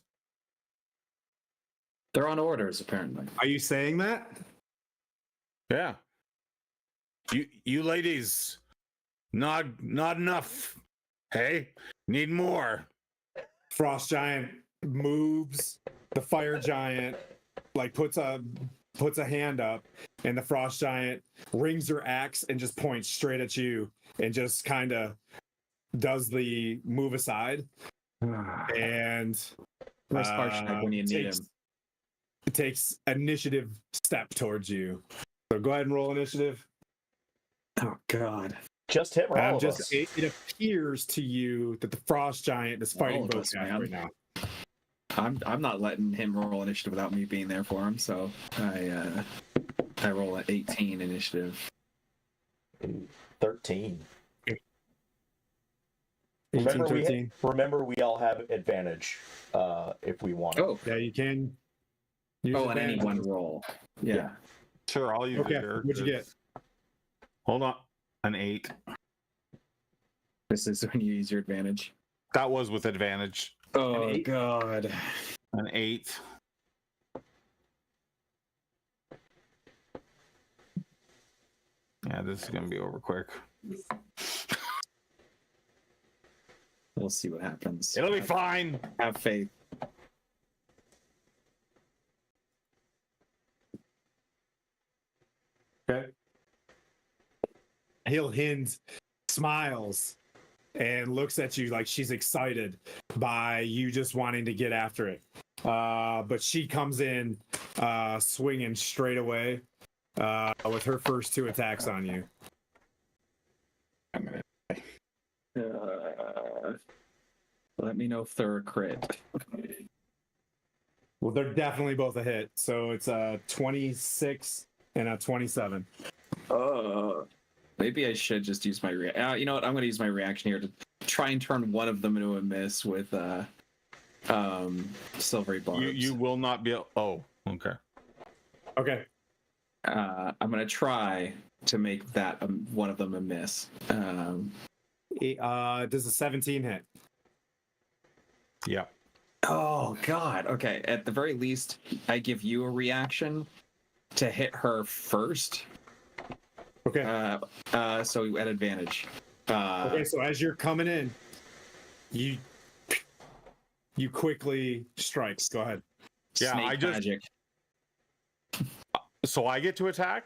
They're on orders, apparently. Are you saying that? Yeah. You ladies, not enough. Hey, need more. Frost giant moves. The fire giant like puts a hand up, and the frost giant rings her axe and just points straight at you and just kind of does the move aside. And Where's Harshnag when you need him? It takes initiative step towards you. So go ahead and roll initiative. Oh God! Just hit all of us. It appears to you that the frost giant is fighting both guys right now. I'm not letting him roll initiative without me being there for him. So I roll at 18 initiative. 13. 18, 13. Remember, we all have advantage if we want. Oh, Yeah, you can. Use on any advantage. one roll. Yeah. Sure, I'll use Okay, your what'd you get? Hold on. An 8. This is when you use your advantage. That was with advantage. Oh An 8? God! An 8. Yeah, this is gonna be over quick. We'll see what happens. It'll be fine. Have faith. Okay. Helind smiles and looks at you like she's excited by you just wanting to get after it. But she comes in swinging straight away with her first 2 attacks on you. Let me know if they're a crit. Well, they're definitely both a hit. So it's a 26 and a 27. Maybe I should just use my you know what? I'm going to use my reaction here to try and turn one of them into a miss with silvery barbs. You will not be. Oh, okay. Okay. I'm going to try to make that one of them a miss. Does a 17 hit? Yeah. Oh God. Okay. At the very least, I give you a reaction to hit her first. Okay. So at advantage. Okay, so as you're coming in, you quickly strike. Go ahead. Yeah, Snake I just- magic. So I get to attack,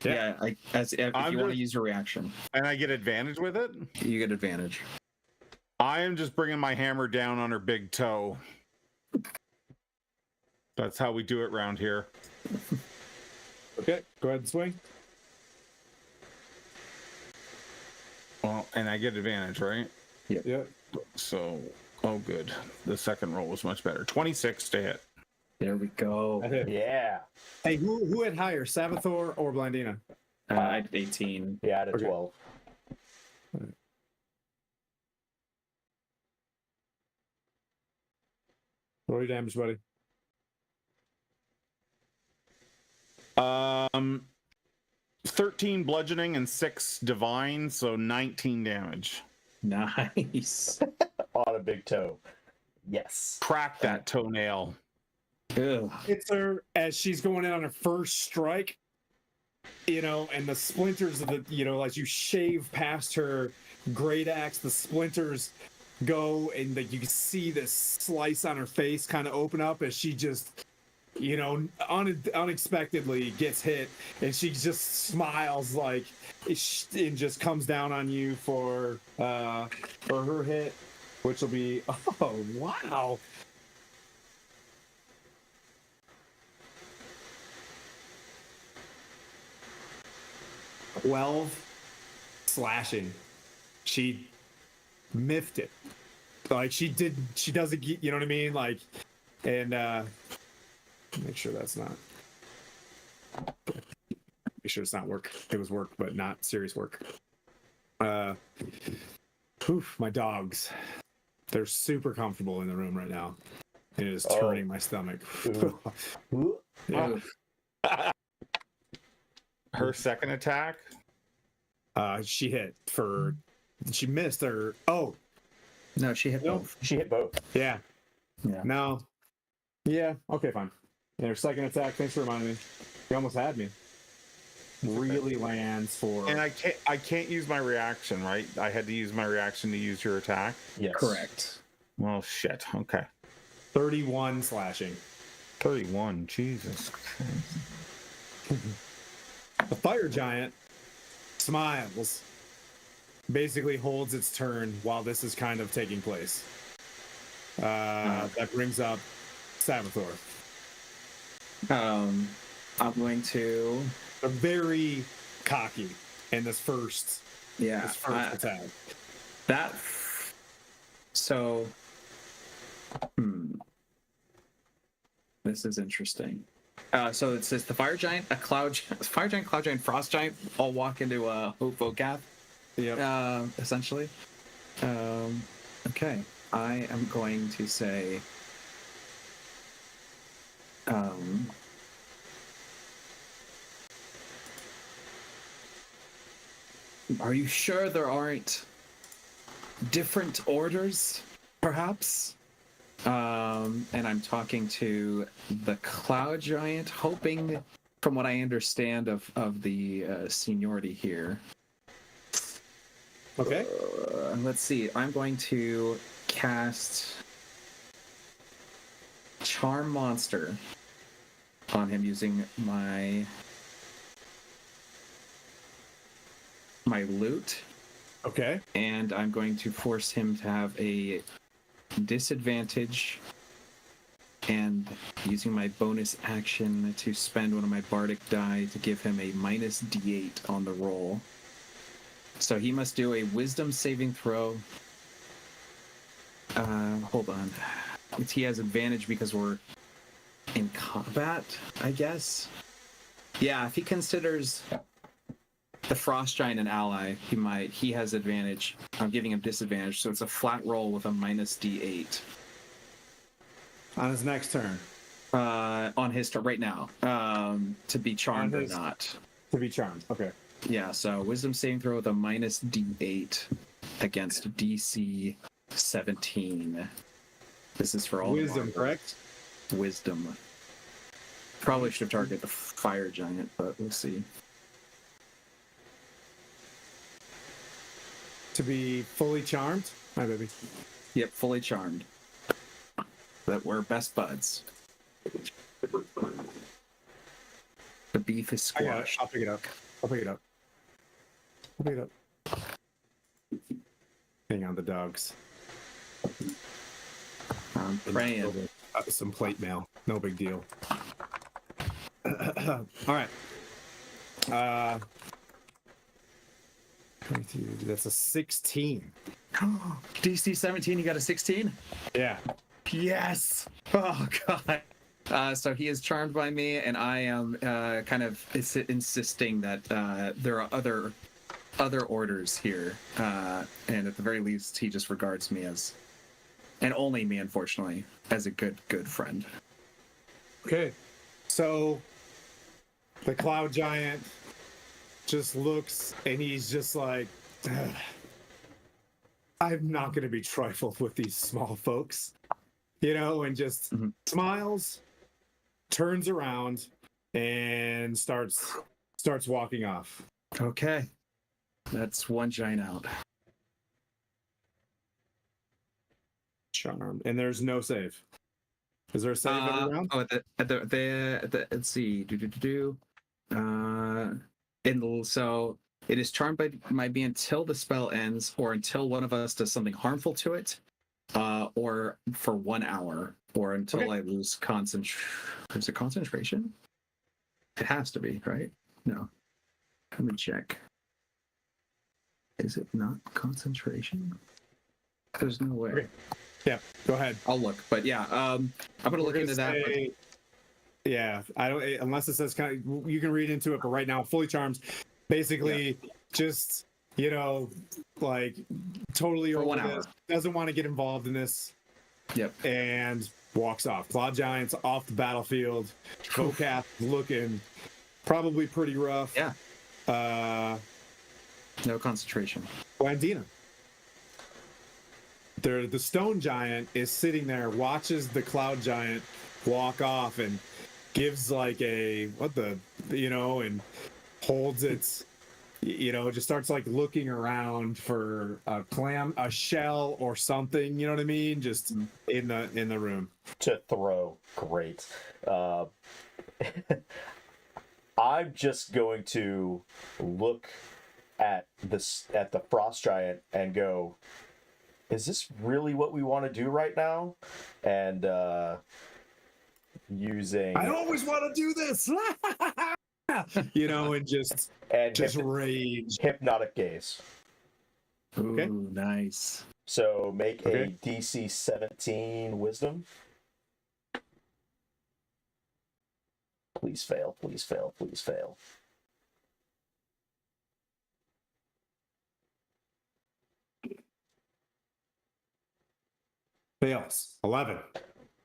Yeah. If you want to just- use your reaction, and I get advantage with it. you get advantage. I am just bringing my hammer down on her big toe. That's how we do it around here. Okay, go ahead and swing. Well, and I get advantage, right? Yeah. So, oh, good. The second roll was much better. 26 to hit. There we go. Yeah. Hey, who had higher, Sabathor or Blandina? I did 18. Yeah, at a Okay. 12. Roll your damage, buddy. 13 bludgeoning and 6 divine, so 19 damage. Nice. On a big toe. Yes. Crack that toenail. Ugh. Hits her as she's going in on her first strike, and the splinters of as you shave past her great axe, the splinters go, and you can see this slice on her face kind of open up as she just, unexpectedly gets hit, and she just smiles and just comes down on you for her hit, which will be, oh wow. 12 slashing. She miffed it. She doesn't get, you know what I mean? And make sure that's not. Make sure it's not work. It was work, but not serious work. My dogs. They're super comfortable in the room right now. It is turning my stomach. Ooh. Yeah. Her second attack? She missed her. Oh, No, she hit both. She hit both. yeah. Yeah. No. Yeah. Okay, fine. And her second attack, thanks for reminding me. You almost had me. Really lands for. And I can't use my reaction, right? I had to use my reaction to use your attack. Yes. Correct. Well, shit. Okay. 31 slashing. 31. Jesus Christ. The fire giant smiles, basically holds its turn while this is kind of taking place. That brings up Sabathor. I'm going to. They're very cocky in this first attack. That. So. This is interesting. So it says the fire giant, cloud giant, frost giant all walk into Vogath, Yep. essentially. Okay, I am going to say. Are you sure there aren't different orders, perhaps? And I'm talking to the cloud giant, hoping, from what I understand of the seniority here. Okay. Let's see. I'm going to cast Charm Monster on him using my loot, Okay. and I'm going to force him to have a disadvantage, and using my bonus action to spend one of my bardic die to give him a minus d8 on the roll. So he must do a wisdom saving throw. Hold on. He has advantage because we're in combat, I guess. Yeah, if he considers the frost giant an ally, he has advantage. I'm giving him disadvantage, so it's a flat roll with a minus D8 On his next turn. on his turn right now. To be charmed or not. To be charmed. Okay. Yeah, so wisdom saving throw with a minus D8 against DC 17. This is for all Wisdom, correct? Wisdom. Probably should have targeted the fire giant, but we'll see. To be fully charmed? Hi, baby. Yep, fully charmed. That we're best buds. The beef is I got it. squashed. I'll pick it up. I'll pick it up. I'll pick it up. Hang on, the dogs. I'm praying. Some plate mail. No big deal. All right. 22, that's a 16. DC 17, you got a 16? Yeah. Yes! Oh, God. So he is charmed by me, and I am kind of insisting that there are other orders here. And at the very least, he just regards me as, and only me, unfortunately, as a good friend. Okay. So the cloud giant just looks and he's just like, "Ugh, I'm not going to be trifled with these small folks, and just smiles, turns around, and starts walking off. Okay. That's one giant out. Charmed. And there's no save. Is there a save every round? Oh, let's see. And so it is charmed by me until the spell ends, or until one of us does something harmful to it, or for 1 hour, or until I lose concentration. Is it concentration? It has to be, right? No. Let me check. Is it not concentration? There's no way. Okay. Yeah, go ahead. I'll look, but yeah, I'm gonna look into that. Yeah, I don't unless it says kind of, you can read into it, but right now, fully charmed, basically just like totally For over 1 hour. this, doesn't want to get involved in this. Yep. And walks off. Cloud Giant's off the battlefield. Vocap looking probably pretty rough. Yeah. No concentration. Blandina. The stone giant is sitting there, watches the cloud giant walk off, and gives like and holds its, just starts like looking around for a shell or something, you know what I mean? Just in the room. To throw. Great. I'm just going to look at the frost giant and go, is this really what we want to do right now? And using, I always want to do this. And just rage. Hypnotic gaze. Ooh, nice. So make a DC 17 wisdom. Please fail, please fail, please fail. Fails. 11.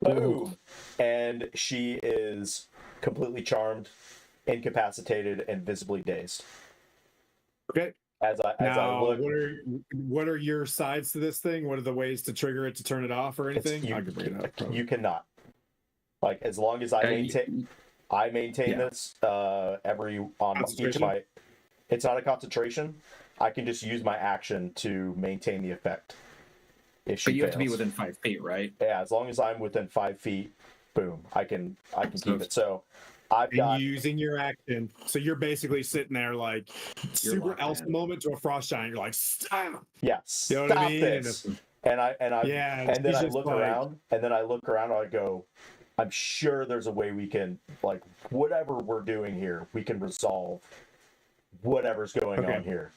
Boom! And she is completely charmed, incapacitated, and visibly dazed. Okay. As I look, what are your sides to this thing? What are the ways to trigger it, to turn it off, or anything? I can bring it up. You cannot. Like, as long as I maintain this every on each of my. It's not a concentration. I can just use my action to maintain the effect. If she But you fails. have to be within 5 feet, right? Yeah, as long as I'm within 5 feet, boom, I can keep it. So I've got using your action. So you're basically sitting there like super Elsa moment to a frost giant. You're like, stop. yes, You know stop what I mean? this. And then I look around, and then I look around, and I go, I'm sure there's a way we can, like, whatever we're doing here, we can resolve whatever's going on here.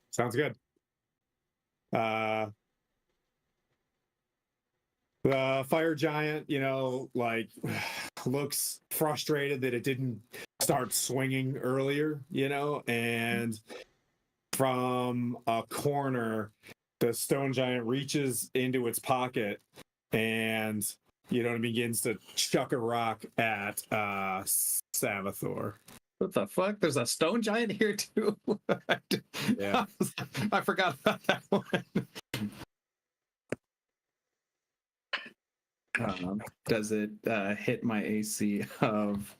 Sounds good. The fire giant, looks frustrated that it didn't start swinging earlier, and from a corner, the stone giant reaches into its pocket and begins to chuck a rock at Savathor. What the fuck? There's a stone giant here too. Yeah. I forgot about that one. Does it hit my AC of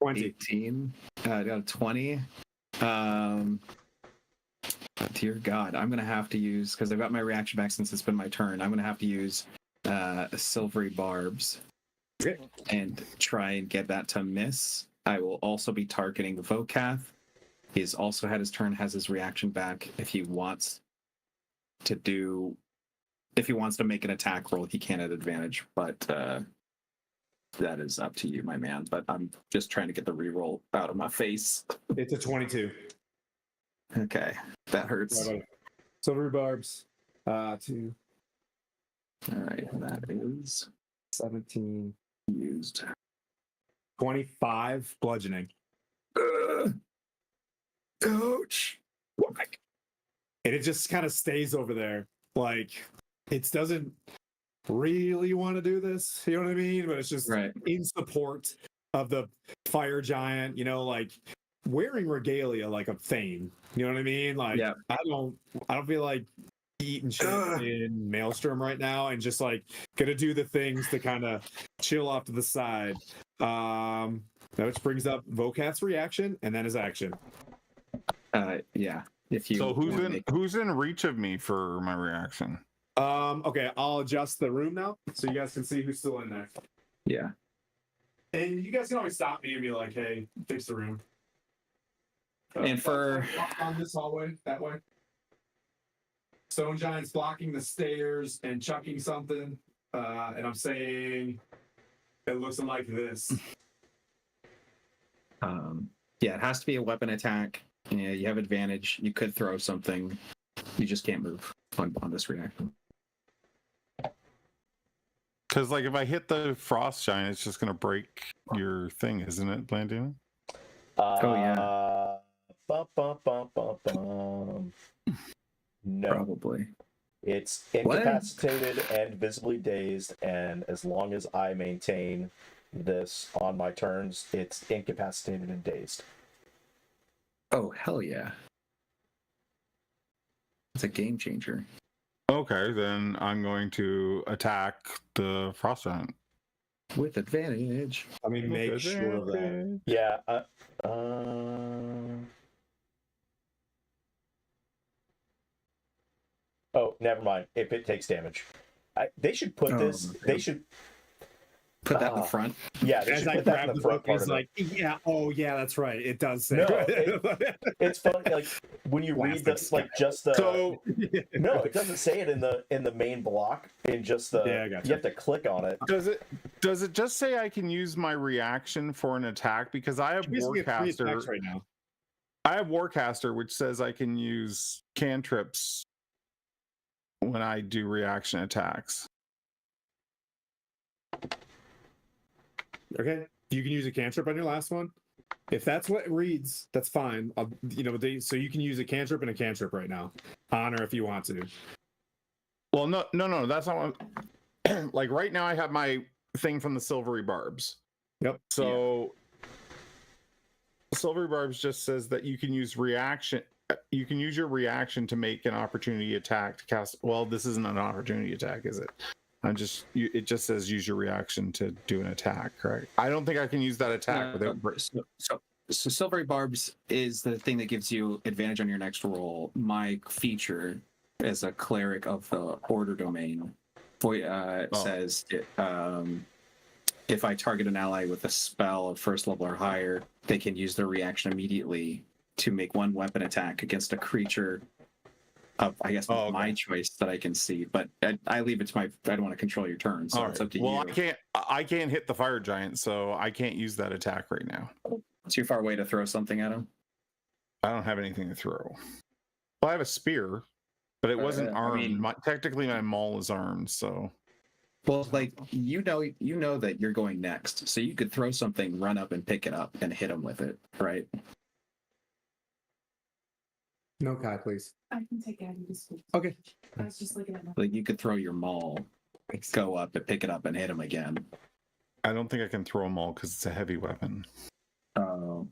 20. 18? I got a 20. Dear God, I'm gonna have to use, because I've got my reaction back since it's been my turn. I'm gonna have to use silvery barbs and try and get that to miss. I will also be targeting the Vocath. He's also had his turn, has his reaction back. If he wants to make an attack roll, he can at advantage, but that is up to you, my man. But I'm just trying to get the reroll out of my face. It's a 22. Okay, that hurts. Silvery barbs. 2. All right, that is 17. used. 25 bludgeoning. Ouch. And it just kind of stays over there. Like, it doesn't really want to do this. You know what I mean? But it's just in support of the fire giant, like wearing regalia like a Thane. You know what I mean? Like, I don't feel like eating shit in Maelstrom right now, and just like gonna do the things to kind of chill off to the side. Which brings up Vocath's reaction and then his action. Yeah. If you So who's in reach of me for my reaction? Okay, I'll adjust the room now so you guys can see who's still in there. Yeah. And you guys can always stop me and be like, "Hey, fix the room." And for walk on this hallway that way. Stone giant's blocking the stairs and chucking something, and I'm saying it looks like this. Yeah, it has to be a weapon attack. Yeah, you have advantage. You could throw something. You just can't move on this reaction. Because like if I hit the frost giant, it's just gonna break your thing, isn't it, Blandina? Oh yeah. No. Probably. It's incapacitated and visibly dazed, and as long as I maintain this on my turns, it's incapacitated and dazed. Oh, hell yeah. It's a game changer. Okay, then I'm going to attack the frost giant. With advantage. I mean, make sure of that. Yeah. Oh, never mind. If it takes damage, they should put this. Okay. They should put that in the front. Yeah, they As should I put that grab in the the front book, part it's of like, yeah, oh yeah, that's right. It does say. No, it's funny. Like when you read this, like just the. So No, it doesn't say it in the main block. In just the. Yeah, I gotcha. You have to click on it. does it just say I can use my reaction for an attack? Because I have Basically, 3 attacks Warcaster right now. I have Warcaster, which says I can use cantrips when I do reaction attacks. Okay, you can use a cantrip on your last one. If that's what it reads, that's fine. So you can use a cantrip and a cantrip right now. Honor if you want to. Well, no, that's not what. Like right now, I have my thing from the silvery barbs. Yep. So silvery barbs just says that you can use reaction. You can use your reaction to make an opportunity attack to cast. Well, this isn't an opportunity attack, is it? It just says use your reaction to do an attack, correct? I don't think I can use that attack without. So silvery barbs is the thing that gives you advantage on your next roll. My feature as a cleric of the order domain says if I target an ally with a spell of first level or higher, they can use their reaction immediately to make one weapon attack against a creature of, I guess, my choice that I can see. But I leave it to I don't want to control your turn, so it's up to you. Well, I can't hit the fire giant, so I can't use that attack right now. Too far away to throw something at him? I don't have anything to throw. Well, I have a spear, but it wasn't armed. Technically, my maul is armed, so. Well, like you know that you're going next, so you could throw something, run up and pick it up, and hit him with it, right? No, Kai, please. I can take Abby to school. Okay. I was just looking at my. Like you could throw your maul, go up and pick it up and hit him again. I don't think I can throw them all because it's a heavy weapon. Oh,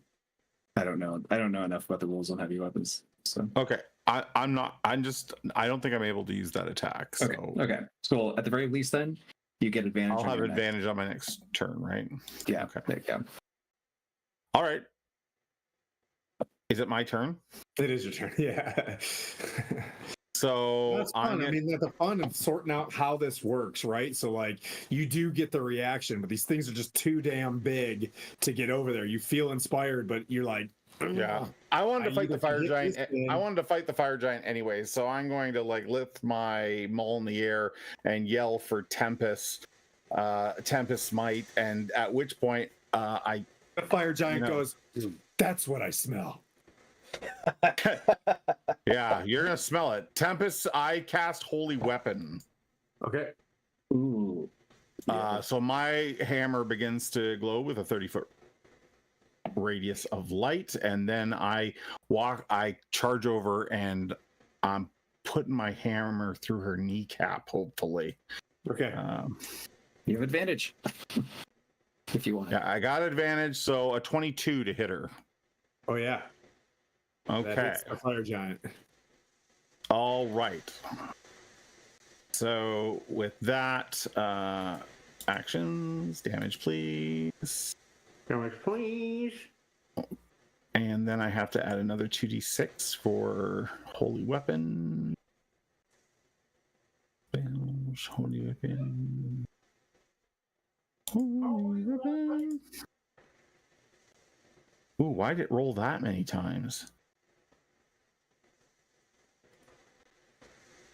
I don't know. I don't know enough about the rules on heavy weapons. So Okay. I'm not. I don't think I'm able to use that attack. So okay. So at the very least, then you get advantage. I'll on have your next- advantage on my next turn, right? Yeah. Okay. There you go. All right. Is it my turn? It is your turn. Yeah. So That's fun. I mean, the fun of sorting out how this works, right? So, like, you do get the reaction, but these things are just too damn big to get over there. You feel inspired, but you're like, yeah. "Ugh." I wanted to I fight the either fire hit giant. this thing- I wanted to fight the fire giant anyway, so I'm going to like lift my maul in the air and yell for Tempest, Tempest Smite, and at which point I The fire giant You know. goes, "That's what I smell." yeah, you're gonna smell it. Tempest, I cast Holy Weapon. Okay. Ooh. So my hammer begins to glow with a 30-foot radius of light, and then I charge over, and I'm putting my hammer through her kneecap, hopefully. Okay. You have advantage if you want. Yeah, I got advantage, so a 22 to hit her. Oh yeah. That Okay. hits the fire giant. All right. So with that, actions, damage, please. Damage, please. And then I have to add another 2d6 for Holy Weapon. Holy Weapon. Holy Weapon. Ooh, why did it roll that many times?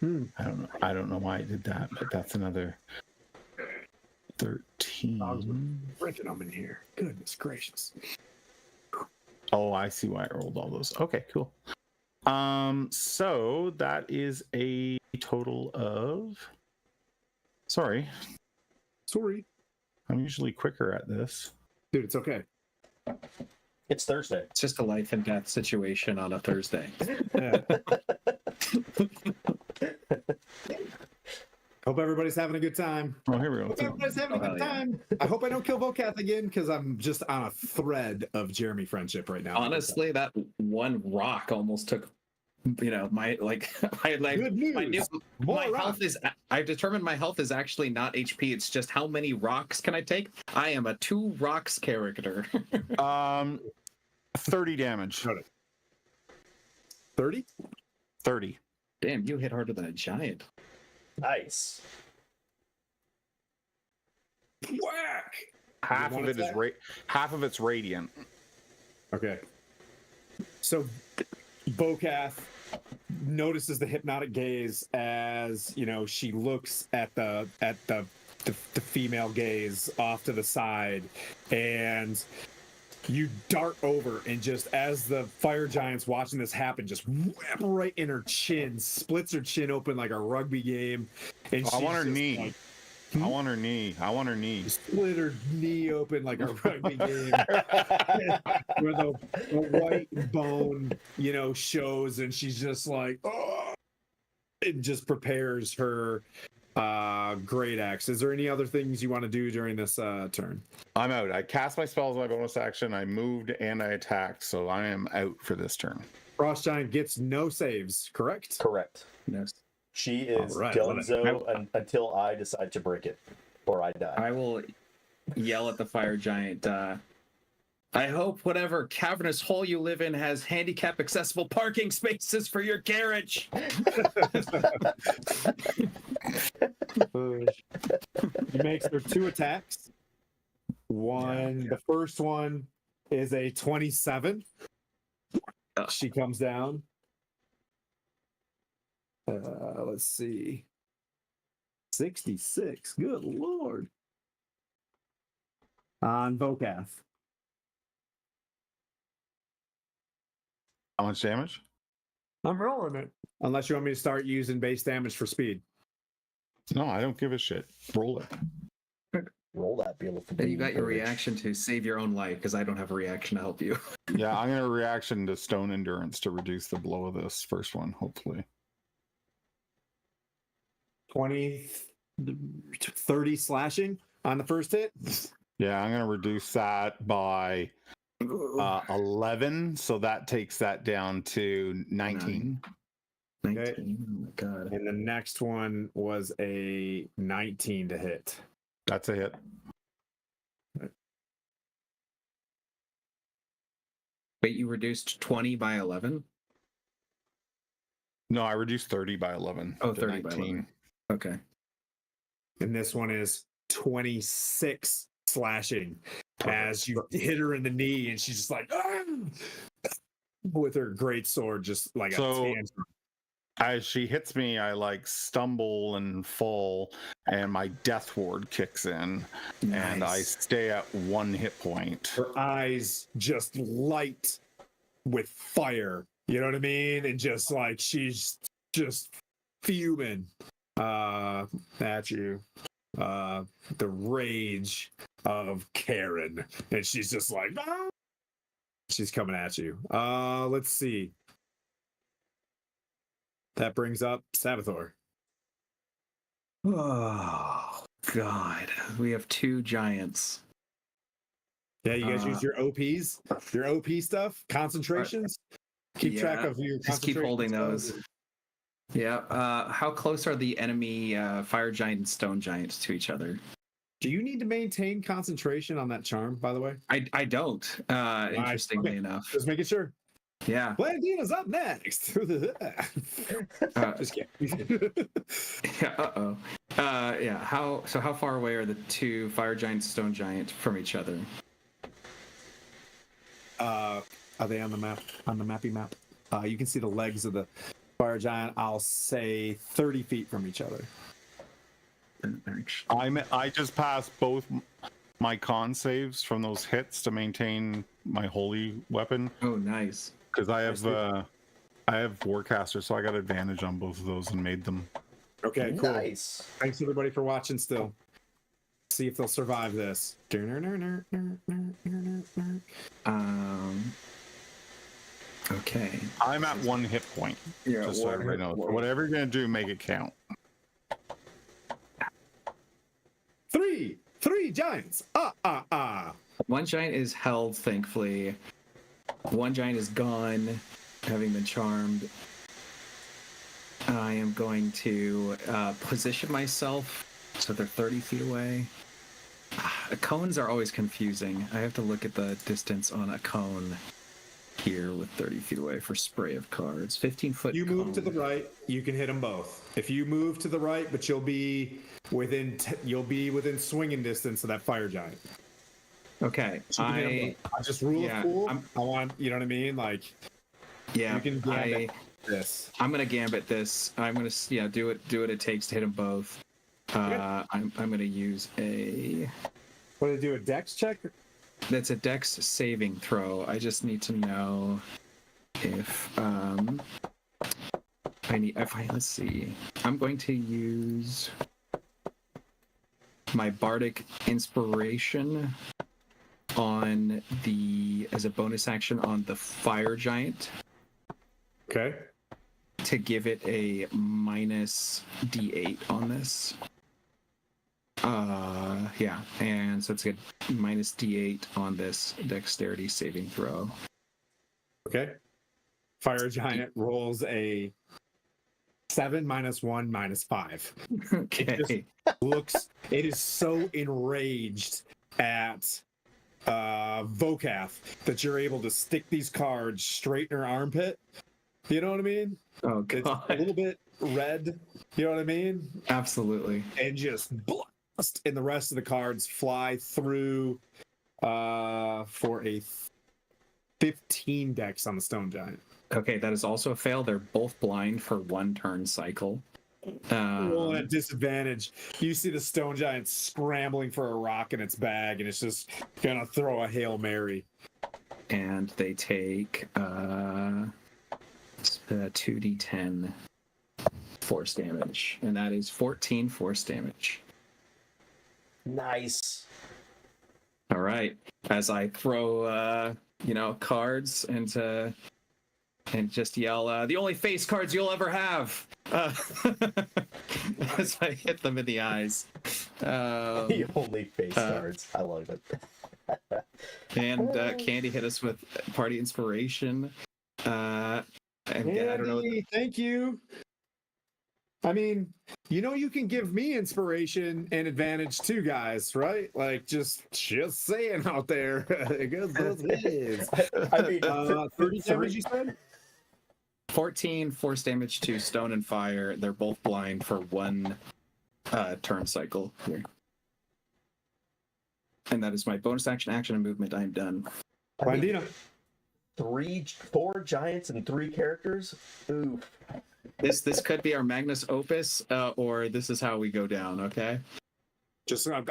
I don't know why I did that, but that's another 13. Freaking them in here. Goodness gracious. Oh, I see why I rolled all those. Okay, cool. So that is a total of. Sorry, Sorry. I'm usually quicker at this. Dude, it's okay. It's Thursday. It's just a life and death situation on a Thursday. Yeah. Hope everybody's having a good time. Oh, here we go. Hope everybody's having a Oh, good hell yeah. time. I hope I don't kill Vocath again because I'm just on a thread of Jeremy friendship right now. Honestly, that one rock almost took, my I like Good news. my More health is. I've determined my health is actually not HP. It's just how many rocks can I take. I am a 2 rocks character. 30 damage. 30? 30. Damn, you hit harder than a giant. Nice. Whack! Half One of it is attack? half of it's radiant. Okay. So Vocath notices the hypnotic gaze as, she looks at the female gaze off to the side, and you dart over, and just as the fire giant's watching this happen, just whap right in her chin, splits her chin open like a rugby game. And I want her she's just knee. like, I want her knee. I want her knee. split her knee open like a rugby game where the white bone, shows, and she's just like, oh, it just prepares her great axe. Is there any other things you want to do during this turn? I'm out. I cast my spells in my bonus action. I moved and I attacked, so I am out for this turn. Frost Giant gets no saves, correct? Correct. Yes. She is All right, love it. donezo until I decide to break it or I die. I will yell at the fire giant. I hope whatever cavernous hole you live in has handicap accessible parking spaces for your carriage. He makes her 2 attacks. The first one is a 27. She comes down. Let's see. 66. Good lord. On Vocath. How much damage? I'm rolling it. Unless you want me to start using base damage for speed. No, I don't give a shit. Roll it. Roll that, be able to. You got your reaction to save your own life because I don't have a reaction to help you. Yeah, I'm gonna reaction to stone endurance to reduce the blow of this first one, hopefully. 20, 30 slashing on the first hit. Yeah, I'm gonna reduce that by 11, so that takes that down to 19. 19. Okay. Oh my god. And the next one was a 19 to hit. That's a hit. Wait, you reduced 20 by 11? No, I reduced 30 by 11. Oh, to 30 by 11. Okay. And this one is 26 slashing as you hit her in the knee, and she's just like, "Ah!" with her great sword, just like So- a tantrum. As she hits me, I like stumble and fall, and my death ward kicks in, and I Nice. stay at 1 hit point. Her eyes just light with fire. You know what I mean? And just like she's just fuming at you. The rage of Karen. And she's just like, "Ah!" She's coming at you. Let's see. That brings up Sabathor. Oh, God. We have 2 giants. Yeah, you guys use your OPs, your OP stuff, concentrations. Keep track Yeah, of your just keep holding concentrations. those. Yeah. How close are the enemy fire giant and stone giants to each other? Do you need to maintain concentration on that charm, by the way? I don't. Interestingly Okay. enough. Just making sure. Yeah. Blandina's up next. Just kidding. Yeah. Uh-oh. Yeah. How far away are the 2 fire giant, stone giant from each other? Are they on the map? On the mappy map? You can see the legs of the fire giant. I'll say 30 feet from each other. I just passed both my con saves from those hits to maintain my holy weapon Oh, nice. because I have Warcaster, so I got advantage on both of those and made them. Okay, cool. Nice. Thanks everybody for watching still. See if they'll survive this. Okay. I'm at 1 hit point. Yeah. Just so everybody knows. So whatever you're gonna do, make it count. Three giants. One giant is held, thankfully. One giant is gone, having been charmed. I am going to position myself so they're 30 feet away. Cones are always confusing. I have to look at the distance on a cone here with 30 feet away for spray of cards. 15-foot. You move to the right, you can hit them both. If you move to the right, but you'll be within swinging distance of that fire giant. Okay. So you can hit 'em both. Just rule yeah, of cool. I'm- I want, you know what I mean? Like, Yeah. you can gambit this. I'm gonna gambit this. I'm gonna do what it takes to hit them both. I'm gonna use a. What do they do? A dex check? That's a dex saving throw. I just need to know if let's see. I'm going to use my bardic inspiration as a bonus action on the fire giant Okay. to give it a minus d8 on this. Yeah, and so it's a minus d8 on this dexterity saving throw. Okay. Fire giant rolls a 7 minus 1 minus 5. Okay. It is so enraged at Vokath that you're able to stick these cards straight in her armpit. You know what I mean? Oh It's a god. little bit red. You know what I mean? Absolutely. And just blast, and the rest of the cards fly through for a 15 dex on the stone giant. Okay, that is also a fail. They're both blind for 1 turn cycle. Roll at disadvantage. You see the stone giant scrambling for a rock in its bag, and it's just gonna throw a Hail Mary. And they take 2d10 force damage, and that is 14 force damage. Nice. All right. As I throw, cards into and just yell, "The only face cards you'll ever have!" As I hit them in the eyes. The only face cards. I love it. And Candy hit us with party inspiration. And I don't know. Andy, thank you. I mean, you can give me inspiration and advantage too, guys, right? Like, just saying out there. Because those is. I mean, 30 damage, you said? 14 force damage to stone and fire. They're both blind for one turn cycle here. And that is my bonus action, and movement. I am done. Bandina. 4 giants and 3 characters. Ooh. This could be our Magnus Opus, or this is how we go down. Okay. Just like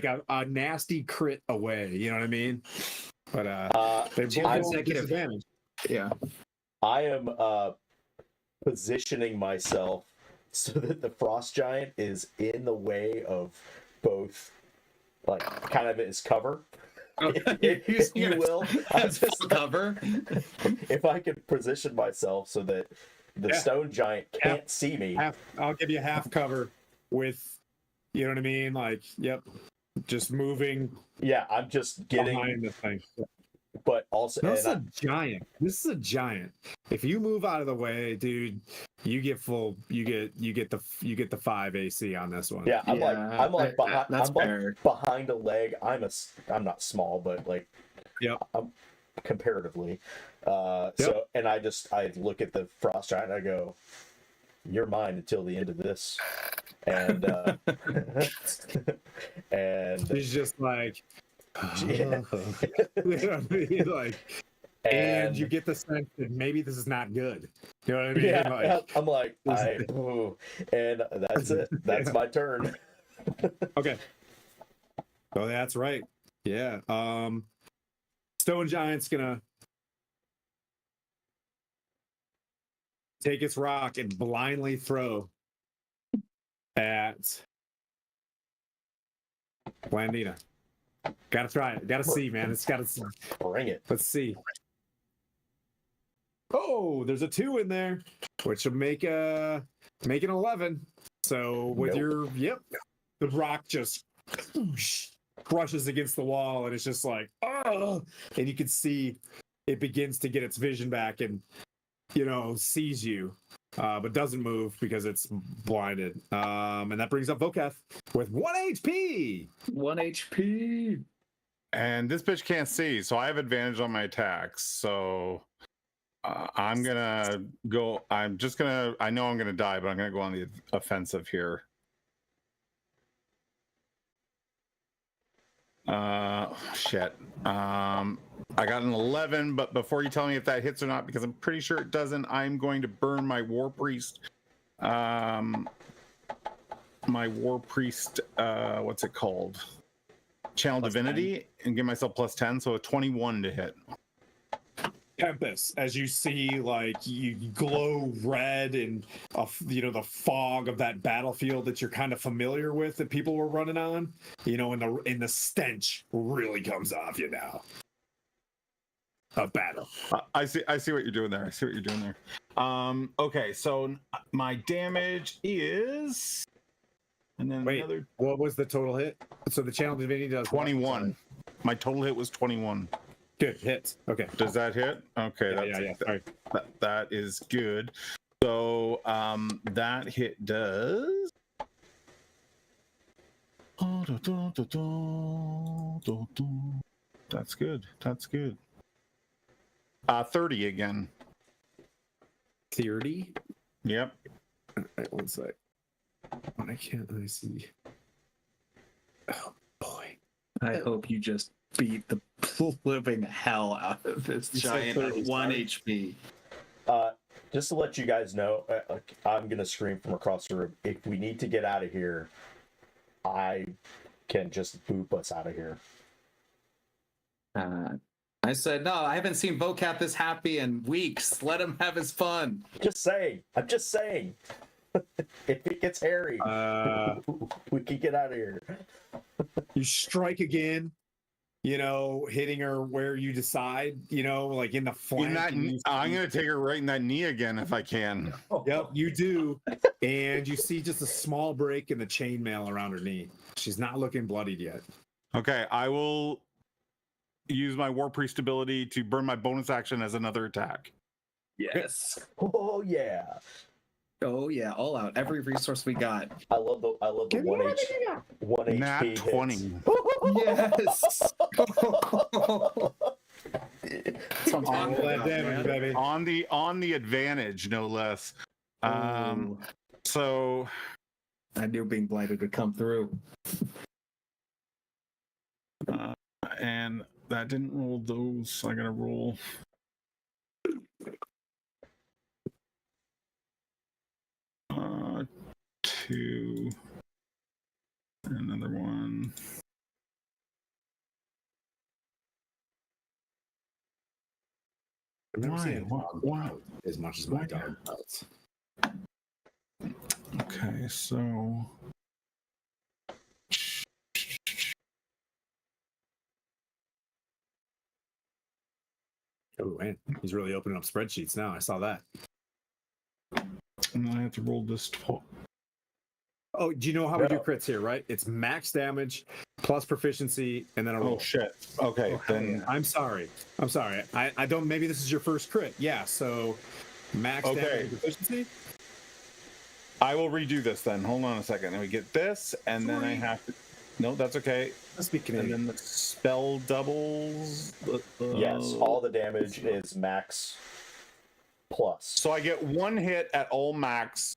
a nasty crit away. You know what I mean? But they both have consecutive. disadvantage. Yeah. I am positioning myself so that the frost giant is in the way of both, like, kind of his cover. If you will. I'm just cover. If I could position myself so that the stone giant can't see me. I'll give you half cover with, you know what I mean? Like, yep, just moving. Yeah, I'm just getting behind the thing. But also, this is a giant. This is a giant. If you move out of the way, dude, you get full. You get the 5 AC on this one. Yeah, I'm like behind. That's I'm fair. like behind a leg. I'm not small, but like, yeah, I'm comparatively. So, and I look at the frost giant and I go, "You're mine until the end of this," and and he's just like. Yeah. You know what I mean? Like, and you get the sense that maybe this is not good. You know what I mean? Yeah, like, I'm like, and that's it. That's my turn. Okay. Oh, that's right. Yeah. Stone Giant's gonna take its rock and blindly throw at Blandina. Gotta try it. Gotta see, man. It's gotta see. Bring it. Let's see. Oh, there's a 2 in there, which will make an 11. So with the rock just crushes against the wall, and it's just like, oh, and you can see it begins to get its vision back and sees you, but doesn't move because it's blinded. And that brings up Voketh with 1 HP. 1 HP. And this bitch can't see, so I have advantage on my attacks. So I'm gonna go. I know I'm gonna die, but I'm gonna go on the offensive here. Shit. I got an 11, but before you tell me if that hits or not, because I'm pretty sure it doesn't, I'm going to burn my War Priest. My War Priest, what's it called? Channel Divinity, and give myself +10, so a 21 to hit. Tempest, as you see, like, you glow red, and the fog of that battlefield that you're kind of familiar with that people were running on, and the stench really comes off you now of battle. I see what you're doing there. Okay, so my damage is, and then another. What was the total hit? So the Channel Divinity does 21. My total hit was 21. Good hits. Okay. Does that hit? Okay. Yeah. Sorry. That is good. So that hit does. That's good. 30 again. 30? Yep. All right, one sec. Why can't I see? Oh boy. I hope you just beat the living hell out of this giant at 1 HP. Just to let you guys know, I'm gonna scream from across the room. If we need to get out of here, I can just boop us out of here. I said, no, I haven't seen Vocat this happy in weeks. Let him have his fun. I'm just saying. If it gets hairy, we can get out of here. You strike again, hitting her where you decide, like in the flank. I'm going to take her right in that knee again if I can. Yep, you do. And you see just a small break in the chainmail around her knee. She's not looking bloodied yet. Okay, I will use my War Priest ability to burn my bonus action as another attack. Yes. Oh yeah. Oh yeah, all out. Every resource we got. I love the one Nat HP 20. hits. Yes. On that damage, baby. On the advantage, no less. Ooh. So I knew being blighted would come through. and that didn't roll those. So I gotta roll. Two. Another one. I've never Why? seen a dog Why? pout as much as my dog pouts. Okay, so Oh, man, he's really opening up spreadsheets now. I saw that. and then I have to roll this 12. Oh, do you know how we do crits here, right? It's max damage plus proficiency and then a roll. Oh shit. Okay, then I'm sorry. I don't, maybe this is your first crit. Yeah, so max damage Okay. and proficiency. I will redo this then. Hold on a second. Then we get this, and then I have to. No, that's okay. Let's be And Canadian. then the spell doubles. Yes, all the damage is max plus. So I get one hit at all max.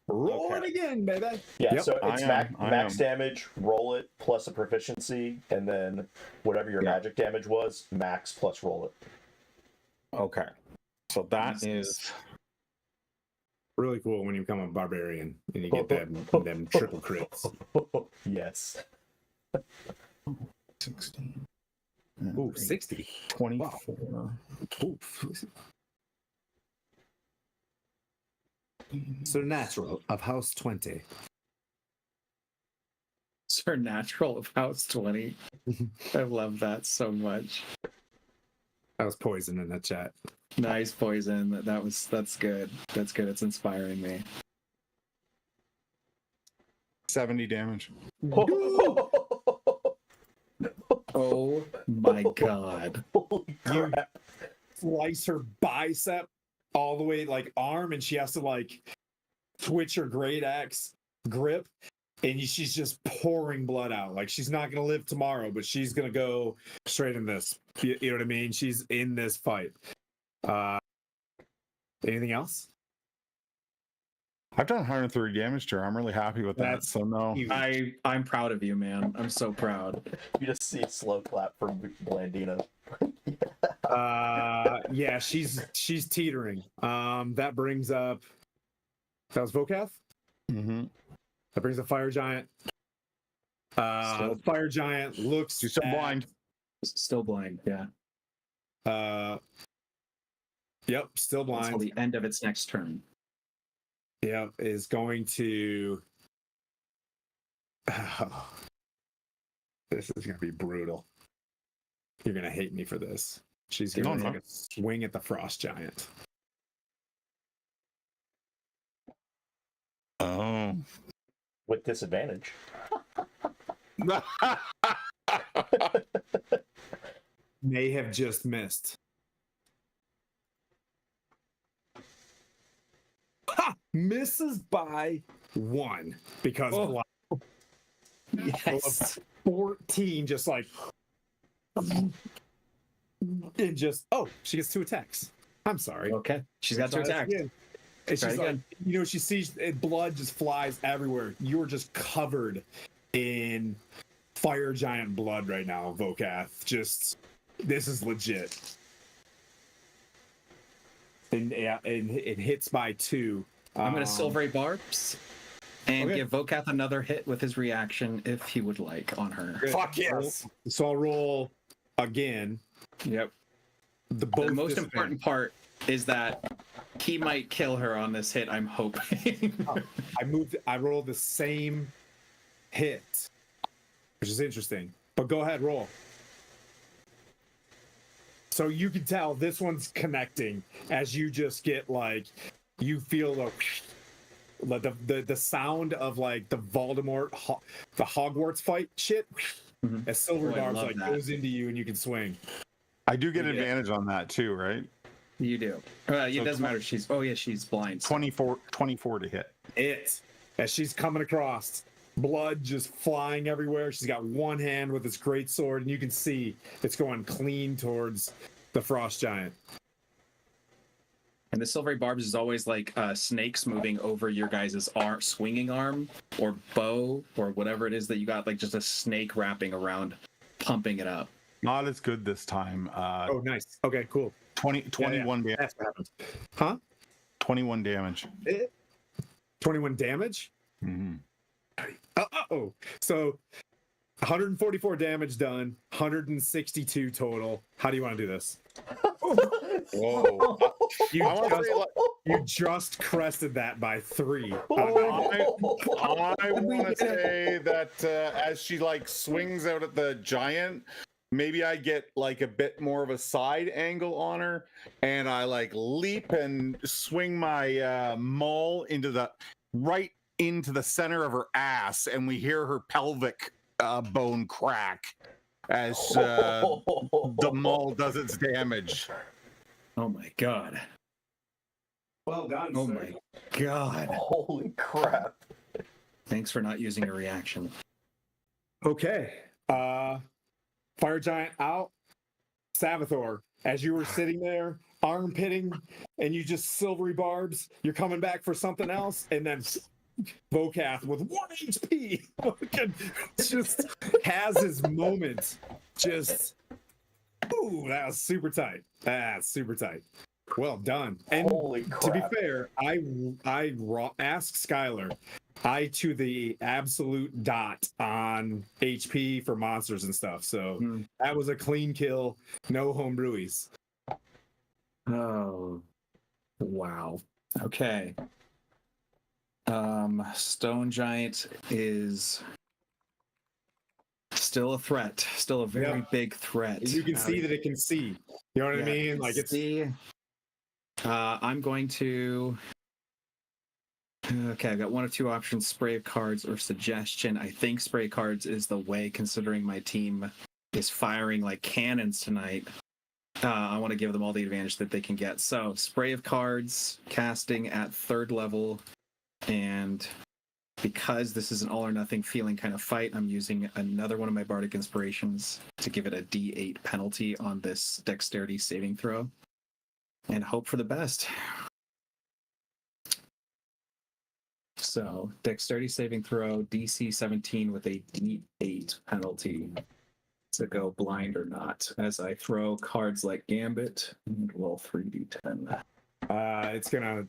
Roll okay. it again, baby. Yeah, Yep. so it's I max am. damage, roll it plus a proficiency, and then whatever your magic damage was, max plus roll it. Okay. So that is Really cool when you become a barbarian and you get them triple crits. Yes. 16. Ooh, 60. 24. Oof. So natural of house 20. Supernatural of House 20. I love that so much. That was poison in the chat. Nice poison. That's good. That's good. It's inspiring me. 70 damage. Oh my god. You slice her bicep all the way like arm, and she has to like twitch her great axe grip, and she's just pouring blood out. Like she's not gonna live tomorrow, but she's gonna go straight in this. You know what I mean? She's in this fight. Anything else? I've done 130 damage to her. I'm really happy with that. That's So no. I'm proud of you, man. I'm so proud. You just see a slow clap from Blandina. Yeah, she's teetering. That brings up. That was Vokath. Mm-hmm. That brings up Fire Giant. The Fire Giant looks. She's still at- blind. Still blind, yeah. Yep, still Until blind. the end of its next turn. Yep, is going to. This is going to be brutal. You're going to hate me for this. She's going to take a swing at the Frost Giant. Oh. With disadvantage. May have just missed. Ha! Misses by 1 because Yes. 14 just like. And just. Oh, she gets 2 attacks. I'm sorry. Okay. She's got 2 attacks. And she's Very like, she sees blood just flies everywhere. You are just covered in Fire Giant blood right now, Vokath. Just, this is legit. And yeah, and it hits by 2. I'm going to Silvery Barbs and give Vokath another hit with his reaction if he would like on her. Fuck yes. So I'll roll again. Yep. The The most important part is that he might kill her on this hit, I'm hoping. I rolled the same hit, which is interesting. But go ahead, roll. So you can tell this one's connecting as you just get like, you feel the sound of like the Voldemort, the Hogwarts fight shit. As Silver Oh, I Barbs love like that. goes into you and you can swing. I do get Yeah. advantage on that too, right? You do. It doesn't matter. She's blind. 24 to hit. As she's coming across, blood just flying everywhere. She's got one hand with this great sword, and you can see it's going clean towards the Frost Giant. And the silvery barbs is always like snakes moving over your guys' swinging arm or bow or whatever it is that you got, like just a snake wrapping around, pumping it up. Not as good this time. Oh, nice. Okay, cool. 21 damage. That's what happens. Huh? 21 damage. 21 damage? Mhm. Oh. So 144 damage done, 162 total. How do you want to do this? Whoa. You just crested that by 3. I want to say that as she like swings out at the giant, maybe I get like a bit more of a side angle on her, and I like leap and swing my maul into the center of her ass, and we hear her pelvic bone crack as the maul does its damage. Oh my god. Well done, Oh sir. my god. Holy crap. Thanks for not using a reaction. Okay. Fire Giant out. Savathor, as you were sitting there, armpitting, and you just silvery barbs, you're coming back for something else, and then Vokath with 1 HP just has his moment. Just, ooh, that was super tight. That's super tight. Well done. And Holy crap. to be fair, I asked Skylar. I to the absolute dot on HP for monsters and stuff. So that was a clean kill. No homebrewies. Oh. Wow. Okay. Stone Giant is still a threat. Still a very big threat. You can see that it can see. You know what I mean? Like it's I'm going to. Okay, I've got one of two options: spray of cards or suggestion. I think spray cards is the way, considering my team is firing like cannons tonight. I want to give them all the advantage that they can get. So, spray of cards, casting at 3rd level, and because this is an all or nothing feeling kind of fight, I'm using another one of my bardic inspirations to give it a D8 penalty on this dexterity saving throw, and hope for the best. So, dexterity saving throw, DC 17 with a D8 penalty to go blind or not, as I throw cards like Gambit and roll 3d10.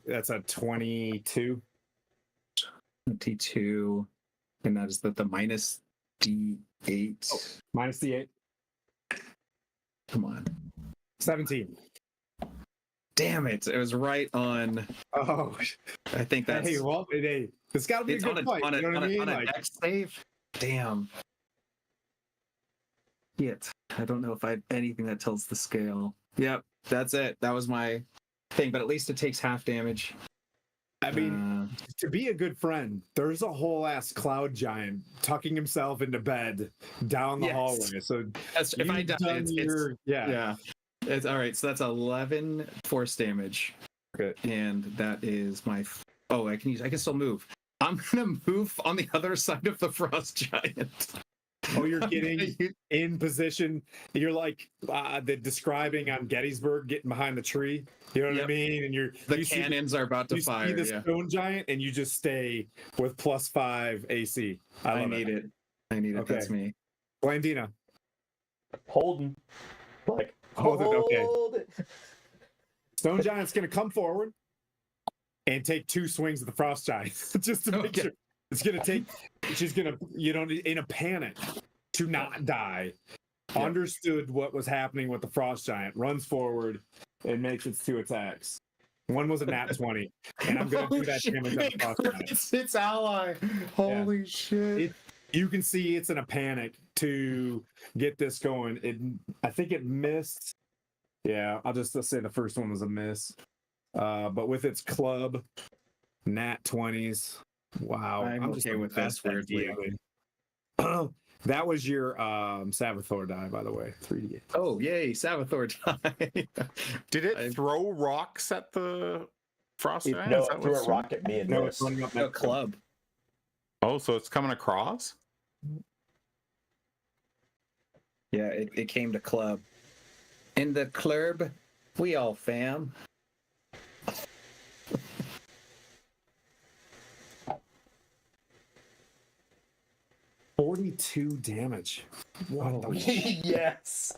that's a 22. 22, and that is the minus D8. Minus the 8. Come on. 17. Damn it. It was right on. Oh, I think that's. hey, well, hey, it's got to be a It's good fight. on You know what I mean? on a Like, dex save? Damn. Yet. I don't know if I have anything that tells the scale. Yep, that's it. That was my thing, but at least it takes half damage. I mean, to be a good friend, there's a whole ass cloud giant tucking himself into bed down the Yes. hallway. So if I die, done it's yeah. It's all right. So that's 11 force damage. Okay. And that is my. I can still move. I'm gonna move on the other side of the frost giant. Oh, you're getting in position. You're like the describing on Gettysburg, getting behind the tree. You know what I mean? And The cannons are about to you fire. see the stone giant, and you just stay with +5 AC. I need it. I need it. Okay. That's me. Blandina. Holding. Like, Hold it, okay. hold it. Stone giant's gonna come forward and take 2 swings at the frost giant just to make sure. It's gonna take. She's gonna, in a panic to not die. understood what was happening with the frost giant, runs forward, and makes its 2 attacks. One was a nat 20, and I'm gonna do that damage on the frost giant. It's its ally. Holy shit. You can see it's in a panic to get this going. I think it missed. Yeah, let's say the first one was a miss. But with its club, nat 20s. Wow. I'm just okay with this, weirdly. That was your Savathor die, by the way. 3D. Oh, yay, Savathor die. Did it throw rocks at the frost giant? No, Is that it threw what's- a rock at me and No, missed. it's running up A that club. Oh, so it's coming across? Yeah, it came to club. In the club, we all fam. 42 damage. What the Yes.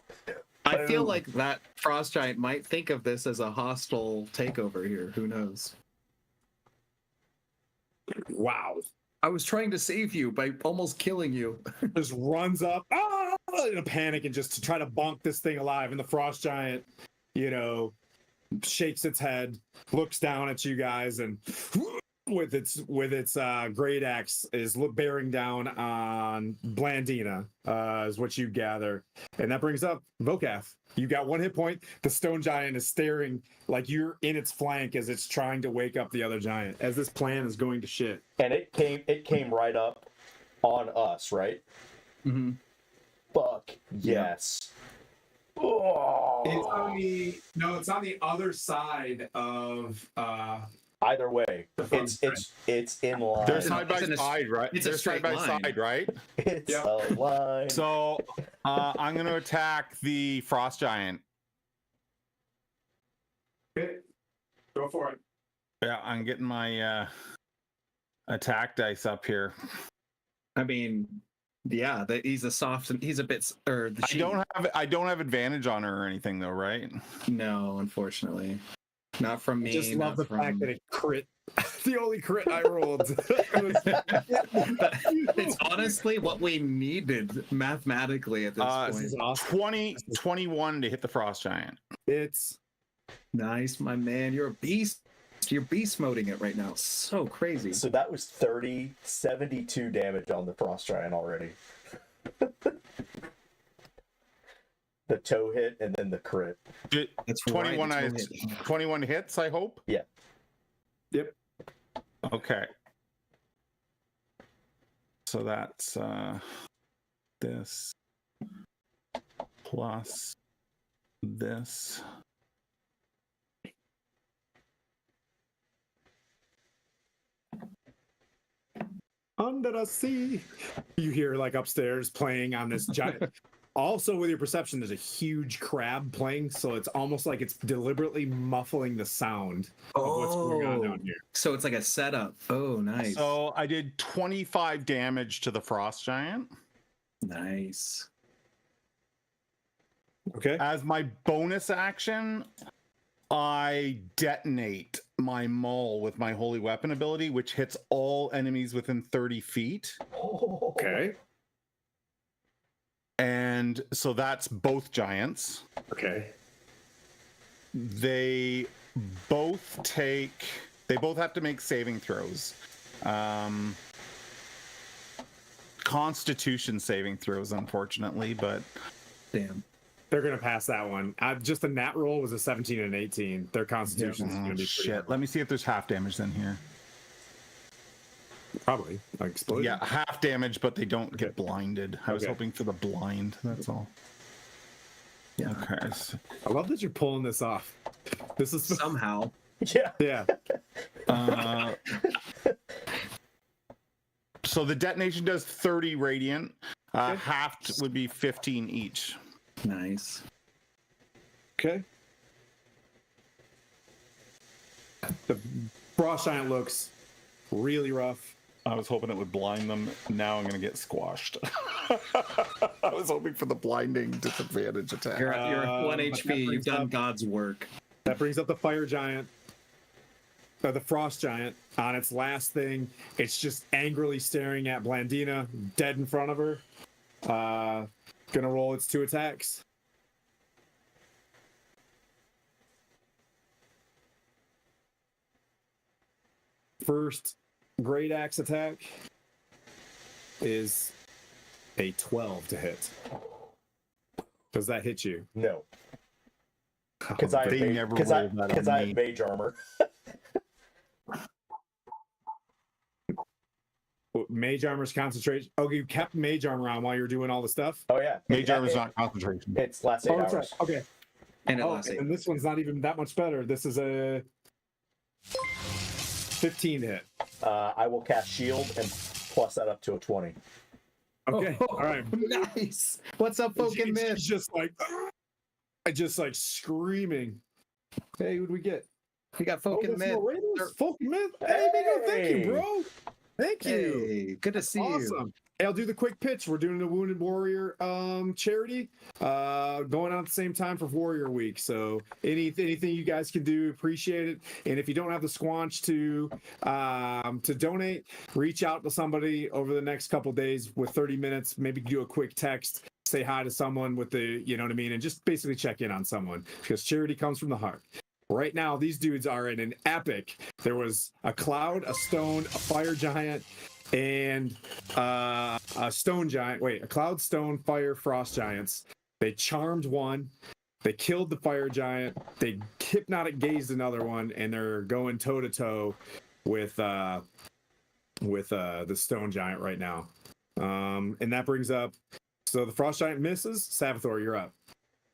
I feel Boom. like that frost giant might think of this as a hostile takeover here. Who knows? Wow. I was trying to save you by almost killing you. Just runs up in a panic and just to try to bonk this thing alive. And the frost giant, shakes its head, looks down at you guys, and with its great axe is bearing down on Blandina, is what you gather. And that brings up Vokath. You got 1 hit point. The stone giant is staring like you're in its flank as it's trying to wake up the other giant, as this plan is going to shit. And it came right up on us, right? Mm-hmm. Fuck yes. Oh. It's on the other side of Either way, it's in line. They're side by It's in a- side, right? it's a They're straight side by line. side, right? It's Yep. a line. So I'm going to attack the frost giant. Okay. Go for it. Yeah, I'm getting my attack dice up here. I mean, yeah, he's a bit, or the sheep. I don't have advantage on her or anything though, right? No, unfortunately. Not from me. I just love not the from... fact that it crit. The only crit I rolled. It's honestly what we needed mathematically at this This point. is awesome. 21 to hit the frost giant. It's Nice, my man. You're a beast. You're beast moding it right now. So crazy. So that was 72 damage on the frost giant already. The toe hit and then the crit. That's 21 right, it's 21 hits, I hope. Yeah. Yep. Okay. So that's this plus this. under the sea. You hear like upstairs playing on this giant. Also, with your perception, there's a huge crab playing, so it's almost like it's deliberately muffling the sound of what's going on down here. So it's like a setup. Oh, nice. So I did 25 damage to the frost giant. Nice. Okay. As my bonus action, I detonate my maul with my holy weapon ability, which hits all enemies within 30 feet. Okay. And so that's both giants. Okay. They both have to make saving throws. Constitution saving throws, unfortunately, but Damn. They're gonna pass that one. Just the nat roll was a 17 and 18. Their constitution's gonna be pretty shit. high. Let me see if there's half damage in here. Probably like explosion. Yeah, half damage, but they don't get blinded. I was Okay. hoping for the blind. That's all. Yeah. Okay. So, I love that you're pulling this off. This is Somehow. Yeah. yeah. so the detonation does 30 radiant. Half would be 15 each. Nice. Okay. The frost giant looks really rough. I was hoping it would blind them. Now I'm going to get squashed. I was hoping for the blinding disadvantage attack. You're at 1 but that HP. You've brings done up- God's work. That brings up the fire giant. The frost giant on its last thing. It's just angrily staring at Blandina, dead in front of her. gonna roll its 2 attacks. First great axe attack is a 12 to hit. Does that hit you? No. Because I They never roll that on I me. have mage armor. Mage armor's concentration. Oh, you kept mage armor on while you were doing all the stuff? Oh yeah. Mage armor is not concentration. It's last 8 that's hours. right. Okay. And it Oh, lasts 8. and this one's not even that much better. This is a 15 to hit. I will cast shield and plus that up to a 20. Okay. All right. Nice. What's up, Poking He's Myth? just like, screaming. Hey, who'd we get? We got Oh, Poking that's Myth. no Raiders. Poking Myth. Hey, Bingo, thank you, bro. Thank you. Hey, good to see you. Awesome. Hey, I'll do the quick pitch. We're doing the Wounded Warrior charity going on at the same time for Warrior Week. So anything you guys can do, appreciate it. And if you don't have the squanch to donate, reach out to somebody over the next couple days with 30 minutes. Maybe do a quick text, say hi to someone with the, you know what I mean, and just basically check in on someone because charity comes from the heart. Right now, these dudes are in an epic. There was a cloud, a stone, a fire giant, and a stone giant. Wait, a cloud, stone, fire, frost giants. They charmed one. They killed the fire giant. They hypnotic gazed another one, and they're going toe to toe with the stone giant right now. And that brings up. So the frost giant misses. Sabathor, you're up.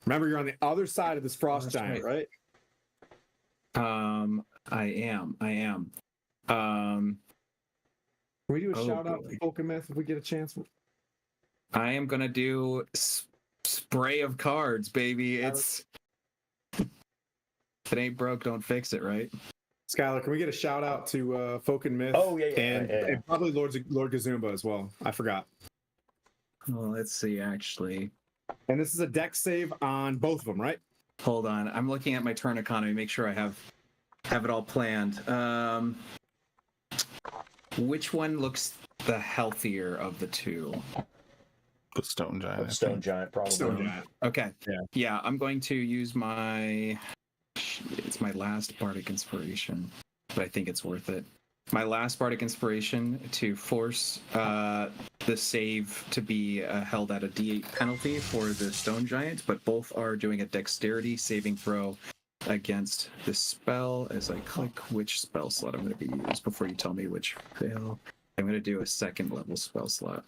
Remember, you're on the other side of this frost giant, right? I am. Can we do a Oh, shout out boy. to Pokemon if we get a chance? I am gonna do spray of cards, baby. If it ain't broke, don't fix it, right? Skylar, can we get a shout out to Folk and Myth? Oh, yeah. And probably Lord Gazumba as well. I forgot. Well, let's see. Actually, And this is a deck save on both of them, right? hold on. I'm looking at my turn economy. Make sure I have it all planned. Which one looks the healthier of the two? The stone giant. I Stone think. giant, probably. Stone Giant. Okay. Yeah. Yeah, I'm going to use it's my last Bardic Inspiration, but I think it's worth it. My last Bardic Inspiration to force the save to be held at a D8 penalty for the Stone Giant, but both are doing a Dexterity saving throw against the spell as I click which spell slot I'm going to be used before you tell me which fail. I'm going to do a 2nd level spell slot.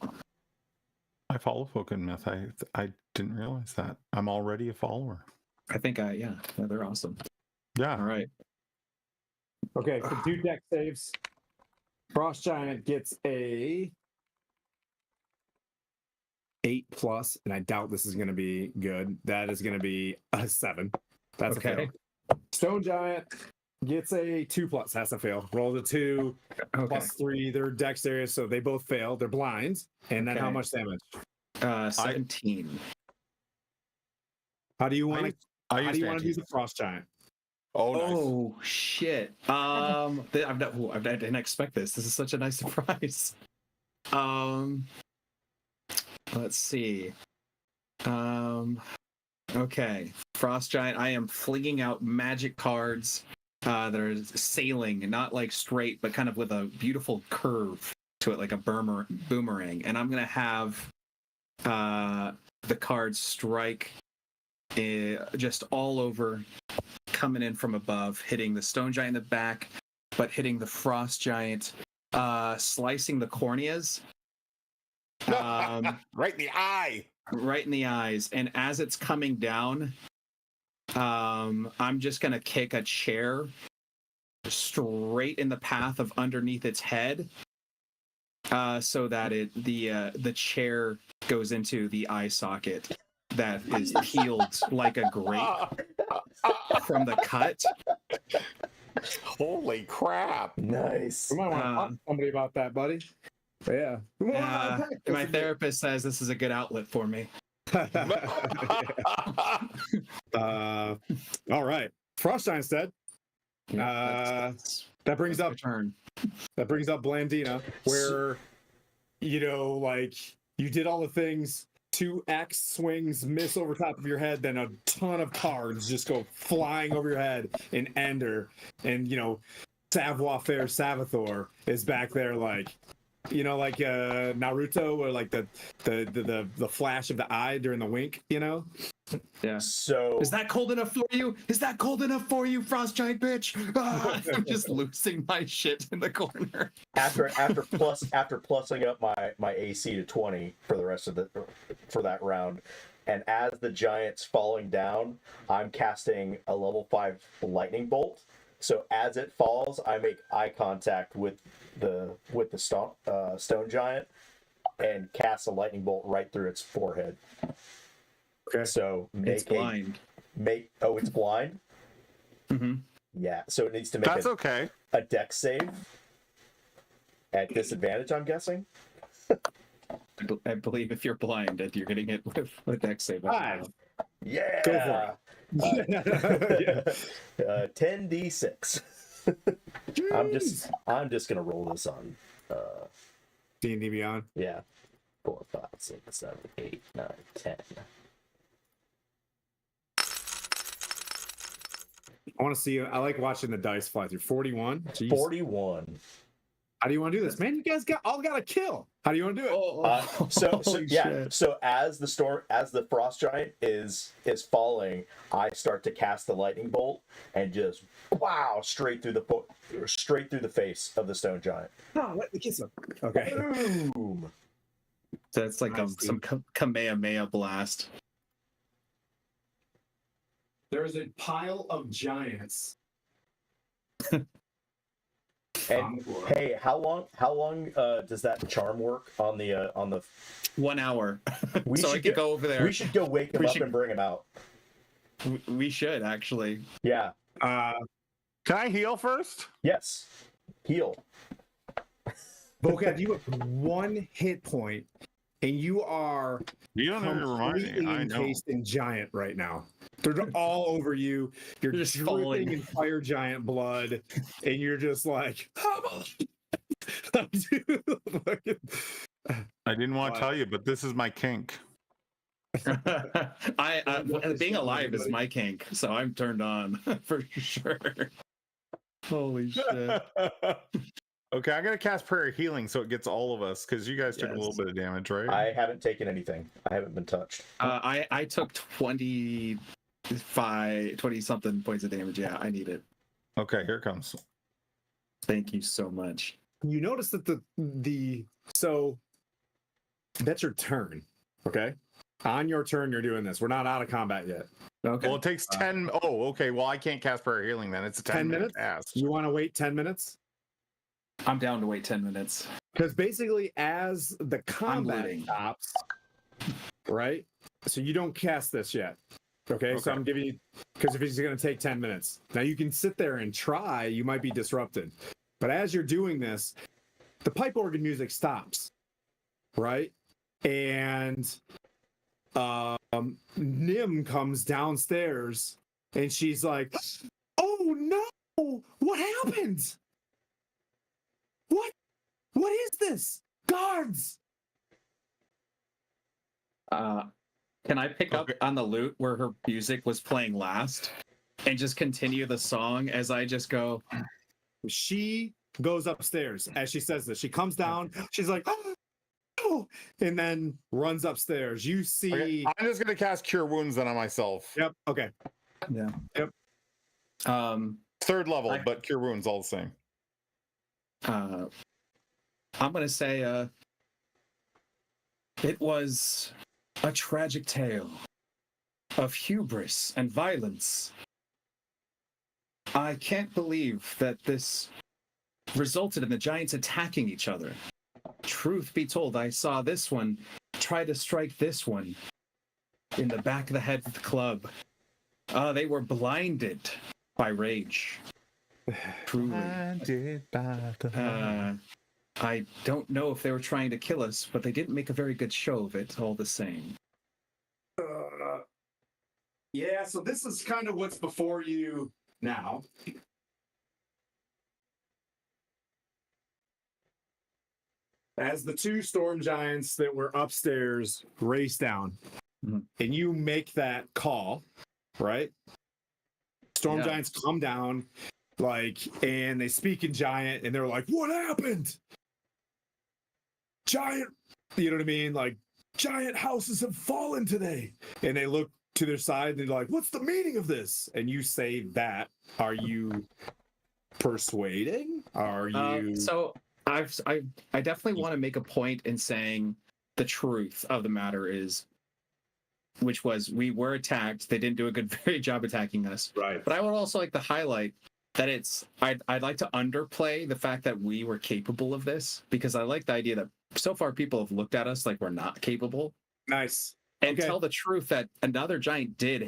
I follow Pokken Myth. I didn't realize that. I'm already a follower. I think yeah, they're awesome. Yeah. All right. Okay, so 2 deck saves. Frost Giant gets a 8+, and I doubt this is going to be good. That is going to be a 7. That's Okay. a fail. Stone Giant gets a 2+. That's a fail. Roll the 2 Okay. +3. They're dexterity, so they both fail. They're blind. And then how Okay. much damage? 17. How do you want to? I How do used you want to do anti- the Frost Giant? Oh, nice. Oh shit! I didn't expect this. This is such a nice surprise. Let's see. Okay, Frost Giant. I am flinging out magic cards that are sailing, not like straight, but kind of with a beautiful curve to it, like a boomerang. And I'm gonna have the cards strike just all over, coming in from above, hitting the Stone Giant in the back, but hitting the Frost Giant, slicing the corneas. Right in the eye. Right in the eyes. And as it's coming down, I'm just gonna kick a chair straight in the path of underneath its head, so that the chair goes into the eye socket that is peeled like a grape from the cut. Holy crap. Nice. We might want to talk to somebody about that, buddy. But yeah. We wanna unpack this My a bit. therapist says this is a good outlet for me. All right. Frost Giant's dead. That brings up my turn. That brings up Blandina, where, you know, like, you did all the things two axe swings miss over top of your head, then a ton of cards just go flying over your head and ender. And savoir faire Savathor is back there like like Naruto, or like the flash of the eye during the wink, Yeah. So Is that cold enough for you? Is that cold enough for you, Frost Giant bitch? Ah, I'm just losing my shit in the corner. after plussing up my AC to 20 for the rest of for that round, and as the giant's falling down, I'm casting a level 5 lightning bolt. So as it falls, I make eye contact with the stone giant and cast a lightning bolt right through its forehead. Okay. So It's blind. it's blind. Mm-hmm. Yeah. So it needs to make That's okay. a dex save at disadvantage, I'm guessing. I believe if you're blind and you're getting hit with a dex save. Five. Yeah. Go for it. Yeah. 10d6. I'm just gonna roll this on. D&D Beyond. Yeah. 4, 5, 6, 7, 8, 9, 10. I want to see. I like watching the dice fly through. 41. Jeez. 41. How do you want to do this, man? You guys all got a kill. How do you want to do it? So Holy yeah. shit. So as the frost giant is falling, I start to cast the lightning bolt and just wow straight through the face of the stone giant. Oh, let me kiss him. Okay. Boom. So it's like Nice, some Kamehameha blast. There is a pile of giants. And hey, how long does that charm work on the 1 hour. We So I should could go over there. We should go wake him We up should- and bring him out. We should actually. Yeah. Can I heal first? Yes. Heal. Vocab, you have 1 hit point, and you are You don't have to remind me. completely I know. encased in giant right now. They're all over you. You're Just dripping falling. in fire giant blood, and you're just like, I didn't want to tell you, but this is my kink. Being alive is my kink, so I'm turned on for sure. Holy shit. Okay, I'm gonna cast Prayer Healing so it gets all of us because you guys took a little Yes. bit of damage, right? I haven't taken anything. I haven't been touched. I took 20 something points of damage. Yeah, I need it. Okay, here it comes. Thank you so much. you notice that so that's your turn. Okay. On your turn, you're doing this. We're not out of combat yet. Okay. Well, it takes 10. Oh, okay. Well, I can't cast Prayer Healing then. It's a 10 minute minutes? cast. You want to wait 10 minutes? I'm down to wait 10 minutes. Because basically, as the combat looting. stops, right? So you don't cast this yet. Okay. So Okay. I'm giving you, because if it's going to take 10 minutes. Now you can sit there and try, you might be disrupted. But as you're doing this, the pipe organ music stops, right? And Nim comes downstairs and she's like, "Oh no, what happened? What is this? Guards!" Can I pick up Okay. on the lute where her music was playing last and just continue the song as I just go, She goes upstairs as she says this. She comes down, she's like, "Oh," and then runs upstairs. You see, Okay, I'm just gonna cast Cure Wounds then on myself. yep, okay. yeah. Yep. Third level, I- but Cure Wounds all the same. I'm going to say it was a tragic tale of hubris and violence. I can't believe that this resulted in the giants attacking each other. Truth be told, I saw this one try to strike this one in the back of the head with the club. They were blinded by rage. Truly. I don't know if they were trying to kill us, but they didn't make a very good show of it all the same. Yeah, so this is kind of what's before you now. as the two storm giants that were upstairs race down, Mhm. and you make that call, right? Storm Yeah. giants come down, and they speak in giant, and they're like, "What happened? Giant, you know what I mean? Like, giant houses have fallen today." And they look to their side, and they're like, "What's the meaning of this?" And you say that. Are you persuading? Are you? So I definitely want to make a point in saying the truth of the matter is, which was we were attacked. They didn't do a good very job attacking us. Right. But I would also like to highlight that I'd like to underplay the fact that we were capable of this, because I like the idea that so far people have looked at us like we're not capable, Nice. and Okay. tell the truth that another giant did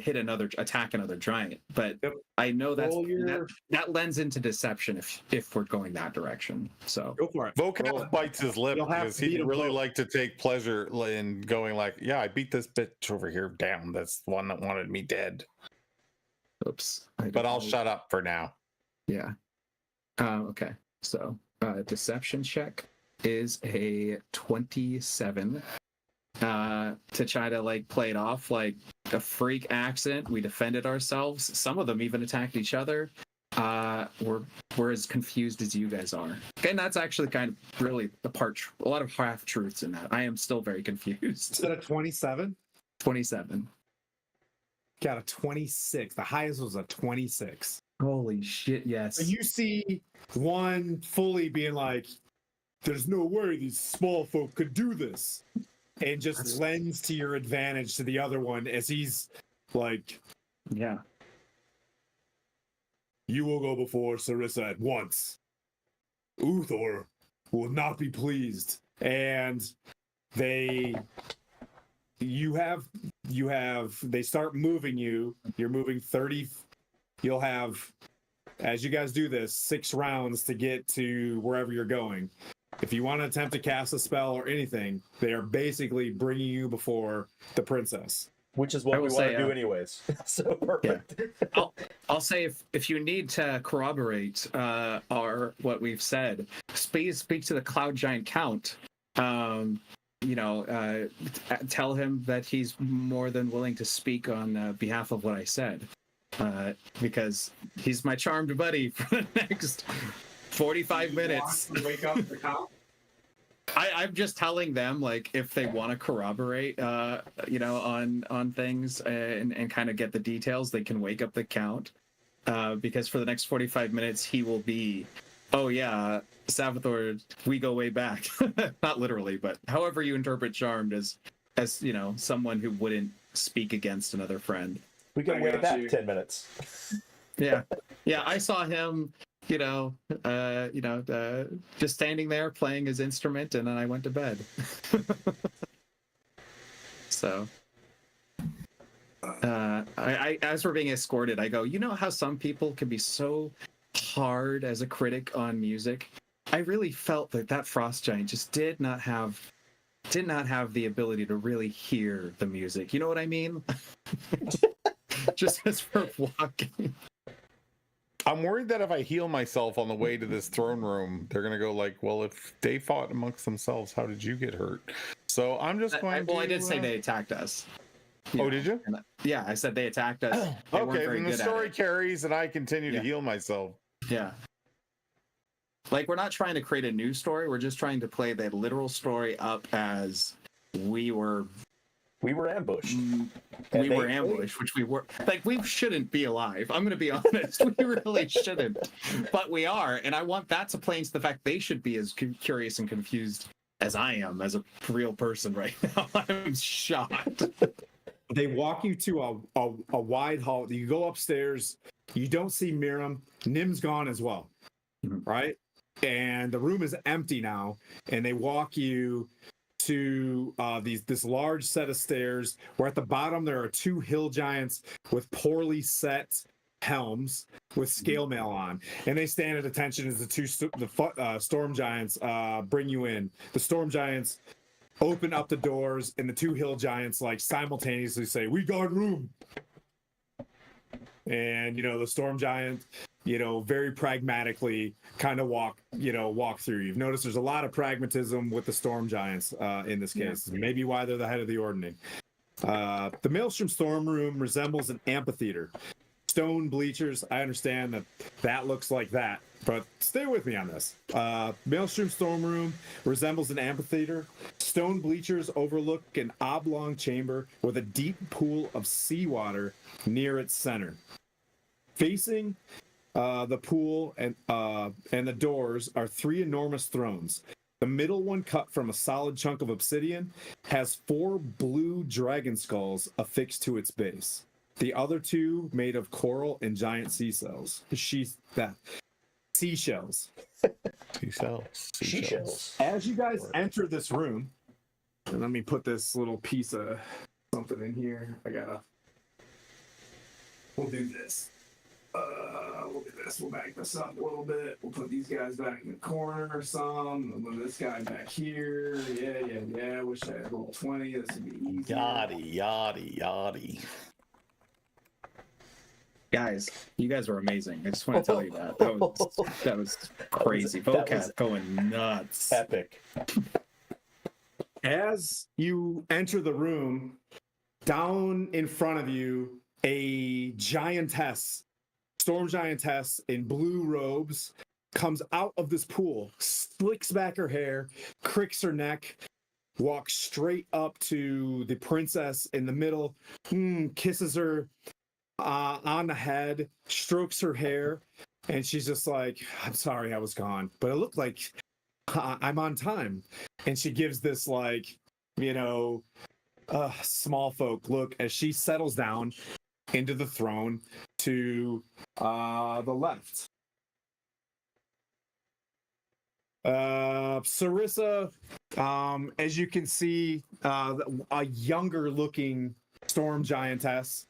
attack another giant. But Yep. I know Roll your- that lends into deception if we're going that direction. So Go for it. Vocab bites his lip You'll have because to he beat 'em really both. like to take pleasure in going like, yeah, I beat this bitch over here down. That's the one that wanted me dead. oops. But I'll shut up for now. Yeah. Okay. So deception check is a 27. To try to like play it off like a freak accident. We defended ourselves. Some of them even attacked each other. We're as confused as you guys are. And that's actually kind of really a lot of half truths in that. I am still very confused. Is that a 27? 27. Got a 26. The highest was a 26. Holy shit, yes. And you see one fully being like, "There's no way these small folk could do this," and just lends to your advantage to the other one as he's like, Yeah. "You will go before Sarissa at once. Uthor will not be pleased." And they start moving you. You're moving 30. You'll have, as you guys do this, 6 rounds to get to wherever you're going. If you want to attempt to cast a spell or anything, they are basically bringing you before the princess. Which is I what will we want say, to do anyways. So perfect. I'll say if you need to corroborate what we've said, please speak to the Cloud Giant Count. Tell him that he's more than willing to speak on behalf of what I said, because he's my charmed buddy for the next 45 minutes. Wake up the cop. I'm just telling them, like, if they want to corroborate, on things and kind of get the details, they can wake up the Count, because for the next 45 minutes he will be, oh yeah, Savathor, we go way back. Not literally, but however you interpret charmed as someone who wouldn't speak against another friend. We can I wait got back you. 10 minutes. Yeah, I saw him, just standing there playing his instrument, and then I went to bed. So, I as we're being escorted, I go, you know how some people can be so hard as a critic on music? I really felt that Frost Giant just did not have the ability to really hear the music. You know what I mean? Just as we're walking. I'm worried that if I heal myself on the way to this throne room, they're gonna go like, well, if they fought amongst themselves, how did you get hurt? So I'm just going to... I did say they attacked us. Oh, did you? Yeah, I said they attacked us. They weren't Okay, very then the good at story it. carries and I continue Yeah. to heal myself. Yeah. Like, we're not trying to create a new story. We're just trying to play the literal story up as we were ambushed. And we they- were ambushed, which we were. Like, we shouldn't be alive. I'm going to be honest. We really shouldn't. But we are. And I want that to play into the fact they should be as curious and confused as I am as a real person right now. I'm shocked. They walk you to a wide hall. You go upstairs. You don't see Miriam. Nim's gone as well, Mhm. right? And the room is empty now. And they walk you to this large set of stairs, where at the bottom there are 2 hill giants with poorly set helms with scale mail on, and they stand at attention as the storm giants bring you in. The storm giants open up the doors, and the 2 hill giants like simultaneously say, "We guard room." And the storm giant very pragmatically kind of walk through. You've noticed there's a lot of pragmatism with the Storm Giants in this case. Maybe why they're the head of the Ordning. The Maelstrom Storm Room resembles an amphitheater. Stone bleachers, I understand that looks like that, but stay with me on this. Maelstrom Storm Room resembles an amphitheater. Stone bleachers overlook an oblong chamber with a deep pool of seawater near its center. Facing the pool and the doors are 3 enormous thrones. The middle one, cut from a solid chunk of obsidian, has 4 blue dragon skulls affixed to its base. The other 2 made of coral and giant seashells. Seashells. Seashells. As you guys enter this room, and let me put this little piece of something in here. We'll do this. We'll do this. We'll back this up a little bit. We'll put these guys back in the corner or some. We'll move this guy back here. Yeah. Wish I had roll 20. This would be easy. Yachty. Guys, you guys were amazing. I just want to tell you that. That was crazy. Vocab going nuts. Epic. As you enter the room, down in front of you, a giantess, storm giantess in blue robes, comes out of this pool, slicks back her hair, cricks her neck, walks straight up to the princess in the middle, kisses her on the head, strokes her hair, and she's just like, I'm sorry I was gone, but it looked like I'm on time. And she gives this small folk look as she settles down into the throne to the left. Sarissa, as you can see, a younger looking storm giantess,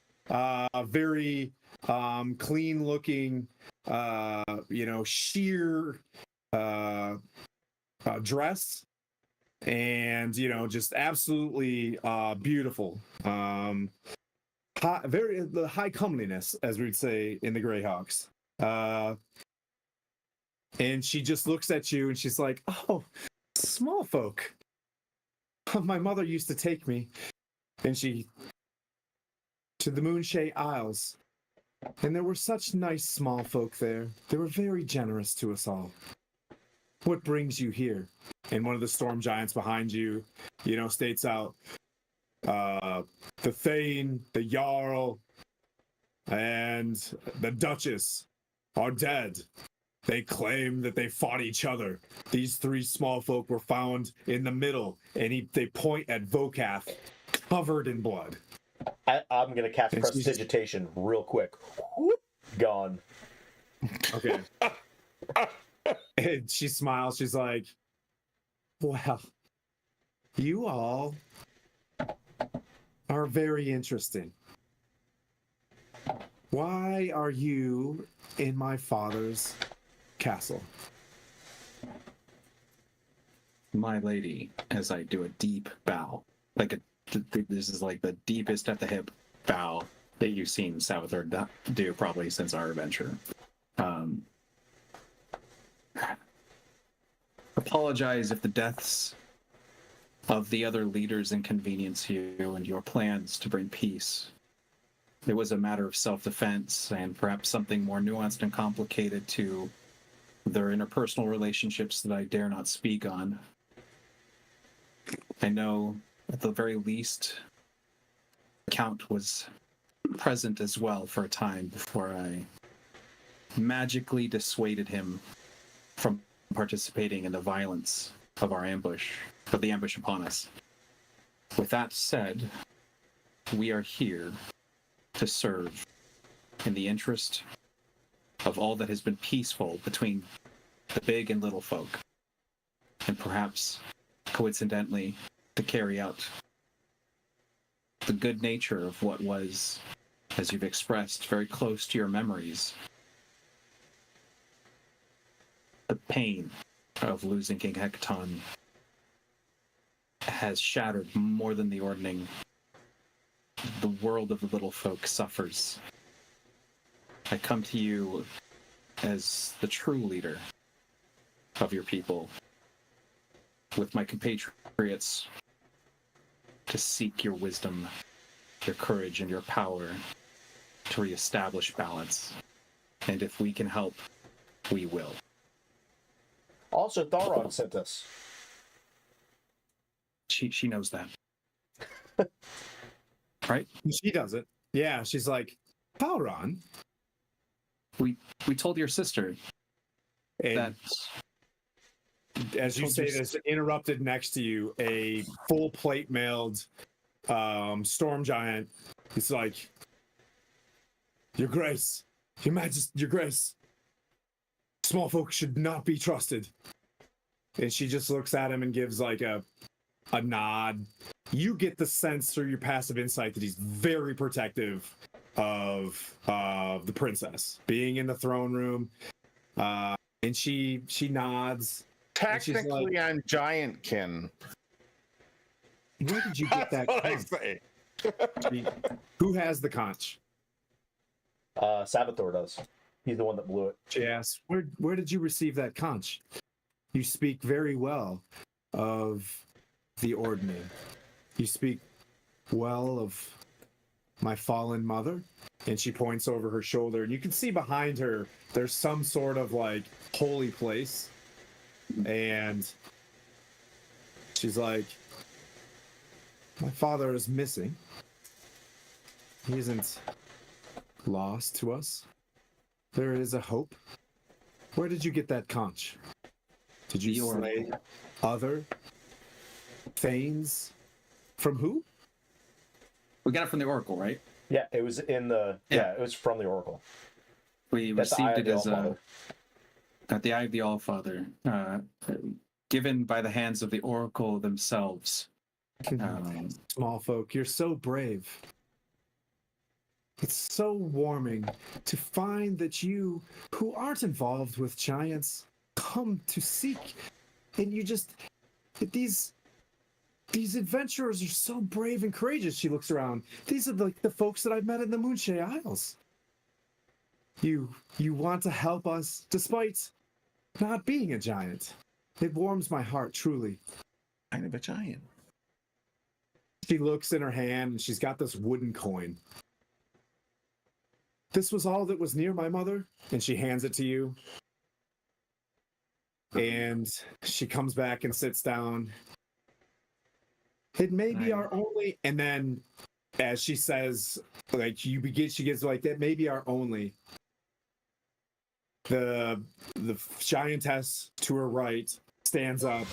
very clean looking, sheer dress, and just absolutely beautiful. The high comeliness, as we'd say in the Greyhawks. And she just looks at you and she's like, oh, small folk. My mother used to take me to the Moonshade Isles. And there were such nice small folk there. They were very generous to us all. What brings you here? And one of the storm giants behind you, states out, the Thane, the Jarl, and the Duchess are dead. They claim that they fought each other. These 3 small folk were found in the middle, and they point at Vokath, covered in blood. I'm going to cast Prestidigitation real quick. Whoop, gone. Okay. And she smiles. She's like, well, you all are very interesting. Why are you in my father's castle? My lady, as I do a deep bow, this is like the deepest at the hip bow that you've seen Southard do probably since our adventure. Apologize if the deaths of the other leaders inconvenience you and your plans to bring peace. It was a matter of self-defense and perhaps something more nuanced and complicated to their interpersonal relationships that I dare not speak on. I know, at the very least, the Count was present as well for a time before I magically dissuaded him from participating in the violence of our ambush, of the ambush upon us. With that said, we are here to serve in the interest of all that has been peaceful between the big and little folk, and perhaps, coincidentally, to carry out the good nature of what was, as you've expressed, very close to your memories. The pain of losing King Hekaton has shattered more than the Ordning. The world of the little folk suffers. I come to you as the true leader of your people, with my compatriots, to seek your wisdom, your courage, and your power to reestablish balance. And if we can help, we will. Also, Tharon sent us. She knows that. Right? She does it. Yeah, she's like, Pauron. We told your sister And that. as you told say your this, interrupted next to you, a full plate mailed storm giant. It's like, Your Grace, Your Majesty, Your Grace. Small folk should not be trusted. And she just looks at him and gives like a nod. You get the sense through your passive insight that he's very protective of the princess being in the throne room. And she nods. And she's Technically, like, I'm giantkin. where did you get That's that what I conch? say. Who has the conch? Sabathor does. He's the one that blew it. She asks, where did you receive that conch? You speak very well of the Ordning. You speak well of my fallen mother. And she points over her shoulder, and you can see behind her there's some sort of like holy place. And she's like, my father is missing. He isn't lost to us. There is a hope. Where did you get that conch? Did you slay other Thanes? From who? We got it from the Oracle, right? Yeah, it was in the. Yeah, it was from the Oracle. We At the Eye received of it the as Allfather. at the Eye of the Allfather, given by the hands of the Oracle themselves. Small folk, you're so brave. It's so warming to find that you, who aren't involved with giants, come to seek. And you just, these adventurers are so brave and courageous. She looks around. These are like the folks that I've met in the Moonshade Isles. You want to help us despite not being a giant. It warms my heart, truly. Kind of a giant. She looks in her hand and she's got this wooden coin. This was all that was near my mother, and she hands it to you. And she comes back and sits down. It may be our only, and then as she says, like she gets like, that may be our only. The giantess to her right stands up.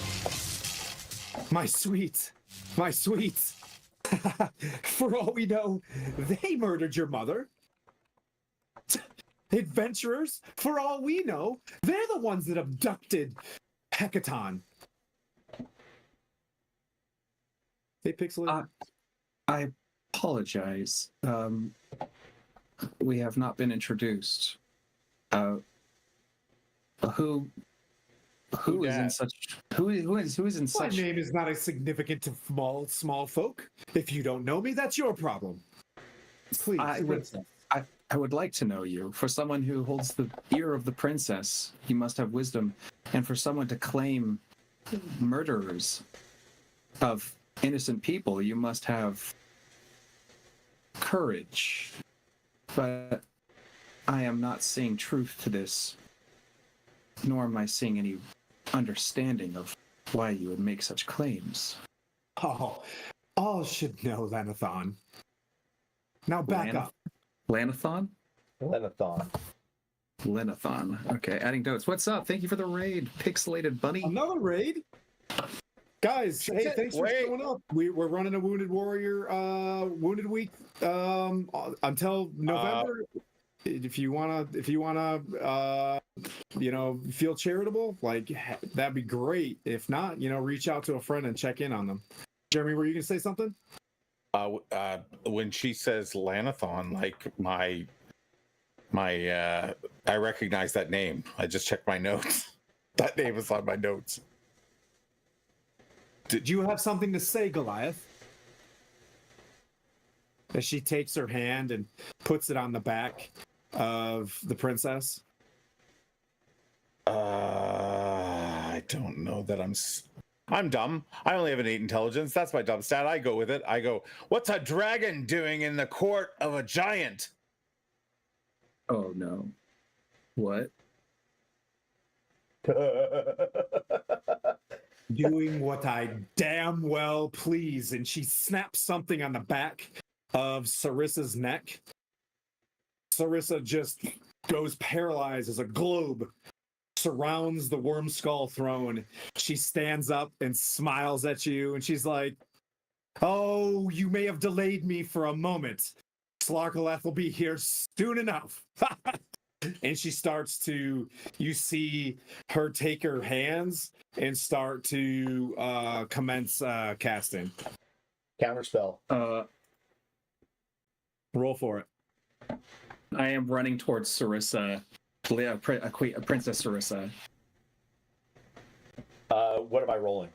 My sweet. For all we know, they murdered your mother. Adventurers, for all we know, they're the ones that abducted Hekaton. Hey, Pixel. I apologize. We have not been introduced. Who is in such? Who is in My such? name is not as significant to small folk. If you don't know me, that's your problem. Please, listen. I would like to know you. For someone who holds the ear of the princess, you must have wisdom. And for someone to claim murderers of innocent people, you must have courage. But I am not seeing truth to this, nor am I seeing any understanding of why you would make such claims. Oh, all should know, Lenathon. Now back up. Lanathon? Lenathon. Okay, adding notes. What's up? Thank you for the raid, Pixelated Bunny. Another raid? Guys, hey, thanks for showing up. We're running a Wounded Warrior Wounded Week until November. If you wanna feel charitable, like that'd be great. If not, reach out to a friend and check in on them. Jeremy, were you gonna say something? When she says Lanathon, like my I recognize that name. I just checked my notes. That name is on my notes. Did you have something to say, Goliath? As she takes her hand and puts it on the back of the princess. don't know that I'm dumb. I only have an 8 intelligence. That's my dumb stat. I go with it. I go, what's a dragon doing in the court of a giant? Oh no. What? Doing what I damn well please. And she snaps something on the back of Sarissa's neck. Sarissa just goes paralyzed as a globe surrounds the worm skull throne. She stands up and smiles at you, and she's like, "Oh, you may have delayed me for a moment. Slarkaleth will be here soon enough." And she starts to, you see her take her hands and start to commence casting. Counterspell. Roll for it. I am running towards Sarissa, Princess Sarissa. What am I rolling?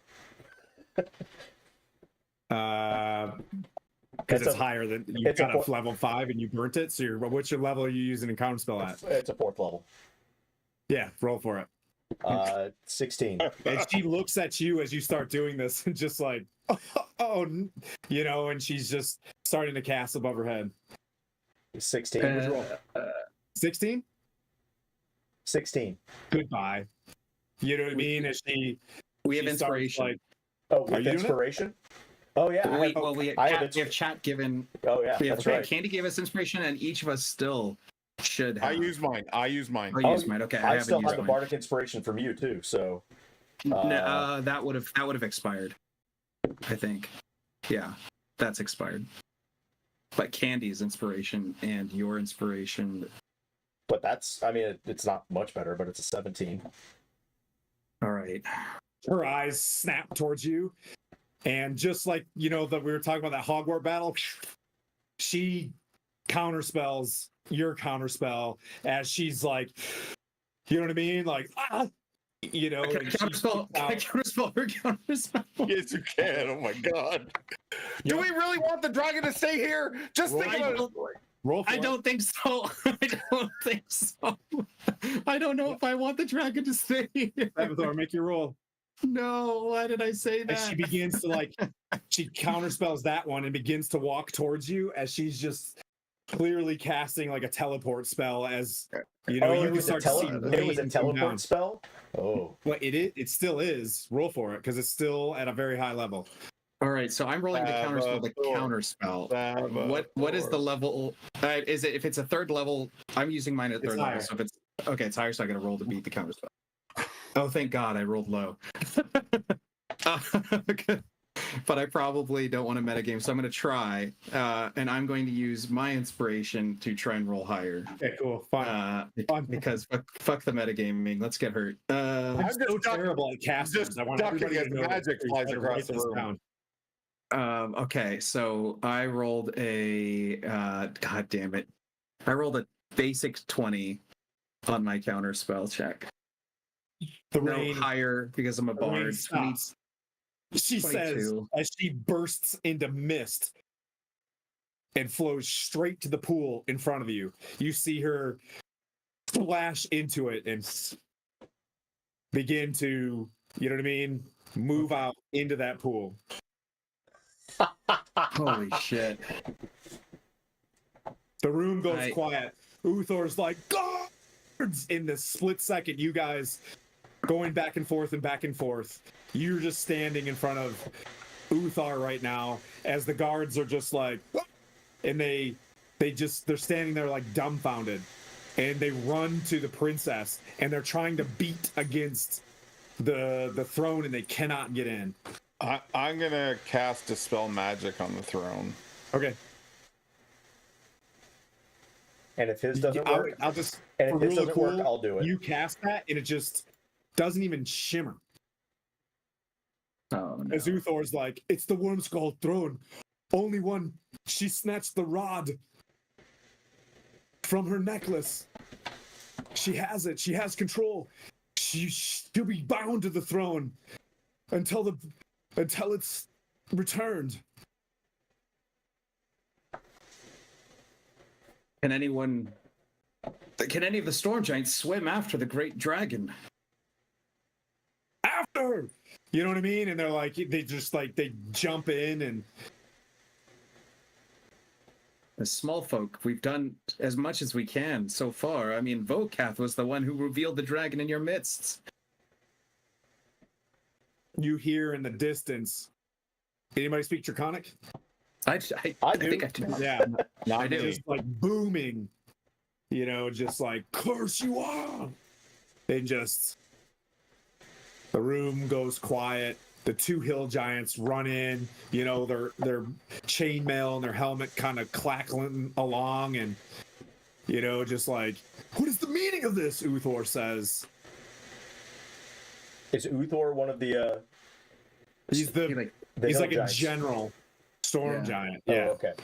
Because it's higher than you got a level 5 and you burnt it. So what's your level are you using in counterspell at? It's a 4th level. Yeah, roll for it. 16. And she looks at you as you start doing this and just like, oh, you know, and she's just starting to cast above her head. 16. 16? 16. Goodbye. You know what I mean? As We have she starts, inspiration. like, Oh, Are with you doing it? inspiration? Oh, yeah. We I have chat given. Oh, yeah. We have That's right. Candy gave us inspiration, and each of us still should have. I use mine. Oh, you use mine. Okay, I haven't still used have the mine. bardic inspiration from you, too. So. That would have expired. I think. Yeah, that's expired. But Candy's inspiration and your inspiration. But that's, I mean, it's not much better, but it's a 17. All right. her eyes snap towards you. And just like, you know, that we were talking about that Hogwarts battle, she counterspells your counterspell as she's like, you know what I mean? Like, ah! You know, Can I counterspell her counterspell? Yes, you can. Oh my god. Do we really want the dragon to stay here? Just think about it. Roll for I it. don't think so. I don't think so. I don't know if I want the dragon to stay here. Avatar, make your roll. No, why did I say And that? she begins to like, she counterspells that one and begins to walk towards you as she's just clearly casting like a teleport spell. As you know, you it can was a start to see it was a rain come teleport down. spell? Oh. Well, it still is. Roll for it because it's still at a very high level. All right, so I'm rolling the counterspell. What is the level? Is it if it's a third level? I'm using mine at It's third higher. level. So if it's okay, it's higher. So I got to roll to beat the counterspell. Oh, thank God, I rolled low. But I probably don't want to metagame, so I'm going to try, and I'm going to use my inspiration to try and roll higher. Okay, cool. Fine. Fine. Because fuck the metagaming. Let's get hurt. I'm so terrible at casting. just I want ducking everybody to as know magic that. flies Try to across write the this room. down. Okay, so I rolled a god damn it. I rolled a basic 20 on my counter spell check. The No rain, higher because I'm a the rain bard. stops. She says 22. as she bursts into mist and flows straight to the pool in front of you. You see her splash into it and begin to, you know what I mean, move out into that pool. Holy shit. The room goes quiet. Uthor's like, guards! In this split second, you guys going back and forth and back and forth. You're just standing in front of Uthar right now as the guards are just like, and they're standing there like dumbfounded. And they run to the princess and they're trying to beat against the throne and they cannot get in. I'm gonna cast Dispel Magic on the throne. Okay. And if his doesn't work, I'll just, and if for his real doesn't cool, work, I'll do it. You cast that and it just doesn't even shimmer. Oh, no. As Uthor's like, it's the worm skull throne. Only one. She snatched the rod from her necklace. She has it. She has control. She'll be bound to the throne until it's returned. Can any of the storm giants swim after the great dragon? You know what I mean? And they're like, they just like, they jump in and As small folk, we've done as much as we can so far. I mean, Vokath was the one who revealed the dragon in your midst. you hear in the distance. Anybody speak Draconic? I think I do. Yeah. I do. Just like booming, you know, just like, curse you are. And just the room goes quiet. The two hill giants run in, you know, their chainmail and their helmet kind of clackling along, and you know, just like, what is the meaning of this? Uthor says. Is Uthor one of the? He's He, like, he's hill like a giants? general storm Yeah. giant. Oh, Yeah. okay.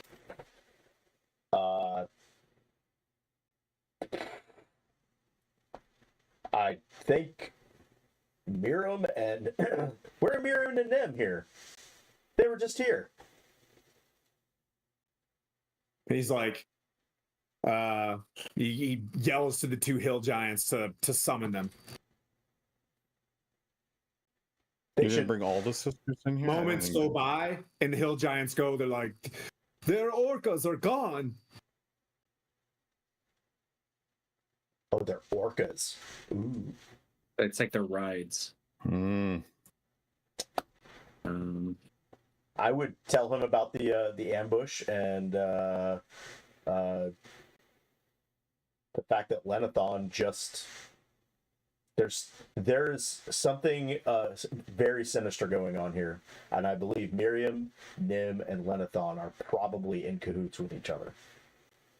I think Miriam and where are Miriam and them here? They were just here. He's like, he yells to the two hill giants to summon them. They You should didn't bring all the sisters in here? I don't Moments think go so. by, and the hill giants go. They're like, their orcas are gone. Oh, they're orcas. Ooh. It's like their rides. Mm. I would tell him about the ambush and the fact that Lenathon just there's something very sinister going on here, and I believe Miriam, Nim, and Lenathon are probably in cahoots with each other.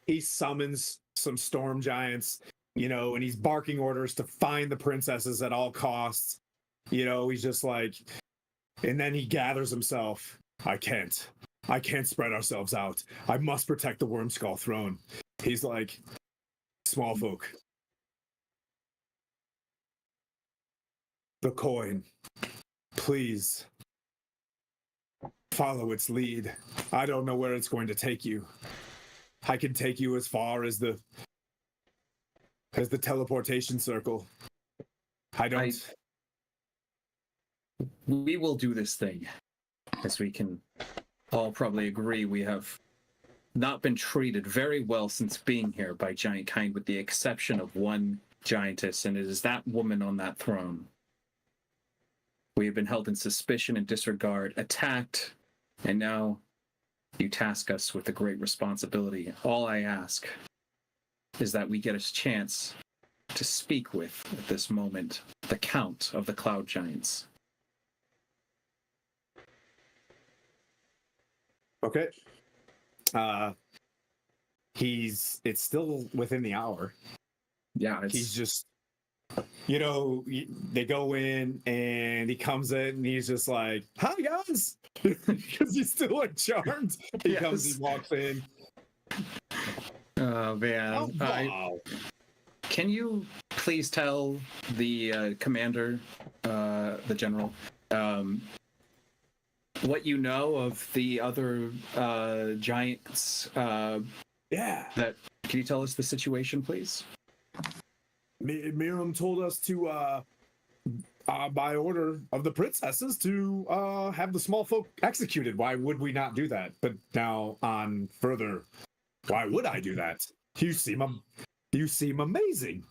He summons some storm giants, you know, and he's barking orders to find the princesses at all costs. You know, he's just like, and then he gathers himself. I can't spread ourselves out. I must protect the Wormskull throne. He's like, small folk. The coin. Please follow its lead. I don't know where it's going to take you. I can take you as far as the teleportation circle. We will do this thing. As we can all probably agree, we have not been treated very well since being here by giant kind, with the exception of one giantess, and it is that woman on that throne. We have been held in suspicion and disregard, attacked, and now you task us with a great responsibility. All I ask is that we get a chance to speak with, at this moment, the Count of the Cloud Giants. Okay. It's still within the hour. Yeah, He's just, you know, they go in and he comes in and he's just like, hi guys, because he's still like charmed. He comes, he walks in. Oh man. Oh, wow. Can you please tell the commander, the general, what you know of the other giants? Yeah. Can you tell us the situation, please? Miriam told us to, by order of the princesses, to have the small folk executed. Why would we not do that? But now on further, why would I do that? You seem amazing.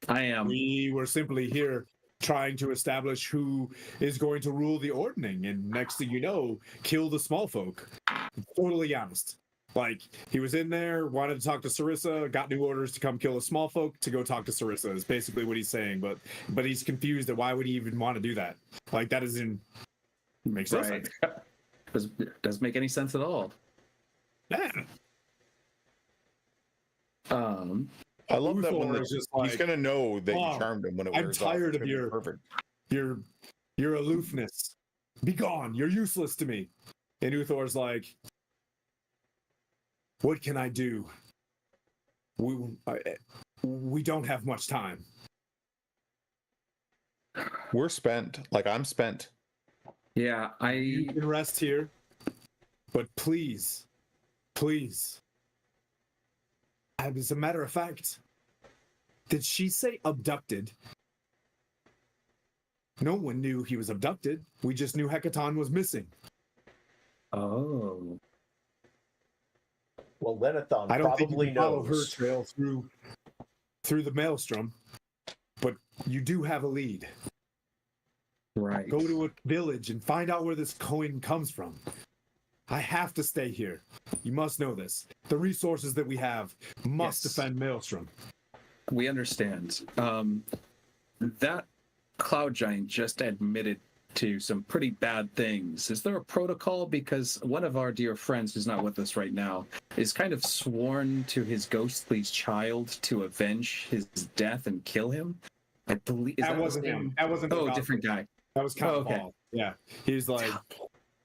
I am. We were simply here trying to establish who is going to rule the ordning, and next thing you know, kill the small folk. Totally honest. Like, he was in there, wanted to talk to Sarissa, got new orders to come kill the small folk to go talk to Sarissa, is basically what he's saying. But he's confused at why would he even want to do that? Like, that makes no sense. Doesn't make any sense at all. Yeah. I love that Uthor when is just he's like, gonna know that "Oh, you charmed him when it I'm wears off. tired It's of gonna be perfect. your aloofness. Be gone. You're useless to me." And Uthor's like, what can I do? We don't have much time. We're spent. Like, I'm spent. Yeah, You can rest here, but please, as a matter of fact, did she say abducted? No one knew he was abducted. We just knew Hekaton was missing. Oh. Well, Lenithon I don't think you probably can follow her knows. trail through the Maelstrom, but you do have a lead. Right. Go to a village and find out where this coin comes from. I have to stay here. You must know this. The resources that we have must Yes. defend Maelstrom. We understand. That cloud giant just admitted to some pretty bad things. Is there a protocol? Because one of our dear friends, who's not with us right now, is kind of sworn to his ghostly child to avenge his death and kill him. I believe That wasn't him. That wasn't. Oh, the different guy. That was kind of okay. Paul. Yeah, he's like,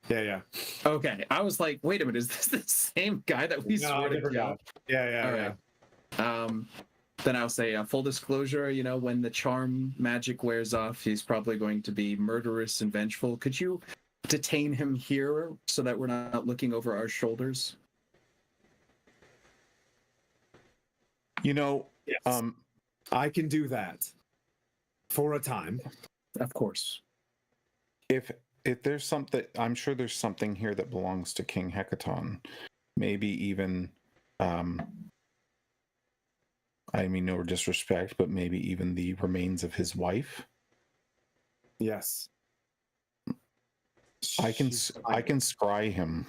yeah. Okay, I was like, wait a minute, is this the same guy that we No, swore to different kill? guy. Yeah. All right. Then I'll say full disclosure, when the charm magic wears off, he's probably going to be murderous and vengeful. Could you detain him here so that we're not looking over our shoulders? Yes. Um, I can do that for a time. Of course. if there's something, I'm sure there's something here that belongs to King Hekaton. Maybe even, I mean, no disrespect, but maybe even the remains of his wife. Yes. I can scry him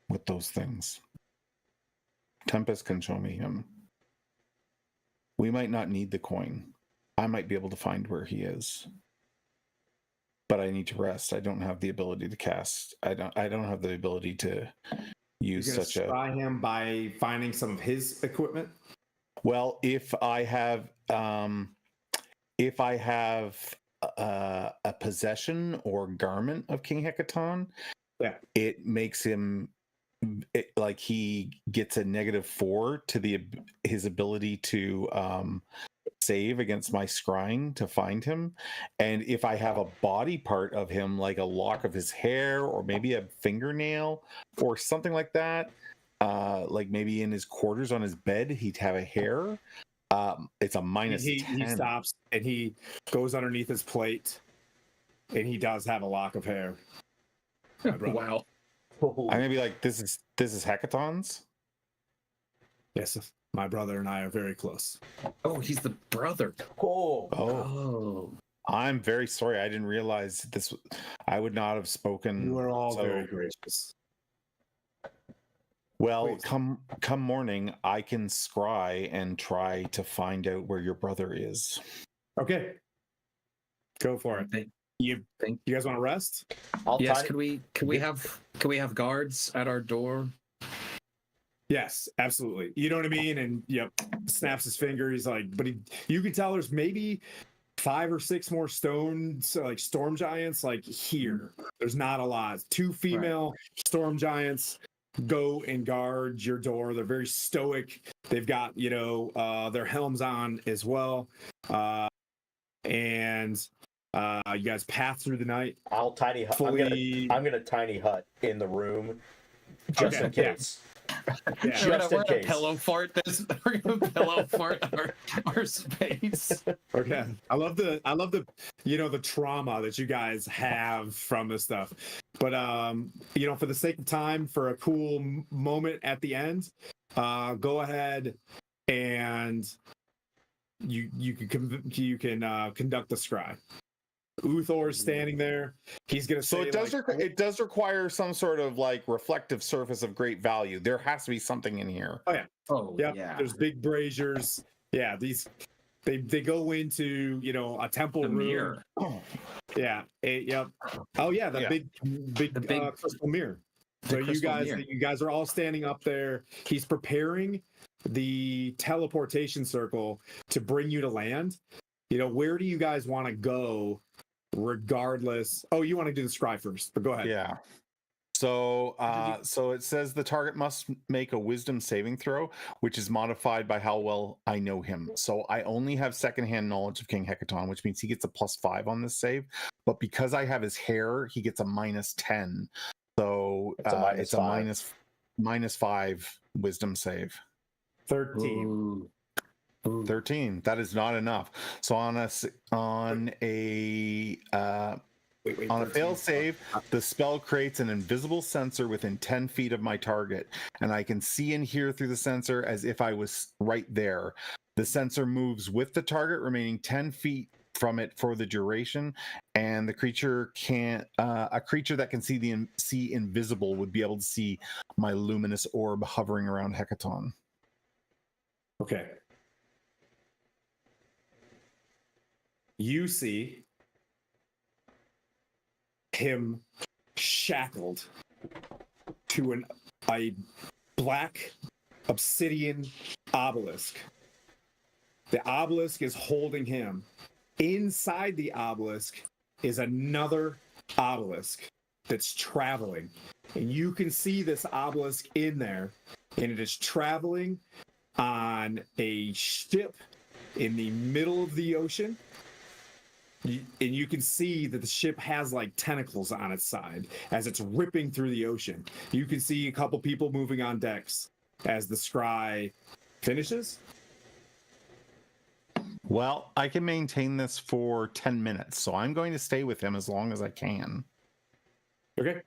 with those things. Tempest can show me him. We might not need the coin. I might be able to find where he is. But I need to rest. I don't have the ability to cast. I don't have the ability to use You're gonna such a. try him by finding some of his equipment. Well, if I have a possession or garment of King Hekaton, Yeah. it makes him like he gets a -4 to his ability to save against my scrying to find him. And if I have a body part of him, like a lock of his hair or maybe a fingernail or something like that, like maybe in his quarters on his bed he'd have a hair, it's a -10. He stops and he goes underneath his plate, and he does have a lock of hair. My brother. Wow. I may be like, this is Hekaton's. Yes, my brother and I are very close. Oh, he's the brother. Oh, Oh. I'm very sorry. I didn't realize this. I would not have spoken. You are all so- very gracious. Well, Please. come morning, I can scry and try to find out where your brother is. Okay, go for it. You guys want to rest? Yes, could we have guards at our door? Yes, absolutely. You know what I mean? And yep, snaps his finger. He's like, but you can tell there's maybe 5 or 6 more storm giants like here. There's not a lot. 2 female storm giants go and guard your door. They're very stoic. They've got their helms on as well, and you guys pass through the night. I'll tiny hut. I'm gonna tiny hut in the room just in case. Yeah. We're Just gonna in case. pillow fort this. We're gonna pillow fort our space. Okay. I love the the trauma that you guys have from this stuff. But for the sake of time, for a cool moment at the end, go ahead and you can conduct the scry. Uthor is standing there. He's gonna say, So it does require some sort of like reflective surface of great value. There has to be something in here. Oh Yep. yeah. There's big braziers. Yeah, they go into a temple The room. mirror. Yeah. Yep. Oh yeah, the Yeah. big crystal mirror. So crystal mirror. you guys are all standing up there. He's preparing the teleportation circle to bring you to land. Where do you guys want to go? Regardless. Oh, you want to do the scry first, but go ahead. Yeah. So so it says the target must make a wisdom saving throw, which is modified by how well I know him. So I only have secondhand knowledge of King Hekaton, which means he gets a +5 on this save. But because I have his hair, he gets a -10. So it's a -5 wisdom save. 13. Ooh. 13. That is not enough. So on a Wait, on a 13. fail save, the spell creates an invisible sensor within 10 feet of my target, and I can see and hear through the sensor as if I was right there. The sensor moves with the target, remaining 10 feet from it for the duration, and the creature can a creature that can see invisible would be able to see my luminous orb hovering around Hekaton. Okay. You see him shackled to a black obsidian obelisk. The obelisk is holding him. Inside the obelisk is another obelisk that's traveling. And you can see this obelisk in there, and it is traveling on a ship in the middle of the ocean. And you can see that the ship has like tentacles on its side as it's ripping through the ocean. You can see a couple people moving on decks as the scry finishes. Well, I can maintain this for 10 minutes, so I'm going to stay with him as long as I can. Okay.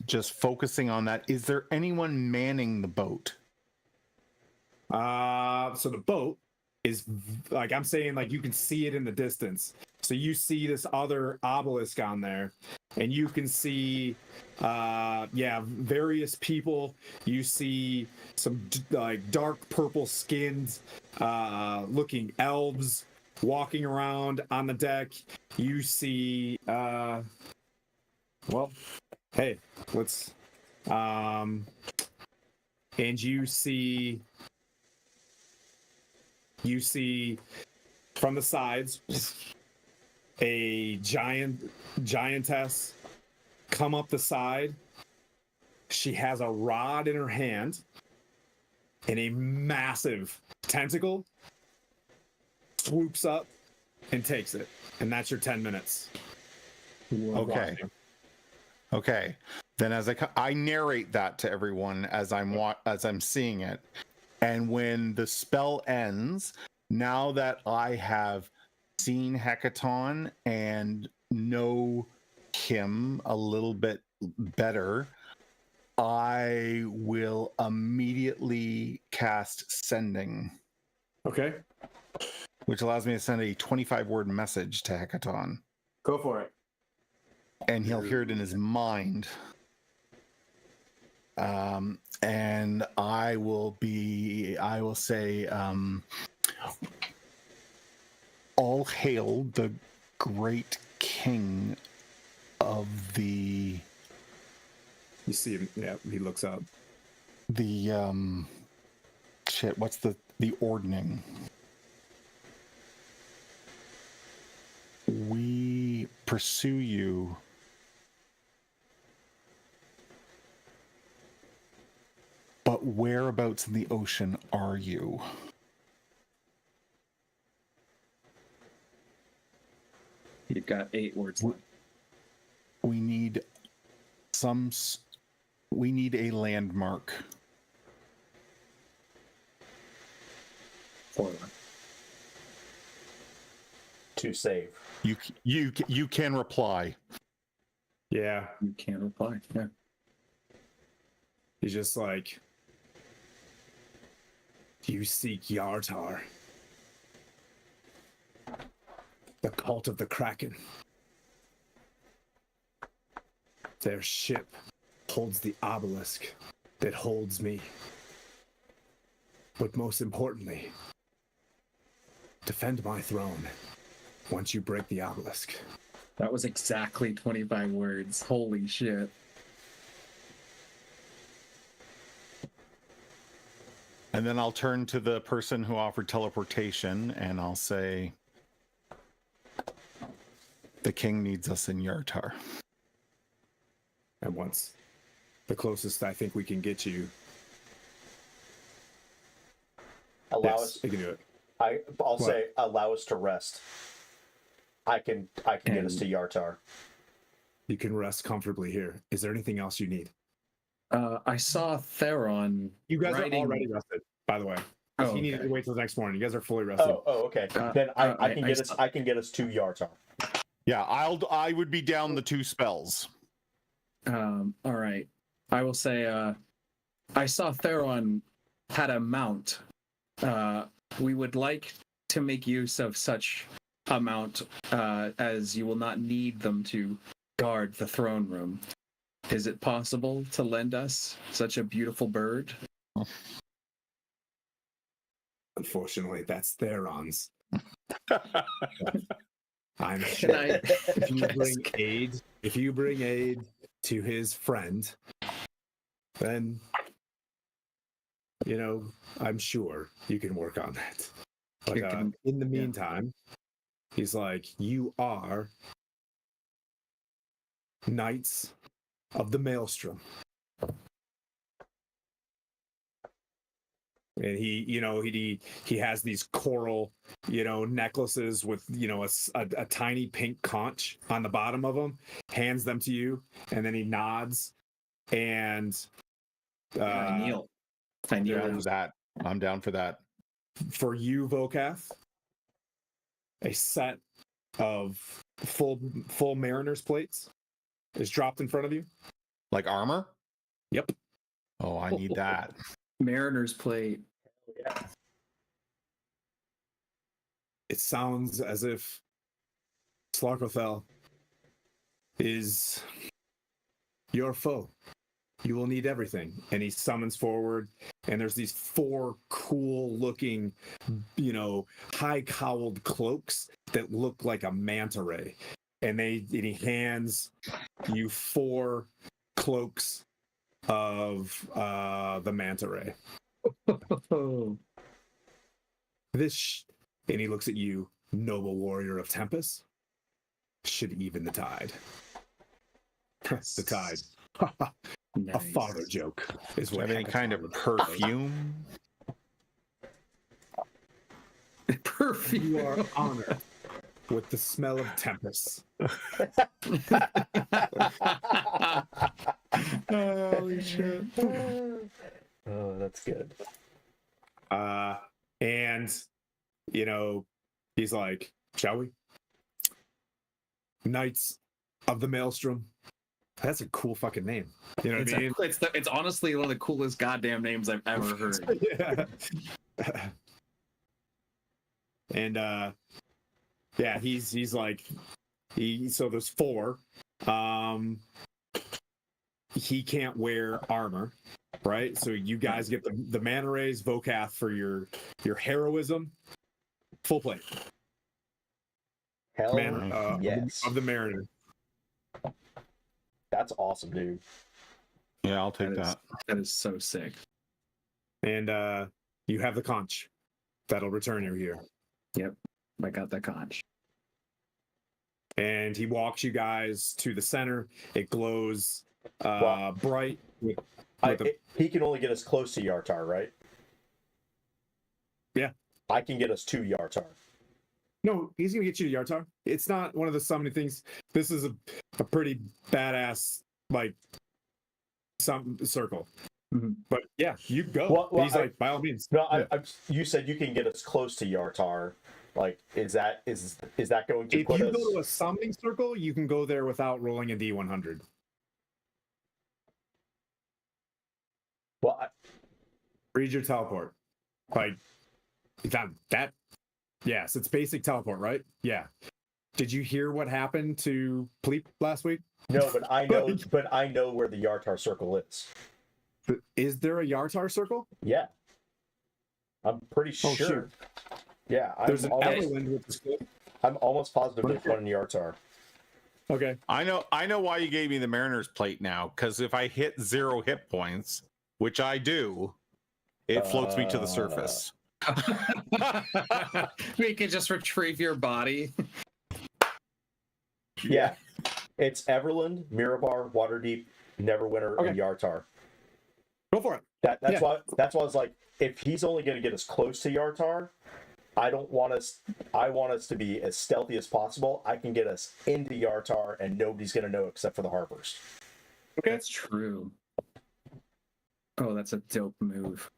Just focusing on that. Is there anyone manning the boat? So the boat is like, I'm saying, like, you can see it in the distance. So you see this other obelisk on there, and you can see various people. You see some like dark purple skinned looking elves walking around on the deck. You see hey, let's and you see from the sides a giantess come up the side. She has a rod in her hand and a massive tentacle swoops up and takes it. And that's your 10 minutes. Okay. Okay. Then as I narrate that to everyone as I'm seeing it, and when the spell ends, now that I have seen Hekaton and know him a little bit better, I will immediately cast Sending, Okay. which allows me to send a 25-word message to Hekaton. Go for it. And he'll hear it in his mind. And I will say, all hail the great king of the You see him. Yeah, he looks up. what's the ordning? We pursue you. But whereabouts in the ocean are you? You've got 8 words left. We need a landmark. 4 left. To save. You can reply. Yeah. You can't reply. Yeah. He's just like, you seek Yartar, the cult of the Kraken. Their ship holds the obelisk that holds me. But most importantly, defend my throne once you break the obelisk. That was exactly 25 words. Holy shit. And then I'll turn to the person who offered teleportation and I'll say, the king needs us in Yartar. And once, the closest I think we can get you. Allow Yes, us. you can do it. I'll say allow us to rest. I can get us to Yartar. You can rest comfortably here. Is there anything else you need? I saw Theron. You guys writing... are already rested, by the way. 'Cause Oh, he needed okay. to wait till the next morning. You guys are fully rested. Okay. Then I can get us. saw- I can get us 2 Yartar. Yeah, I would be down the 2 spells. All right. I will say, I saw Theron had a mount. We would like to make use of such a mount, as you will not need them to guard the throne room. Is it possible to lend us such a beautiful bird? Unfortunately, that's Theron's. I'm Can sure I? if you bring aid to his friend, then I'm sure you can work on that. But in the meantime, he's like, you are knights of the Maelstrom. And he has these coral, necklaces with, a tiny pink conch on the bottom of them, hands them to you, and then he nods. And I kneel. I kneel Yeah, down. that. I'm down for that. for you, Vokath, a set of full mariner's plates is dropped in front of you. Like armor? Yep. Oh, I need that. Mariner's plate. It sounds as if Slarkothel is your foe. You will need everything. And he summons forward, and there's these 4 cool looking, high cowled cloaks that look like a manta ray. And he hands you 4 cloaks of the manta ray. Oh, And he looks at you, noble warrior of Tempest, should even the tide. The tide. A nice. father joke is Do you what have any kind of Hekaton would- perfume? Perfume. You are honored with the smell of Tempest. Holy shit. Oh, that's good. And he's like, shall we? Knights of the Maelstrom. That's a cool fucking name. You know what I mean? It's honestly one of the coolest goddamn names I've ever heard. Yeah. And he's like, so there's 4. He can't wear armor, right? So you guys get the mana rays, Vokath for your heroism, full plate. Hell Yes. Of the Mariner. That's awesome, dude. Yeah, I'll take that. That is so sick. And you have the conch. That'll return you here. Yep. I got that conch. And he walks you guys to the center. It glows bright with he can only get us close to Yartar, right? Yeah. I can get us 2 Yartar. No, he's gonna get you to Yartar. It's not one of the summoning things. This is a pretty badass some circle. Mm-hmm. But yeah, you go. Well, he's like, by all means. No, Yeah. you said you can get us close to Yartar. Like, is that going to If put you us? go to a summoning circle, you can go there without rolling a D100. Well, Read your teleport. Like that. Yes, it's basic teleport, right? Yeah. Did you hear what happened to Pleep last week? no, but I know, where the Yartar circle is. Is there a Yartar circle? Yeah, I'm pretty sure. Oh, shoot. Yeah, There's an Everland with the school. I'm almost positive there's one in Yartar. Okay. I know why you gave me the Mariner's plate now, because if I hit 0 hit points, which I do, it floats me to the surface. We can just retrieve your body. Yeah, it's Everland, Mirabar, Waterdeep, Neverwinter, and Yartar. Go for it. That's why I was like, if he's only going to get us close to Yartar, I want us to be as stealthy as possible. I can get us into Yartar and nobody's going to know except for the Harpers. Okay. That's true. Oh, that's a dope move.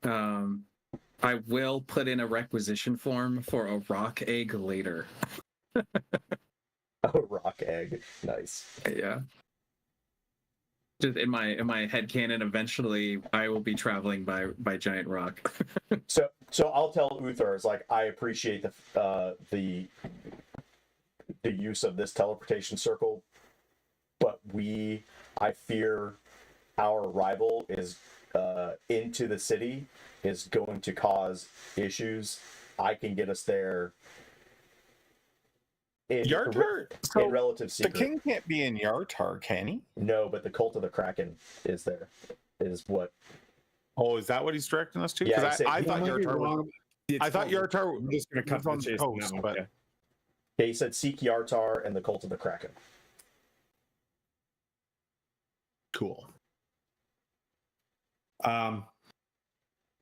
I will put in a requisition form for a rock egg later. Oh, rock egg. Nice. Yeah. Just in my head canon, eventually I will be traveling by giant rock. So I'll tell Uther, it's like, I appreciate the use of this teleportation circle, but I fear our arrival is into the city is going to cause issues. I can get us there in Yartar. in So relative the secret. king can't be in Yartar, can he? No, but the cult of the Kraken is there. Is what? Oh, is that what he's directing us to? Yeah, Because I Yeah, thought I might be Yartar was. wrong. I thought Yartar I'm just going to cut was to on the the chase on coast, that one. but Yeah. They said seek Yartar and the cult of the Kraken. cool.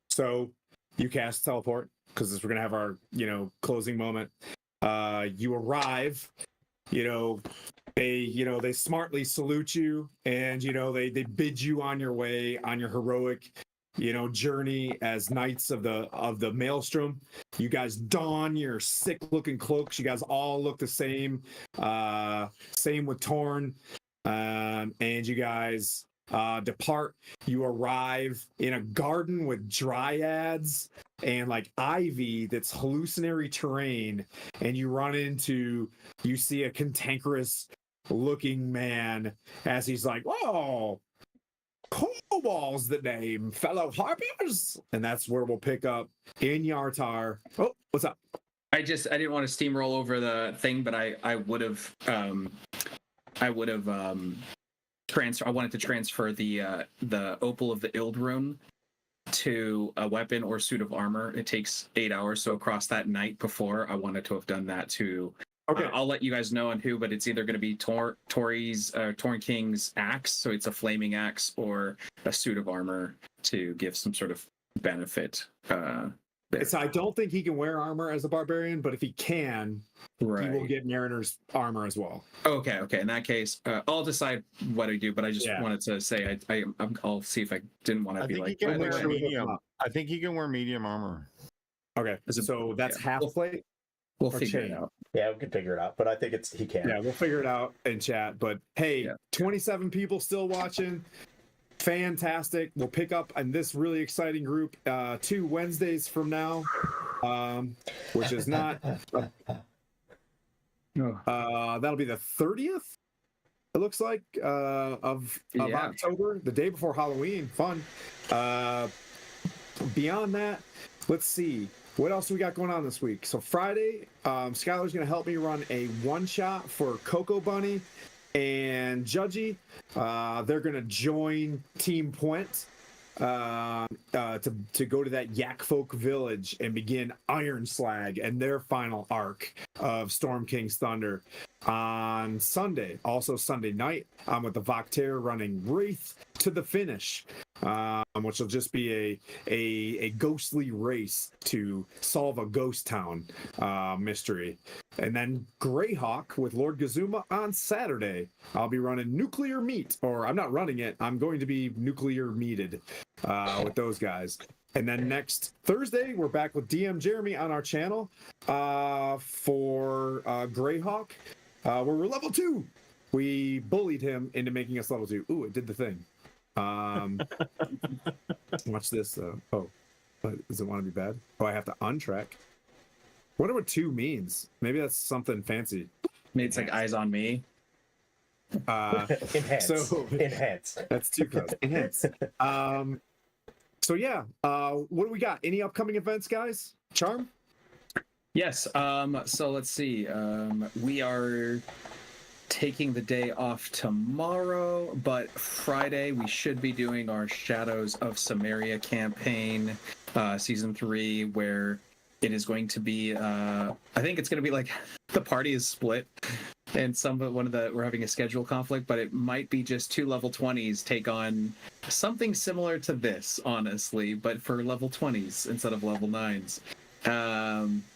So you cast teleport because we're gonna have our closing moment. You arrive. They smartly salute you, and they bid you on your way on your heroic journey as knights of the Maelstrom. You guys don your sick looking cloaks. You guys all look the same. Same with Torn. And you guys depart. You arrive in a garden with dryads and like ivy that's hallucinatory terrain, and you see a cantankerous looking man as he's like, "Whoa, Cobal's the name, fellow harpiers," and that's where we'll pick up in Yartar. Oh, what's up? I didn't want to steamroll over the thing, but I would have I wanted to transfer the opal of the Ildrune to a weapon or suit of armor. It takes 8 hours, so across that night before, I wanted to have done that too. Okay. I'll let you guys know on who, but it's either going to be Torn King's axe, so it's a flaming axe, or a suit of armor to give some sort of benefit. There. So I don't think he can wear armor as a barbarian, but if he can, Right. he will get Mariner's armor as well. Okay. In that case, I'll decide what I do. But I just wanted to say I'll see if I didn't want to I be think like. he can Make wear sure we look him medium. up. I think he can wear medium armor. Okay, so that's half plate. We'll or figure it chain. out. Yeah, we can figure it out, but I think he can. Yeah, we'll figure it out in chat. But hey, 27 people still watching. Fantastic. We'll pick up on this really exciting group 2 Wednesdays from now, which is not. That'll be the 30th. It looks like of October, the day before Halloween. Fun. Beyond that, let's see. What else we got going on this week? So Friday, Skylar's going to help me run a one-shot for Coco Bunny and Judgy. They're going to join Team Puent to go to that Yak Folk village and begin Iron Slag and their final arc of Storm King's Thunder on Sunday. Also Sunday night, I'm with the Voctair running Wraith to the finish, which will just be a ghostly race to solve a ghost town mystery. And then Greyhawk with Lord Gazuma on Saturday. I'll be running Nuclear Meat, or I'm not running it, I'm going to be nuclear meated with those guys. And then next Thursday, we're back with DM Jeremy on our channel for Greyhawk, where we're level 2. We bullied him into making us level 2. Ooh, it did the thing. Watch this. Oh, but does it want to be bad? Oh, I have to untrack. Wonder what 2 means. Maybe that's something fancy. Maybe it's like eyes on me. Enhance. Enhance. That's too close. Enhance. So yeah, what do we got? Any upcoming events, guys? Charm? Yes. So let's see. We are taking the day off tomorrow, but Friday we should be doing our Shadows of Samaria campaign, season 3, where it is going to be. I think it's going to be like the party is split, and we're having a schedule conflict, but it might be just 2 level 20s take on something similar to this, honestly, but for level 20s instead of level 9s.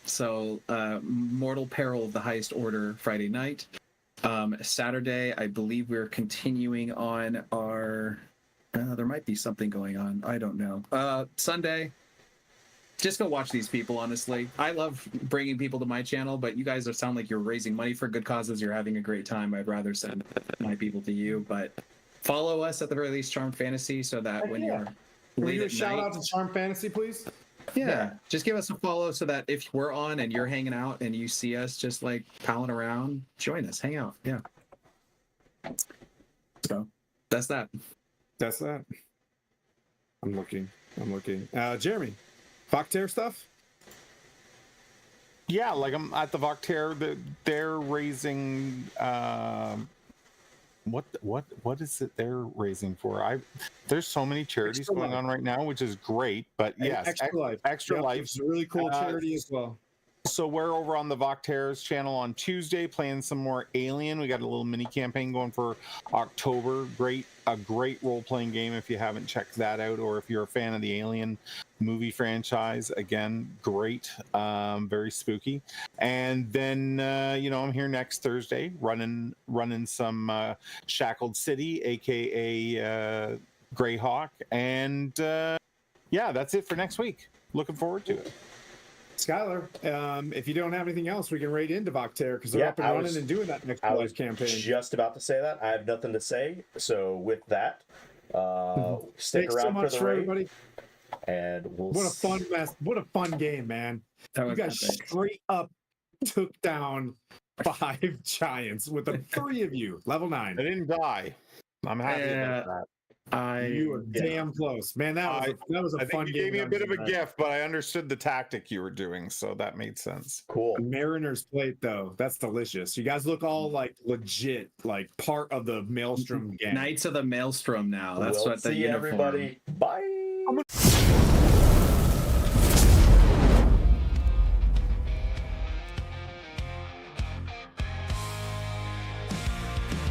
So Mortal Peril of the Highest Order Friday night. Saturday, I believe we're continuing on our. There might be something going on. I don't know. Sunday, just go watch these people. Honestly, I love bringing people to my channel, but you guys sound like you're raising money for good causes. You're having a great time. I'd rather send my people to you, but follow us at the very least, Charm Fantasy, so that when you're Can we late do a at shout night, out to Charm Fantasy, please? yeah, just give us a follow so that if we're on and you're hanging out and you see us just like palling around, join us, hang out. Yeah. So that's that. That's that. I'm looking. Jeremy, Voctair stuff? Yeah, like I'm at the Voctair. They're raising. What is it they're raising for? There's so many charities Extra going Life. on right now, which is great. But yes, Extra Life. Extra Yep, Life. it's a really cool charity as well. So we're over on the Voctair's channel on Tuesday playing some more Alien. We got a little mini campaign going for October. A great role-playing game if you haven't checked that out, or if you're a fan of the Alien movie franchise. Again, great, very spooky. And then I'm here next Thursday running some Shackled City, aka Greyhawk, and that's it for next week. Looking forward to it. Skylar, if you don't have anything else, we can raid into Voctair because they're up and running and doing that next live campaign. Just about to say that. I have nothing to say. So with that, stick Thanks around so much for the for raid, everybody. and we'll. What a fun mess! What a fun game, man! That You was guys epic. straight up took down 5 giants with the 3 of you, level 9. I didn't die. I'm happy about that. You were damn close, man. That was a I think fun you game. gave me a bit of a Dungeon Dragon. gift, but I understood the tactic you were doing, so that made sense. Cool. A Mariner's plate, though, that's delicious. You guys look all like legit, like part of the Maelstrom gang. Knights of the Maelstrom now. That's We'll what the see uniform. everybody. Bye.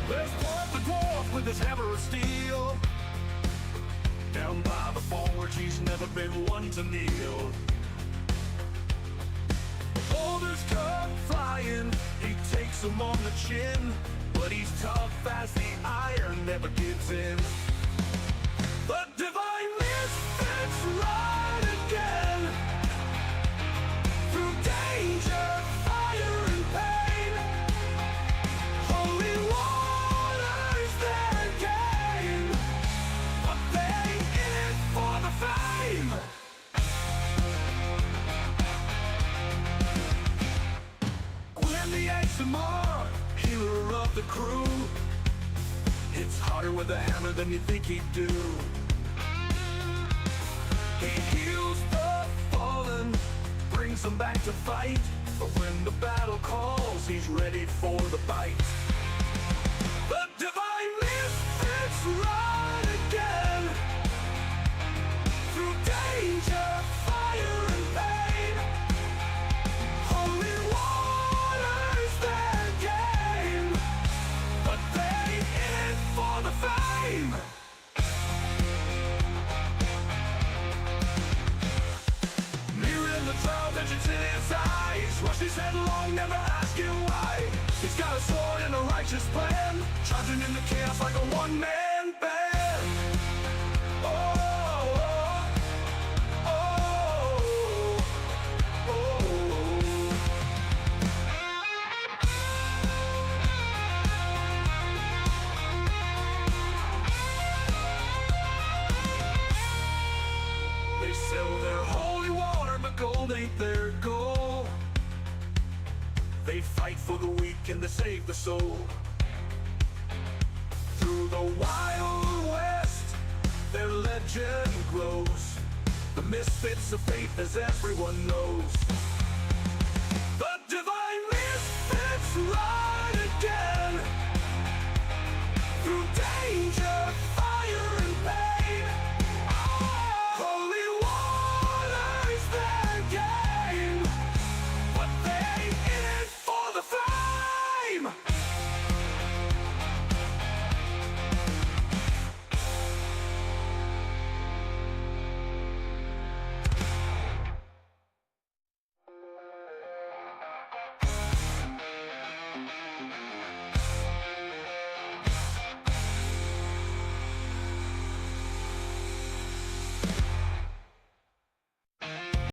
There's one the dwarf with his hammer of steel. Down by the forge, he's never been one to kneel. Boulders come flying, he takes them on the chin. But he's tough as the iron, never gives in. The divine misfits ride again. Through danger, fire, and pain. Holy waters their game, but they in it for the fame. When the ASMR, healer of the crew, hits harder with a hammer than you think he'd do. He heals the fallen, brings them back to fight. But when the battle calls, he's ready for the bite. The divine misfits ride again. Through danger, fire, and pain. Holy waters their game, but they in it for the fame. Mirroring the trial vengeance in his eyes, rush his headlong, never asking why. He's got a sword and a righteous plan, charging into chaos like a one-man band. Oh, oh, oh, oh, oh. They sell their holy water, but gold ain't their goal. They fight for the weak and they save the soul. Through the wild west, their legend grows. The misfits of faith, as everyone knows. The divine misfits ride again. Through danger, fire, and pain. Holy waters their game, but they in it for the fame.